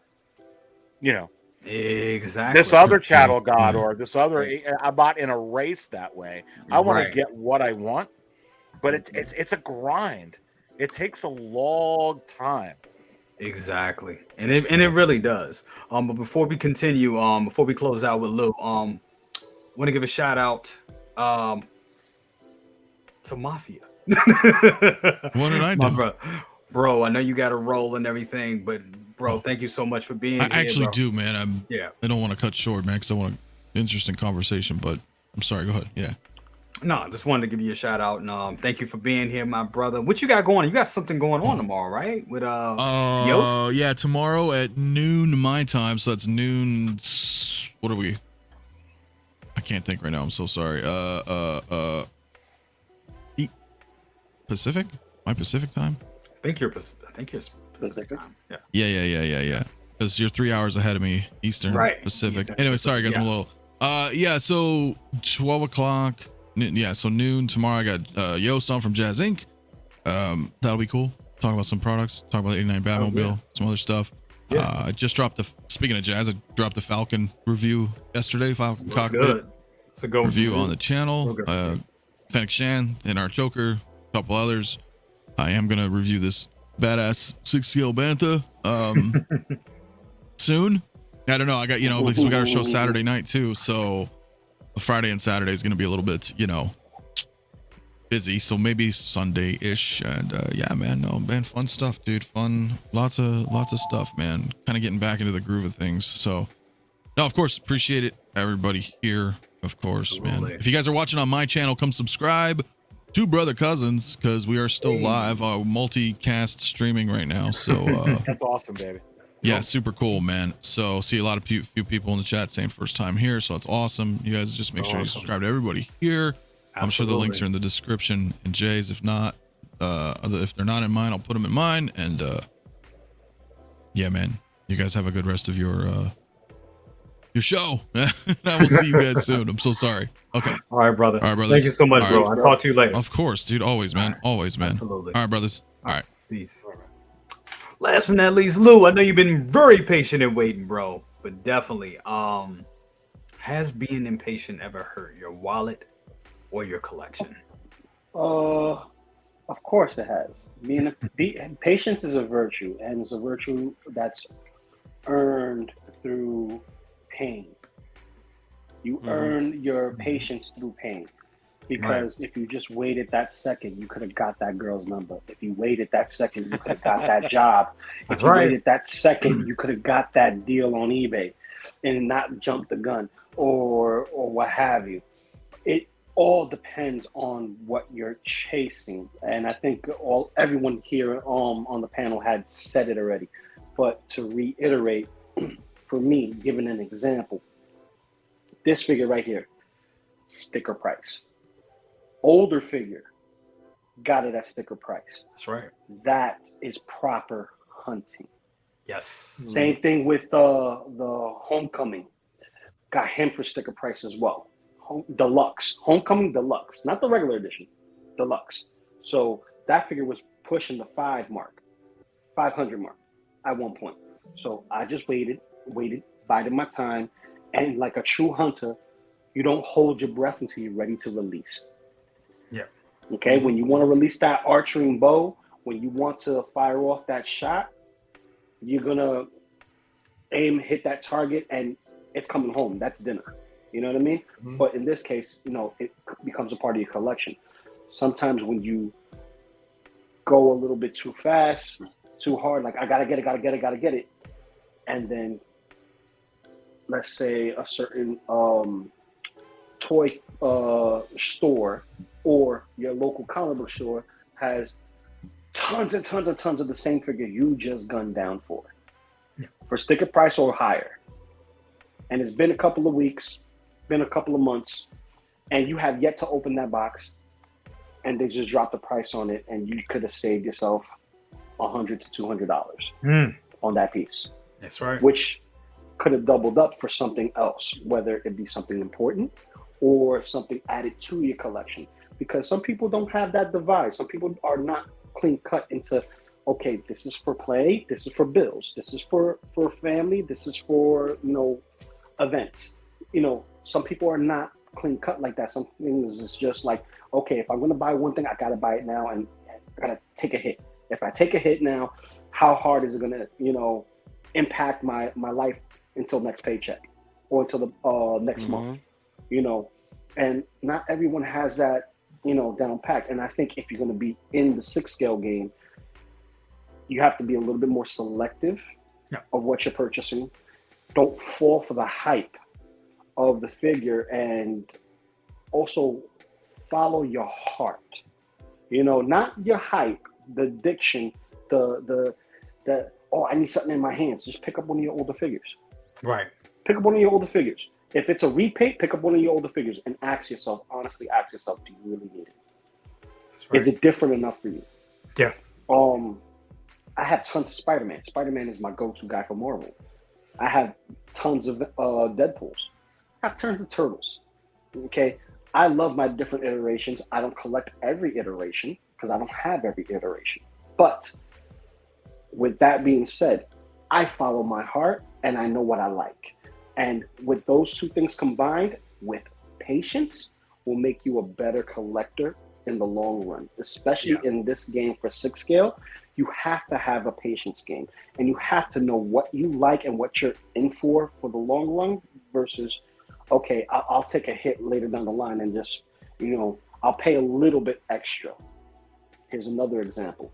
exactly this other channel got or this other. I'm not in a race that way. I want to get what I want, but it's a grind. It takes a long time. Exactly, and it really does. But before we continue, before we close out with Lou, want to give a shout out to Mafia. What did I do? Bro, I know you got a role and everything, but bro, thank you so much for being here. I actually bro. do, man. I don't want to cut short, man, because I want an interesting conversation, but I'm sorry. Go ahead. Yeah. No, I just wanted to give you a shout out and thank you for being here, my brother. What you got going? You got something going on tomorrow, right? With Yost? Yeah, tomorrow at noon my time. So that's noon. What are we? I can't think right now. I'm so sorry. Pacific? My Pacific time? I think you're Pacific time. Yeah. Because you're 3 hours ahead of me, Eastern, Pacific. Eastern. Anyway, sorry guys, I'm a little. So 12 o'clock. Yeah, so noon tomorrow. I got Yost on from Jazz Inc. That'll be cool. Talk about some products. Talk about the 89 Batmobile, some other stuff. I just dropped speaking of Jazz, I dropped the Falcon review yesterday. Falcon Cockpit. Good. It's a good review on the channel. Fennec Shan and our Joker, a couple others. I am gonna review this badass 6 scale bantha soon. I don't know. I got, because we got our show Saturday night too, so Friday and Saturday is gonna be a little bit, busy. So maybe Sunday-ish. And yeah, man, fun stuff, dude. Fun, lots of stuff, man. Kind of getting back into the groove of things. So, no, of course, appreciate it, everybody here. Of course, Absolutely. man. If you guys are watching on my channel, come subscribe to Brother Cousins, because we are still live, multicast streaming right now. So That's awesome, baby. yeah, super cool, man. So see a lot of few people in the chat saying first time here, so it's awesome. You guys just make sure you subscribe to everybody here. I'm sure the links are in the description in Jay's. If not, if they're not in mine, I'll put them in mine. And yeah, man, you guys have a good rest of your show. I will see you guys soon. I'm so sorry. Okay. All right, brother. All right, brothers. Thank you so much, bro. I'll talk to you later. Of course, dude. Always, man. Always, man. Absolutely. All right, brothers. All right. Peace. Last but not least, Lou, I know you've been very patient and waiting, bro. But definitely, has being impatient ever hurt your wallet or your collection? Of course it has. Patience is a virtue, and it's a virtue that's earned through pain. You earn your patience through pain. Because if you just waited that second, you could have got that girl's number. If you waited that second, you could have got that job. If you waited that second, you could have got that deal on eBay and not jumped the gun or what have you. It all depends on what you're chasing. And I think everyone here on the panel had said it already. But to reiterate, for me, giving an example, this figure right here, sticker price. Older figure, got it at sticker price. That's right. That is proper hunting. Yes. Same thing with the Homecoming. Got him for sticker price as well. Deluxe. Homecoming Deluxe. Not the regular edition. Deluxe. So that figure was pushing the 500 mark at one point. So I just waited, bided my time. And like a true hunter, you don't hold your breath until you're ready to release. Yeah. Okay, when you want to release that archering bow, when you want to fire off that shot, you're gonna aim, hit that target, and it's coming home. That's dinner. You know what I mean? Mm-hmm. But in this case, it becomes a part of your collection. Sometimes when you go a little bit too fast, too hard, like I gotta get it, and then let's say a certain toy store or your local comic book store has tons and tons and tons of the same figure you just gunned down for sticker price or higher. And it's been a couple of weeks, been a couple of months, and you have yet to open that box, and they just dropped the price on it, and you could have saved yourself $100 to $200 on that piece. That's right. Which could have doubled up for something else, whether it be something important or something added to your collection. Because some people don't have that divide. Some people are not clean cut into, okay, this is for play, this is for bills, this is for family, this is for, events. Some people are not clean cut like that. Some things is just like, okay, if I'm going to buy one thing, I got to buy it now and I got to take a hit. If I take a hit now, how hard is it going to, impact my life until next paycheck or until the next month, and not everyone has that, down pat. And I think if you're going to be in the 6 scale game, you have to be a little bit more selective of what you're purchasing. Don't fall for the hype of the figure, and also follow your heart, not your hype, the addiction, the oh, I need something in my hands. Just pick up one of your older figures. Right. Pick up one of your older figures. If it's a repaint, pick up one of your older figures and honestly ask yourself, do you really need it? Right. Is it different enough for you? Yeah. I have tons of Spider-Man. Spider-Man is my go-to guy for Marvel. I have tons of Deadpools. I have tons of Turtles. Okay. I love my different iterations. I don't collect every iteration because I don't have every iteration. But with that being said, I follow my heart and I know what I like. And with those two things combined with patience will make you a better collector in the long run, especially in this game for 6 scale. You have to have a patience game, and you have to know what you like and what you're in for the long run versus, okay, I'll take a hit later down the line and just, I'll pay a little bit extra. Here's another example.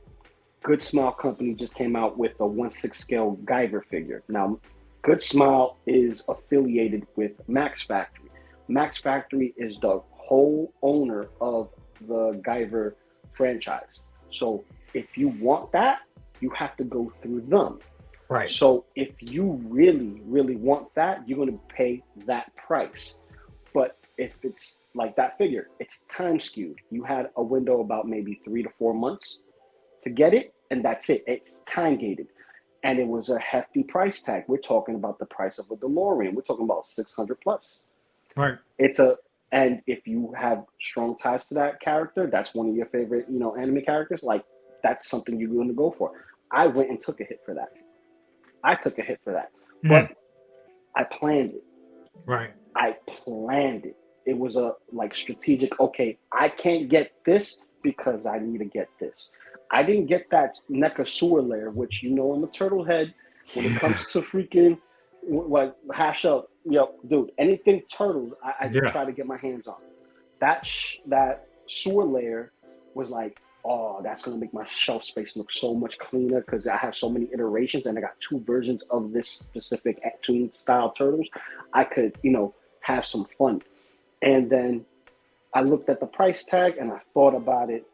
Good Smile Company just came out with a 1/6 scale Guyver figure. Now, Good Smile is affiliated with Max Factory. Max Factory is the whole owner of the Guyver franchise. So if you want that, you have to go through them. Right. So if you really, really want that, you're going to pay that price. But if it's like that figure, it's time skewed. You had a window about maybe 3 to 4 months to get it, and that's it. It's time gated. And it was a hefty price tag. We're talking about the price of a DeLorean. We're talking about 600 plus. Right. And if you have strong ties to that character, that's one of your favorite, anime characters, like that's something you're going to go for. I went and took a hit for that. But I planned it. Right. I planned it. It was a strategic, okay, I can't get this because I need to get this. I didn't get that NECA sewer layer, which in the turtle head, when it comes to freaking hash up, dude, anything turtles, I try to get my hands on. That sewer layer was like, oh, that's gonna make my shelf space look so much cleaner because I have so many iterations and I got 2 versions of this specific Toon style turtles. I could, have some fun. And then I looked at the price tag and I thought about it.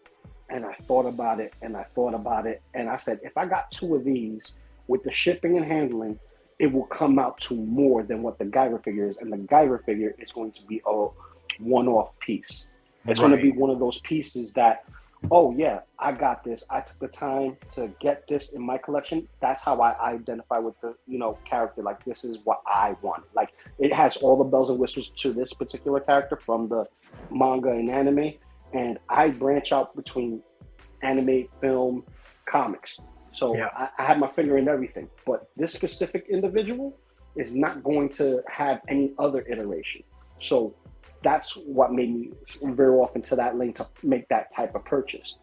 And I thought about it, and I thought about it, and I said, if I got 2 of these with the shipping and handling, it will come out to more than what the Guyver figure is. And the Guyver figure is going to be a one-off piece. It's going to be one of those pieces that, oh yeah, I got this. I took the time to get this in my collection. That's how I identify with the, character. Like, this is what I want. Like, it has all the bells and whistles to this particular character from the manga and anime. And I branch out between anime, film, comics. So I have my finger in everything. But this specific individual is not going to have any other iteration. So that's what made me veer off into that lane to make that type of purchase.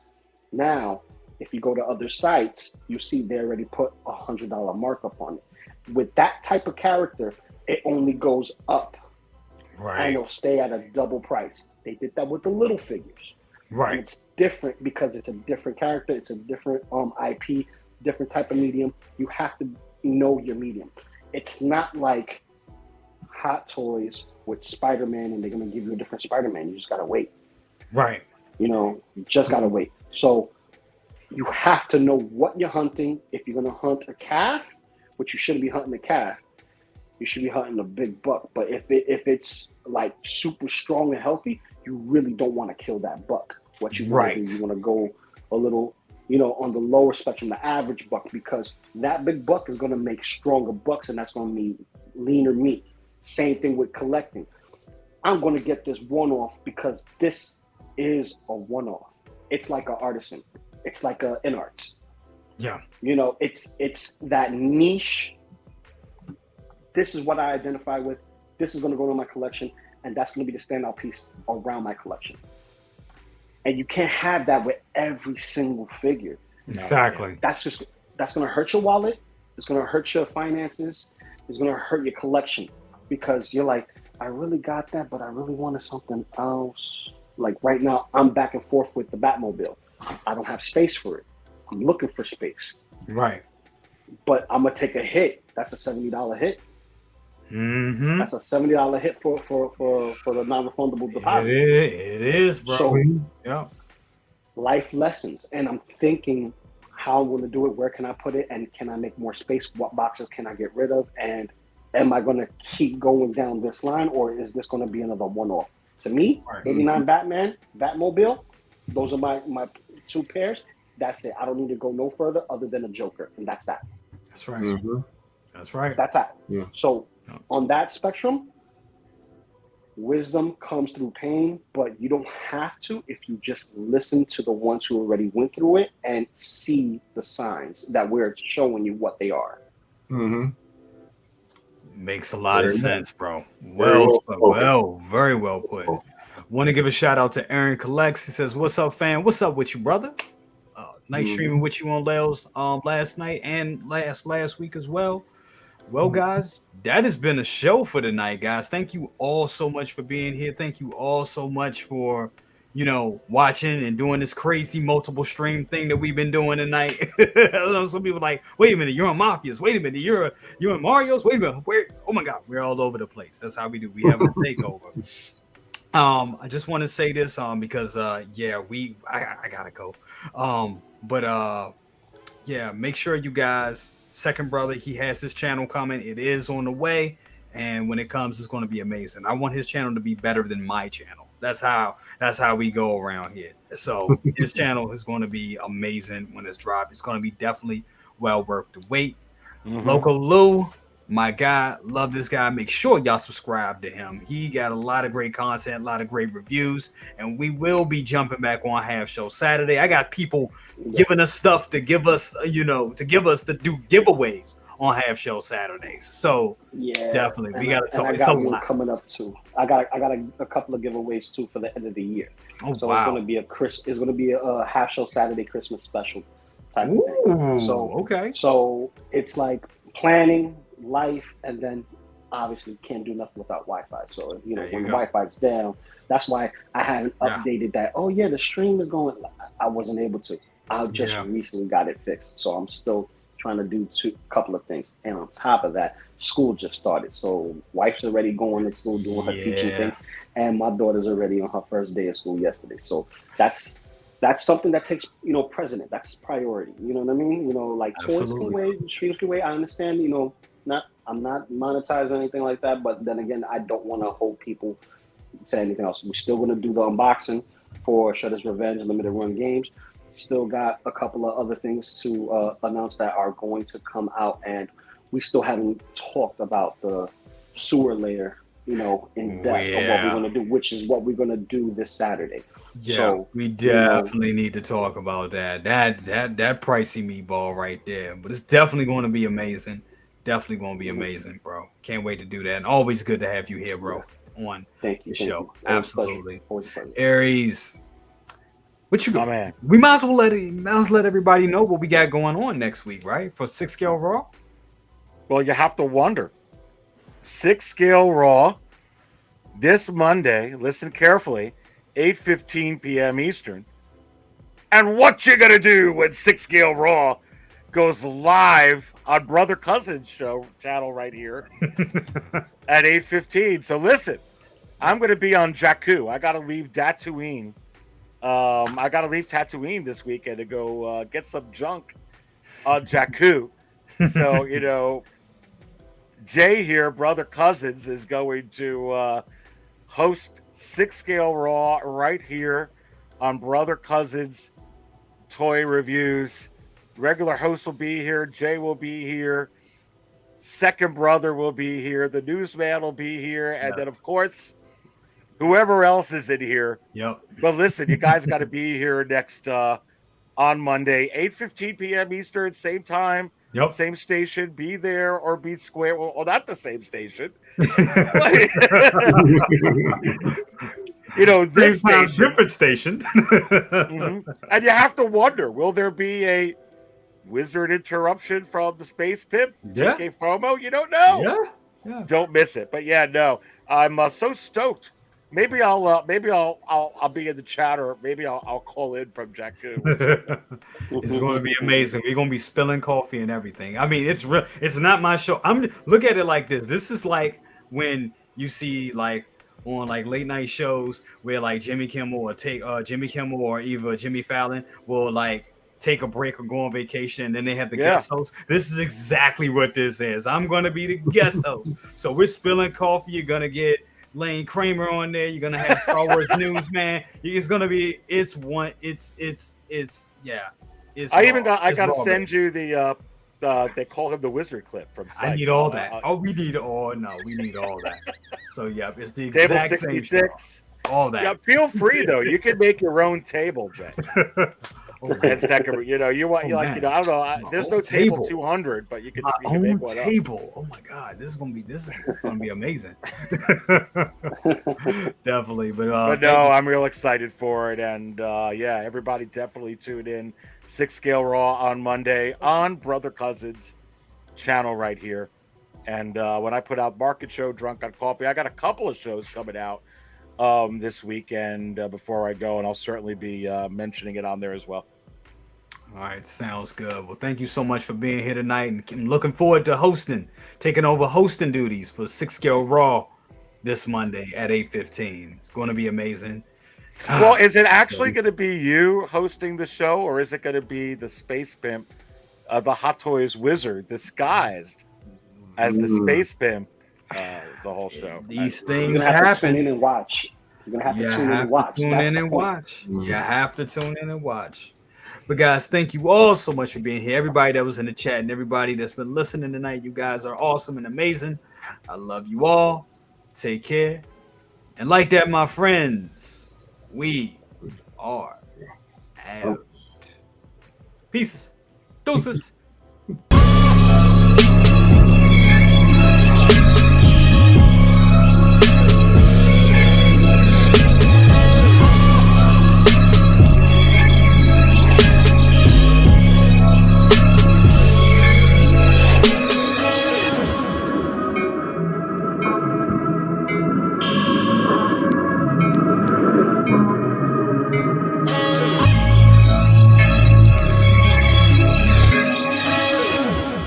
Now, if you go to other sites, you see they already put $100 markup on it. With that type of character, it only goes up. Right. And it'll stay at a double price. They did that with the little figures. Right. And it's different because it's a different character. It's a different IP, different type of medium. You have to know your medium. It's not like Hot Toys with Spider-Man and they're going to give you a different Spider-Man. You just got to wait. Right. You just got to wait. So you have to know what you're hunting. If you're going to hunt a calf, which you shouldn't be hunting a calf, you should be hunting a big buck. But if it's like super strong and healthy, you really don't want to kill that buck. What you want to do, you want to go a little, on the lower spectrum, the average buck, because that big buck is going to make stronger bucks, and that's going to mean leaner meat. Same thing with collecting. I'm going to get this one-off because this is a one-off. It's like an artisan. It's like an art. Yeah. It's that niche. This is what I identify with. This is going to go to my collection, and that's going to be the standout piece around my collection. And you can't have that with every single figure. Exactly. That's going to hurt your wallet. It's going to hurt your finances. It's going to hurt your collection because you're like, I really got that, but I really wanted something else. Like right now, I'm back and forth with the Batmobile. I don't have space for it. I'm looking for space. Right. But I'm going to take a hit. That's a $70 hit. Mm-hmm. That's a $70 hit for the non-refundable deposit. It is, bro. So, yeah. Life lessons, and I'm thinking how I'm going to do it. Where can I put it, and can I make more space? What boxes can I get rid of? And am I going to keep going down this line, or is this going to be another one-off? To me, 89 Batman, Batmobile, those are my 2 pairs. That's it. I don't need to go no further other than a Joker, and that's that. That's right. Mm-hmm. That's right. That's that. Yeah. So on that spectrum, wisdom comes through pain, but you don't have to if you just listen to the ones who already went through it and see the signs that we're showing you what they are. Mm-hmm. Makes a lot of sense, bro. Very well put. Want to give a shout out to Aaron Collects. He says, "What's up, fam? What's up with you, brother? Nice streaming with you on Lails last night and last week as well." Well, guys, that has been a show for tonight, guys. Thank you all so much for being here. Thank you all so much for, watching and doing this crazy multiple stream thing that we've been doing tonight. I know some people are like, wait a minute, you're on Mafias. Wait a minute, you're in Mario's. Wait a minute, where? Oh my God, we're all over the place. That's how we do. We have a takeover. I just want to say this because I gotta go. Make sure you guys. Second brother, he has his channel coming. It is on the way, and when it comes, it's going to be amazing. I want his channel to be better than my channel. That's how we go around here. So his channel is going to be amazing when it's dropped. It's going to be definitely well worth the wait. Loco Lu, my guy, love this guy. Make sure y'all subscribe to him. He got a lot of great content, a lot of great reviews, and we will be jumping back on Half Show Saturday. I got people giving us stuff to give us, to do giveaways on Half Show Saturdays. So definitely, we got to talk. I got one coming up too. I got a couple of giveaways too for the end of the year. Oh, so wow. It's going to be a Half Show Saturday Christmas special type of thing. So it's like planning life, and then obviously can't do nothing without Wi-Fi. So when the Wi-Fi's down, that's why I haven't updated that. Oh yeah, the stream is going. I wasn't able to. I just recently got it fixed, so I'm still trying to do a couple of things. And on top of that, school just started, so wife's already going to school doing her teaching thing, and my daughter's already on her first day of school yesterday. So that's something that takes precedent. That's priority. You know what I mean? Like toys can wait, streams can wait. I understand. I'm not monetized or anything like that, but then again, I don't want to hold people to anything else. We're still going to do the unboxing for Shredder's Revenge limited run games. Still got a couple of other things to announce that are going to come out, and we still haven't talked about the sewer layer, in depth of what we're going to do, which is what we're going to do this Saturday. Yeah, so, we definitely need to talk about that. That pricey meatball right there, but it's definitely going to be amazing. Definitely going to be amazing, bro. Can't wait to do that. And always good to have you here, bro, on the show. Absolutely. Aries, what you got, man? We might as well let everybody know what we got going on next week, right? For 6 Scale Raw. Well, you have to wonder. 6 Scale Raw this Monday. Listen carefully. 8:15 p.m. Eastern. And what you gonna do when 6 Scale Raw goes live on Brother Cousin's show channel right here at 8:15. So listen, I'm going to be on Jakku. I got to leave Tatooine. This weekend to go get some junk on Jakku. So, Jay here, Brother Cousins, is going to host 6 Scale Raw right here on Brother Cousins Toy Reviews. Regular host will be here. Jay will be here. Second brother will be here. The newsman will be here. And then, of course, whoever else is in here. Yep. But listen, you guys got to be here next on Monday, 8:15 p.m. Eastern, same time, same station. Be there or be square. Well, not the same station. This station. Different station. And you have to wonder, will there be a wizard interruption from the Space Pimp? TK FOMO? You don't know. Yeah. Don't miss it. But no, I'm so stoked. Maybe I'll be in the chat, or maybe I'll call in from Jakku. It's going to be amazing. We're going to be spilling coffee and everything. I mean, it's real. It's not my show. Look at it like this. This is like when you see on late night shows where Jimmy Kimmel or either Jimmy Fallon will take a break or go on vacation, and then they have the guest host. This is exactly what this is. I'm going to be the guest host. So we're spilling coffee. You're going to get Lane Kramer on there. You're going to have Star Wars Newsman. It's going to be, I got to send you the, they call him the wizard clip from Psych. I need all that. We need all that. So it's the exact same show. All that. Yeah, feel free though. You can make your own table, Jay. Oh, It's decorative. You know, you want you like man. you know. I don't know. My there's own no table table. 200, but you can My make own one up. table. Oh my god, this is gonna be amazing. Definitely, But no, I'm real excited for it, and yeah, everybody definitely tune in. 6 Scale Raw on Monday on Brother Cousins channel right here. And when I put out Market Show Drunk on Coffee, I got a couple of shows coming out this weekend before I go, and I'll certainly be mentioning it on there as well. All right, sounds good. Well, thank you so much for being here tonight, and I'm looking forward to taking over hosting duties for 6 Scale Raw this Monday at 8:15. It's going to be amazing. Well, is it actually going to be you hosting the show, or is it going to be the Space Pimp, the Hot Toys Wizard, disguised as the Space Pimp, the whole show? These You're things gonna have to happen. tune in and watch. You're gonna have to You tune in have and to watch. tune That's in the and point. watch. You have to tune in and watch. But guys, thank you all so much for being here. Everybody that was in the chat and everybody that's been listening tonight, you guys are awesome and amazing. I love you all. Take care. And like that, my friends, we are out. Peace. Deuces.